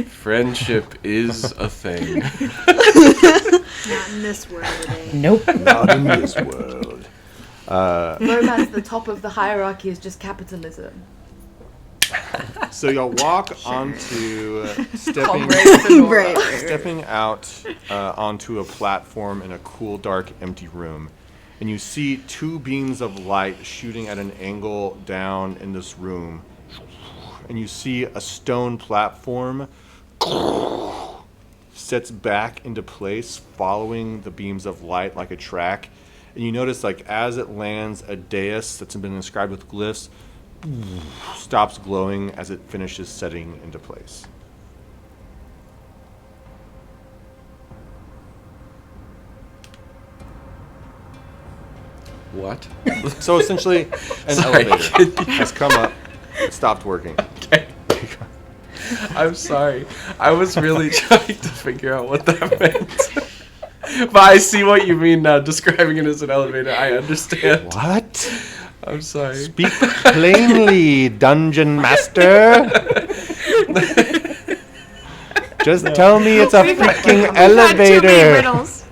friendship is a thing. Not in this world, it ain't. Nope. Not in this world. Romance, the top of the hierarchy is just capitalism. So y'all walk onto stepping out onto a platform in a cool, dark, empty room, and you see two beams of light shooting at an angle down in this room, and you see a stone platform sets back into place following the beams of light like a track, and you notice like as it lands, a dais that's been inscribed with glyphs stops glowing as it finishes setting into place. What? So essentially, an Sorry. elevator has come up, it stopped working. Okay. I'm sorry. I was really trying to figure out what that meant. But I see what you mean now. Describing it as an elevator, I understand. What? I'm sorry. Speak plainly, dungeon master. Just tell me it's a freaking elevator. riddles.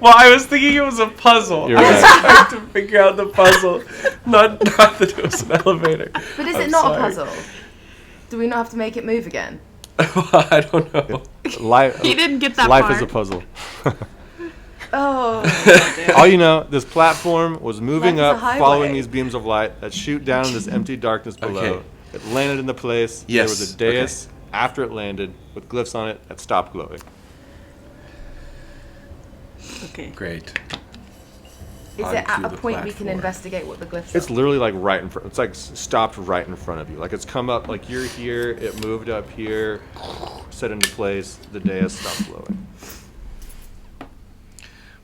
Well, I was thinking it was a puzzle. You're I was right. trying to figure out the puzzle, not that it was an elevator. But is I'm it not sorry. a puzzle? Do we not have to make it move again? I don't know. Life, He didn't get that life far. is a puzzle. Oh. All you know, this platform was moving Life is a up, highway. following these beams of light that shoot down in this empty darkness below. Okay. It landed into place. Yes, There was a dais after it landed with glyphs on it that stopped glowing. Okay. Great. Is it at Onto a the point we can platform. investigate what the glyphs It's are? literally like right in front. It's like stopped right in front of you. Like it's come up, like you're here, it moved up here, set into place, the dais stopped glowing.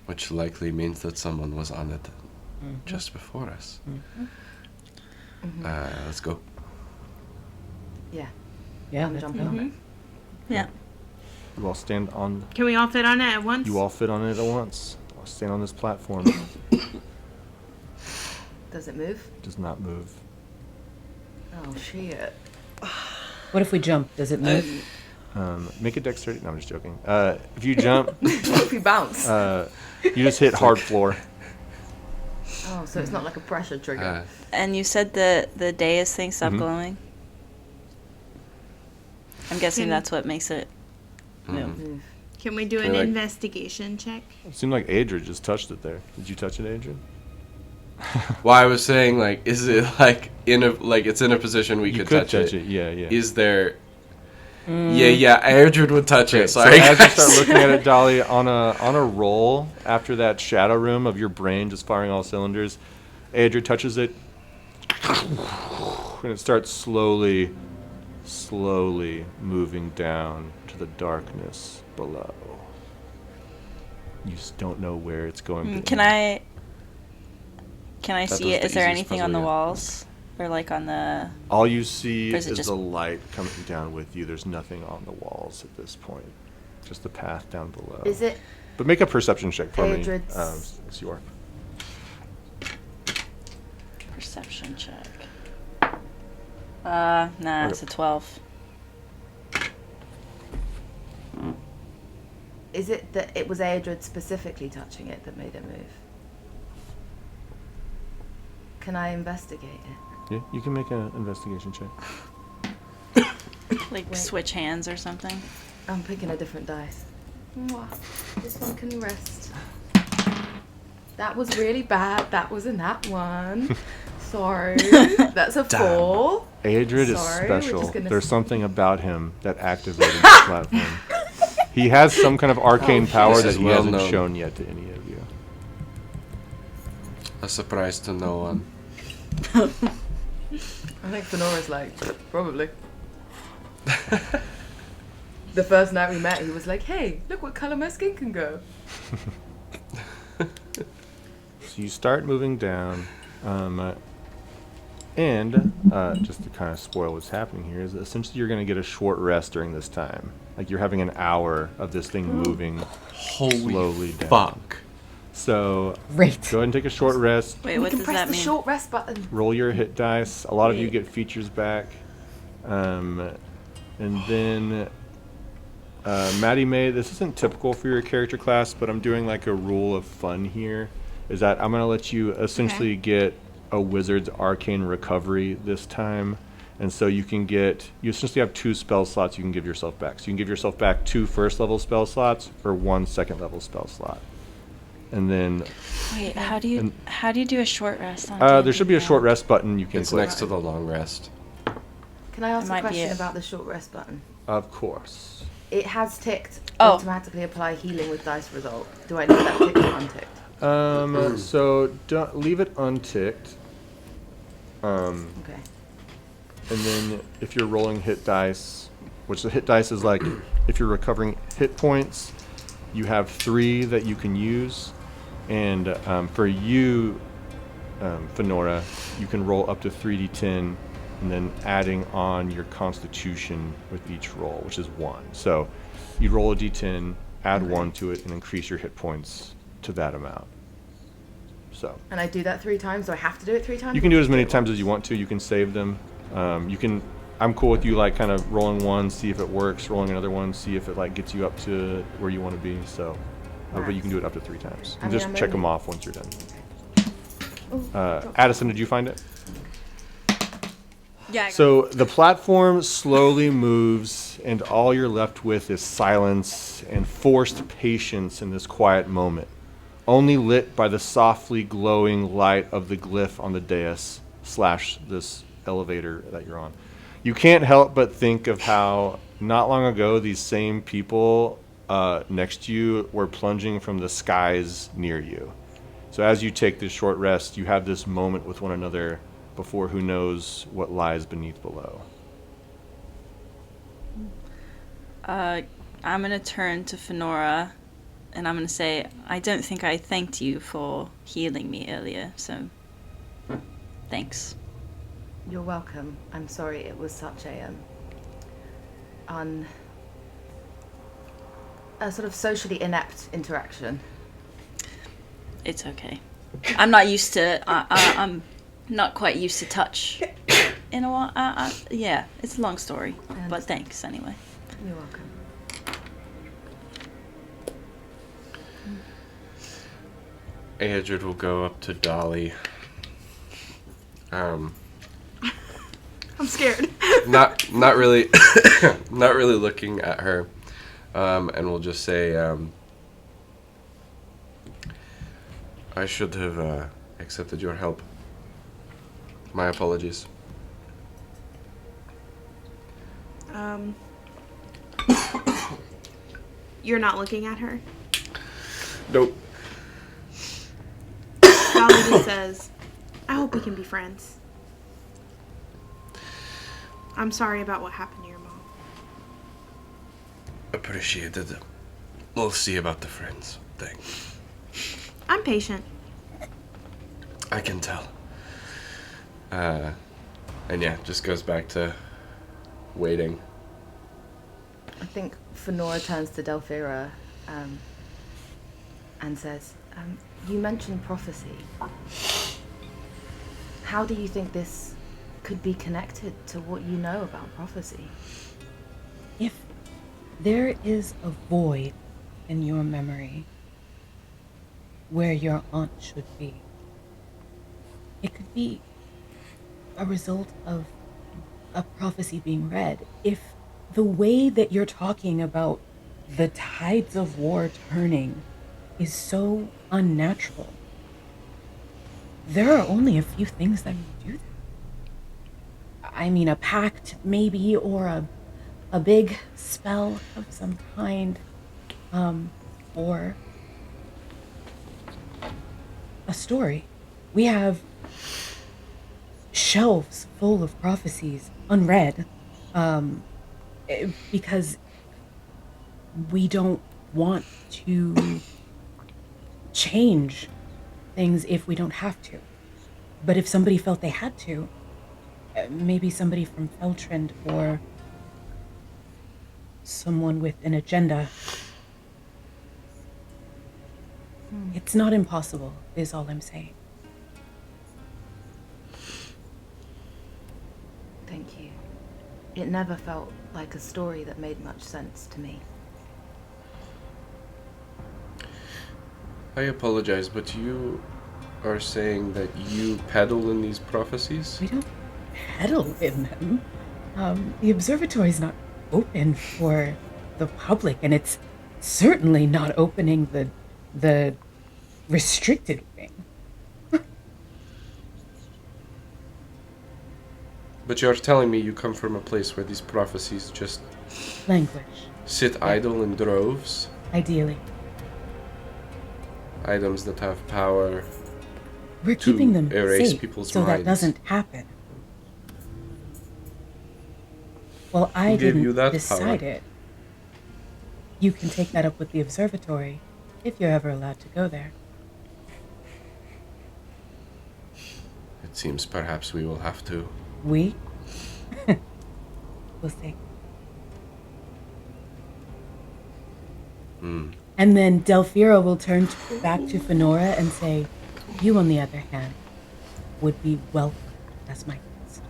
Which likely means that someone was on it just before us. Let's go. Yeah. Yeah. I'm jumping on it. Yeah. You all stand on, Can we all fit on it at once? you all fit on it at once. You all stand on this platform. Does it move? It does not move. Oh, shit. What if we jump? Does it move? Make a dexterity. No, I'm just joking. If you jump, What if we bounce? you just hit hard floor. Oh, so it's not like a pressure trigger. And you said the dais thing stopped glowing? I'm guessing Can- that's what makes it move. Move. Can we do an They're like- investigation check? It seemed like Adrian just touched it there. Did you touch it, Adrian? Well, I was saying, like, is it like it's in a position we You could could touch touch it? it. Yeah, yeah. Is there? Yeah, Adrian would touch it. So Sorry, as you start guys. looking at it, Dolly, on a roll after that shadow room of your brain just firing all cylinders, Adrian touches it, and it starts slowly moving down to the darkness below. You just don't know where it's going. Can I That see was it? the Is there easiest anything puzzle on the yet. walls? Or like on the... All you see Or is it is just- the light coming down with you. There's nothing on the walls at this point. Just the path down below. Is it? But make a perception check for me. Adrid's- It's your. Perception check. Nah, it's a 12. Is it that it was Aedrid specifically touching it that made it move? Can I investigate it? Yeah, you can make an investigation check. Like Wait. switch hands or something. I'm picking a different dice. Mwah. This one can rest. That was really bad. That was in that one. Sorry. That's a 4. Adrid is Sorry, we're special. just gonna There's s- something about him that activated this platform. He has some kind of arcane power This that is he well hasn't known. shown yet to any of you. A surprise to no one. I think Fenora's like, probably. The first night we met, he was like, hey, look what color my skin can go. So you start moving down. And just to kind of spoil what's happening here is essentially you're going to get a short rest during this time. Like you're having an hour of this thing moving slowly down. Fuck. So Great. go ahead and take a short rest. Wait, We what can does press that the mean? short rest button. Roll your hit dice. A lot of you Wait. get features back. And then Mattie Mae, this isn't typical for your character class, but I'm doing like a rule of fun here. Is that I'm going to let you essentially get a wizard's arcane recovery this time. And so you essentially have 2 spell slots you can give yourself back. So you can give yourself back 2 first level spell slots or 1 second level spell slot. And then Wait, how do you do a short rest on there D&D should be a short now? rest button you can It's click. next to the long rest. Can I ask might a be question it. about the short rest button? Of course. It has ticked Oh. automatically apply healing with dice result. Do I need that ticked or unticked? So don't leave it unticked. Okay. And then if you're rolling hit dice, which the hit dice is like if you're recovering hit points, you have 3 that you can use. And for you, Fenora, you can roll up to 3d10 and then adding on your constitution with each roll, which is 1. So you roll a d10, add 1 to it, and increase your hit points to that amount. So And I do that 3 times? Do I have to do it 3 times? you can do it as many times as you want to. You can save them. I'm cool with you like kind of rolling one, see if it works, rolling another one, see if it like gets you up to where you want to be. So, but you can do it up to 3 times. I And mean, just I'm check only- them off once you're done. Oh, Addison, did you find it? Yeah. So the platform slowly moves, and all you're left with is silence and forced patience in this quiet moment, only lit by the softly glowing light of the glyph on the dais / this elevator that you're on. You can't help but think of how not long ago these same people next to you were plunging from the skies near you. So as you take this short rest, you have this moment with one another before who knows what lies beneath below. I'm gonna turn to Fenora, and I'm gonna say, I don't think I thanked you for healing me earlier, so thanks. You're welcome. I'm sorry it was such a sort of socially inept interaction. It's okay. I'm not used to. I'm not quite used to touch. In a while, yeah, it's a long story, but thanks anyway. You're welcome. Aedred will go up to Dolly. I'm scared. Not really, not really looking at her, and we'll just say, I should have accepted your help. My apologies. You're not looking at her. Nope. Dolly just says, I hope we can be friends. I'm sorry about what happened to your mom. Appreciated. We'll see about the friends thing. I'm patient. I can tell. And yeah, just goes back to waiting. I think Fenora turns to Delphira and says, you mentioned prophecy. How do you think this could be connected to what you know about prophecy? If there is a void in your memory where your aunt should be, it could be a result of a prophecy being read. If the way that you're talking about the tides of war turning is so unnatural, there are only a few things that can do that. I mean, a pact maybe, or a big spell of some kind, or a story. We have shelves full of prophecies unread, because we don't want to change things if we don't have to. But if somebody felt they had to, maybe somebody from Feltrand or someone with an agenda. It's not impossible, is all I'm saying. Thank you. It never felt like a story that made much sense to me. I apologize, but you are saying that you peddle in these prophecies? We don't peddle in them. The observatory's not open for the public, and it's certainly not opening the restricted wing. But you're telling me you come from a place where these prophecies just Language, sit idle in droves? ideally. Items that have power. We're To keeping them erase safe people's so that minds. doesn't happen. Well, I Who gave didn't you that decide power? it. You can take that up with the observatory if you're ever allowed to go there. It seems perhaps we will have to. We? We'll see. And then Delphira will turn back to Fenora and say, you, on the other hand, would be welcome as my guest.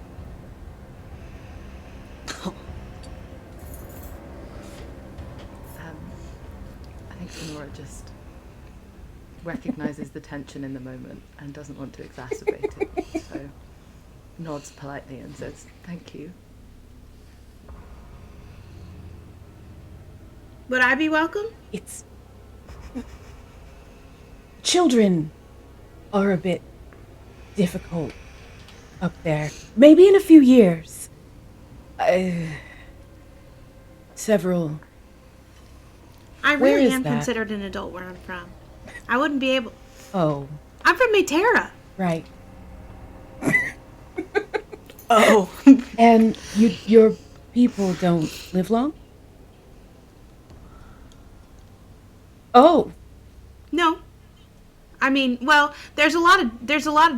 I think Sonora just recognizes the tension in the moment and doesn't want to exacerbate it. So nods politely and says, thank you. Would I be welcome? It's... Children are a bit difficult up there. Maybe in a few years. Several... I Where really is am that? considered an adult where I'm from. I wouldn't be able... Oh, I'm from Maytera. right. Oh. And your people don't live long? Oh, No. I mean, well, there's a lot of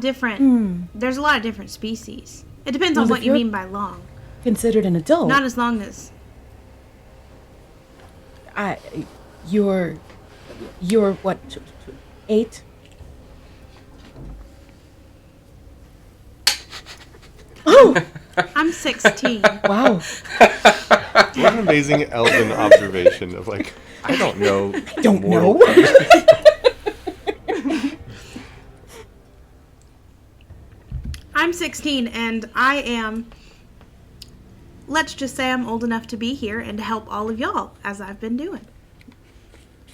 different species. It depends Well, on if what you you're- mean by long. considered an adult. Not as long as You're what? 8? Oh, I'm 16. wow. What an amazing elven observation of like, I don't know. Don't mortal know. beings. I'm 16 and I am, let's just say I'm old enough to be here and to help all of y'all as I've been doing.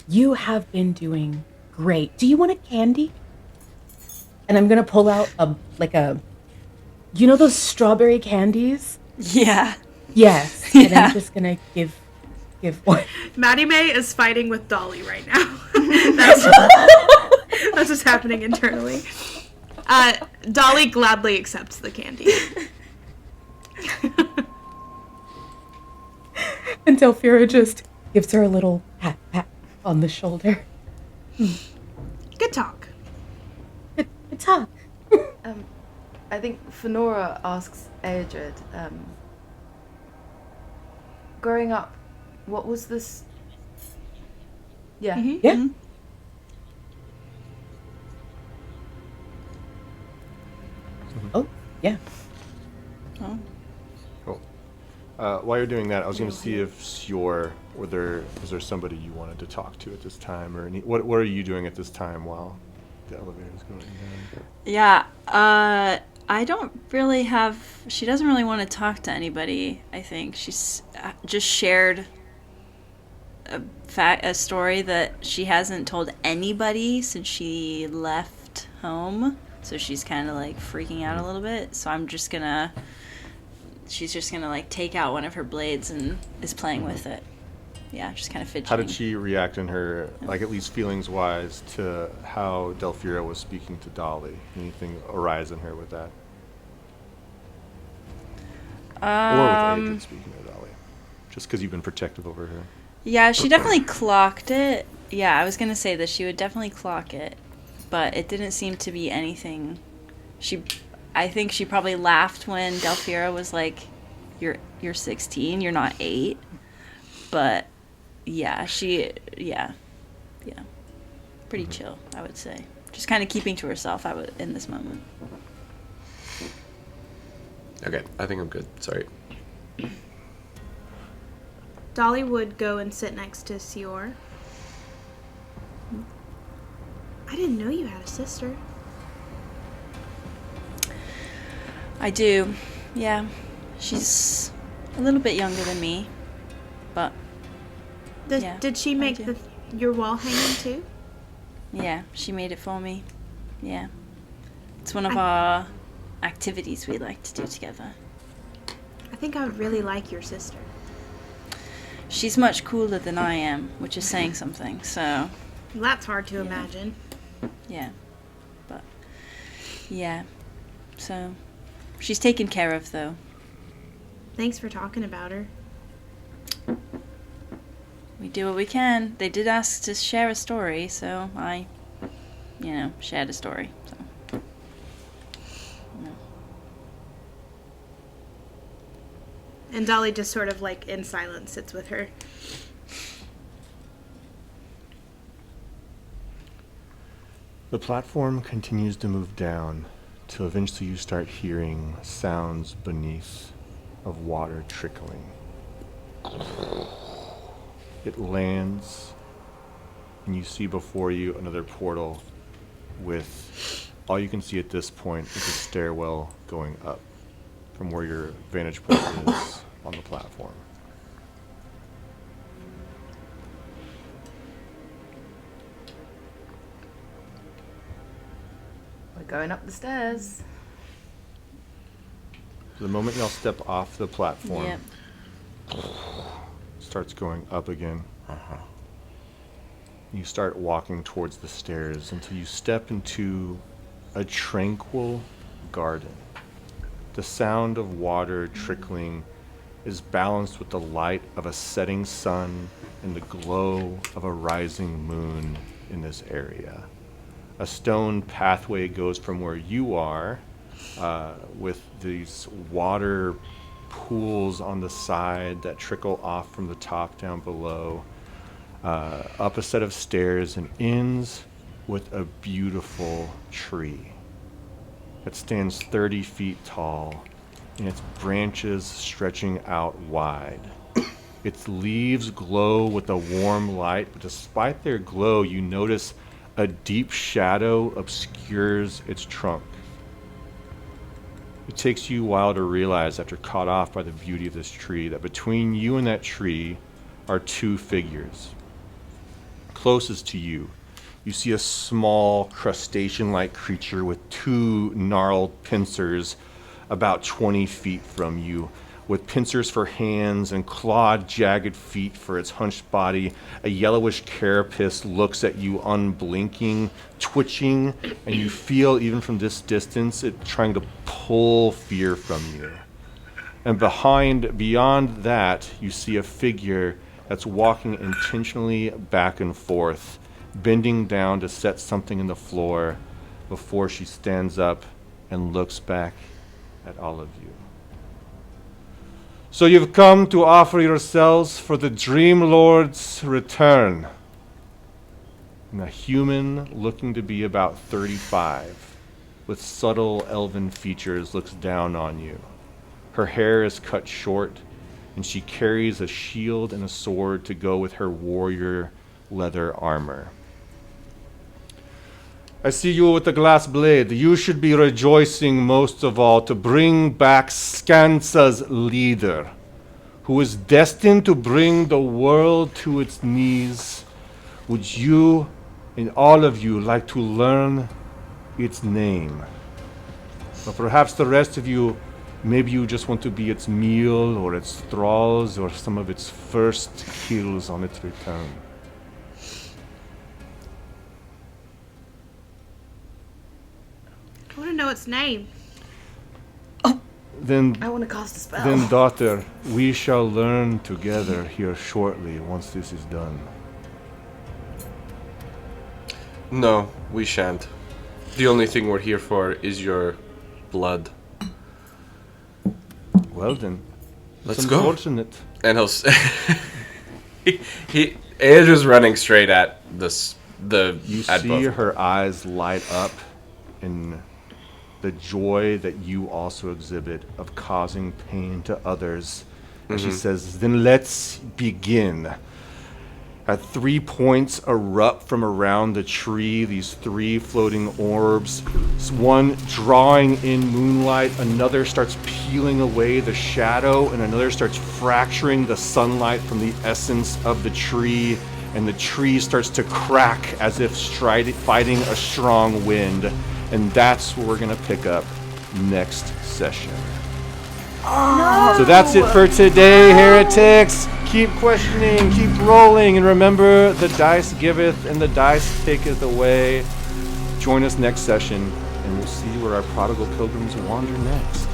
You have been doing great. Do you want a candy? And I'm gonna pull out you know those strawberry candies? Yeah. Yes. And Yeah. I'm just gonna give one. Mattie Mae is fighting with Dolly right now. that's what's happening internally. Dolly gladly accepts the candy. And Delphira just gives her a little pat on the shoulder. Good talk. Good talk. I think Fenora asks Aedred, growing up, what was this? Yeah. Yeah. Oh, yeah. Oh. Cool. While you're doing that, I was going to see if is there somebody you wanted to talk to at this time, or what are you doing at this time while the elevator is going down? Yeah. I don't really have. She doesn't really want to talk to anybody. I think she's just shared a story that she hasn't told anybody since she left home. So she's kind of like freaking out a little bit. So she's just gonna like take out one of her blades and is playing with it. Yeah, just kind of fidgeting. How did she react in her, like at least feelings-wise, to how Delphira was speaking to Dolly? Anything arise in her with that? Or with Aedred speaking to Dolly? Just because you've been protective over her. Yeah, she definitely clocked it. Yeah, I was gonna say that she would definitely clock it, but it didn't seem to be anything. I think she probably laughed when Delphira was like, "You're 16. You're not 8." But yeah, pretty chill, I would say. Just kind of keeping to herself. In this moment. Okay, I think I'm good. Sorry. Dolly would go and sit next to Sior. I didn't know you had a sister. I do. Yeah, she's a little bit younger than me, but yeah, Did she make your wall hanging too? yeah, she made it for me. Yeah, it's one of our activities we like to do together. I think I would really like your sister. She's much cooler than I am, which is saying something. So Well, that's hard to imagine. yeah, but yeah, so she's taken care of though. Thanks for talking about her. We do what we can. They did ask to share a story, so I, shared a story. So. And Dolly just sort of like in silence sits with her. The platform continues to move down till eventually you start hearing sounds beneath of water trickling. It lands, and you see before you another portal with all you can see at this point is a stairwell going up from where your vantage point is on the platform. We're going up the stairs. The moment y'all step off the platform, Yep. starts going up again. You start walking towards the stairs until you step into a tranquil garden. The sound of water trickling is balanced with the light of a setting sun and the glow of a rising moon in this area. A stone pathway goes from where you are, with these water pools on the side that trickle off from the top down below, up a set of stairs, and ends with a beautiful tree that stands 30 feet tall, and its branches stretching out wide. Its leaves glow with a warm light, but despite their glow, you notice a deep shadow obscures its trunk. It takes you a while to realize, after caught off by the beauty of this tree, that between you and that tree are two figures. Closest to you, you see a small crustacean-like creature with two gnarled pincers about 20 feet from you, with pincers for hands and clawed, jagged feet for its hunched body. A yellowish carapace looks at you unblinking, twitching, and you feel, even from this distance, it trying to pull fear from you. And beyond that, you see a figure that's walking intentionally back and forth, bending down to set something in the floor before she stands up and looks back at all of you. So you've come to offer yourselves for the Dream Lord's return. And a human looking to be about 35, with subtle elven features, looks down on you. Her hair is cut short, and she carries a shield and a sword to go with her warrior leather armor. I see you with the glass blade. You should be rejoicing most of all to bring back Skansa's leader, who is destined to bring the world to its knees. Would you and all of you like to learn its name? Or perhaps the rest of you, maybe you just want to be its meal or its thralls or some of its first kills on its return. I want to know its name. Then, I want to cast a spell. then, daughter, we shall learn together here shortly once this is done. No, we shan't. The only thing we're here for is your blood. Well then, Let's it's go. unfortunate. And Aedra's running straight at the You at see both. her eyes light up in the joy that you also exhibit of causing pain to others. And she says, then let's begin. At 3 points erupt from around the tree, these 3 floating orbs. One drawing in moonlight, another starts peeling away the shadow, and another starts fracturing the sunlight from the essence of the tree, and the tree starts to crack as if fighting a strong wind. And that's where we're going to pick up next session. So that's it for today, heretics. Keep questioning, keep rolling, and remember, the dice giveth and the dice taketh away. Join us next session, and we'll see where our prodigal pilgrims wander next.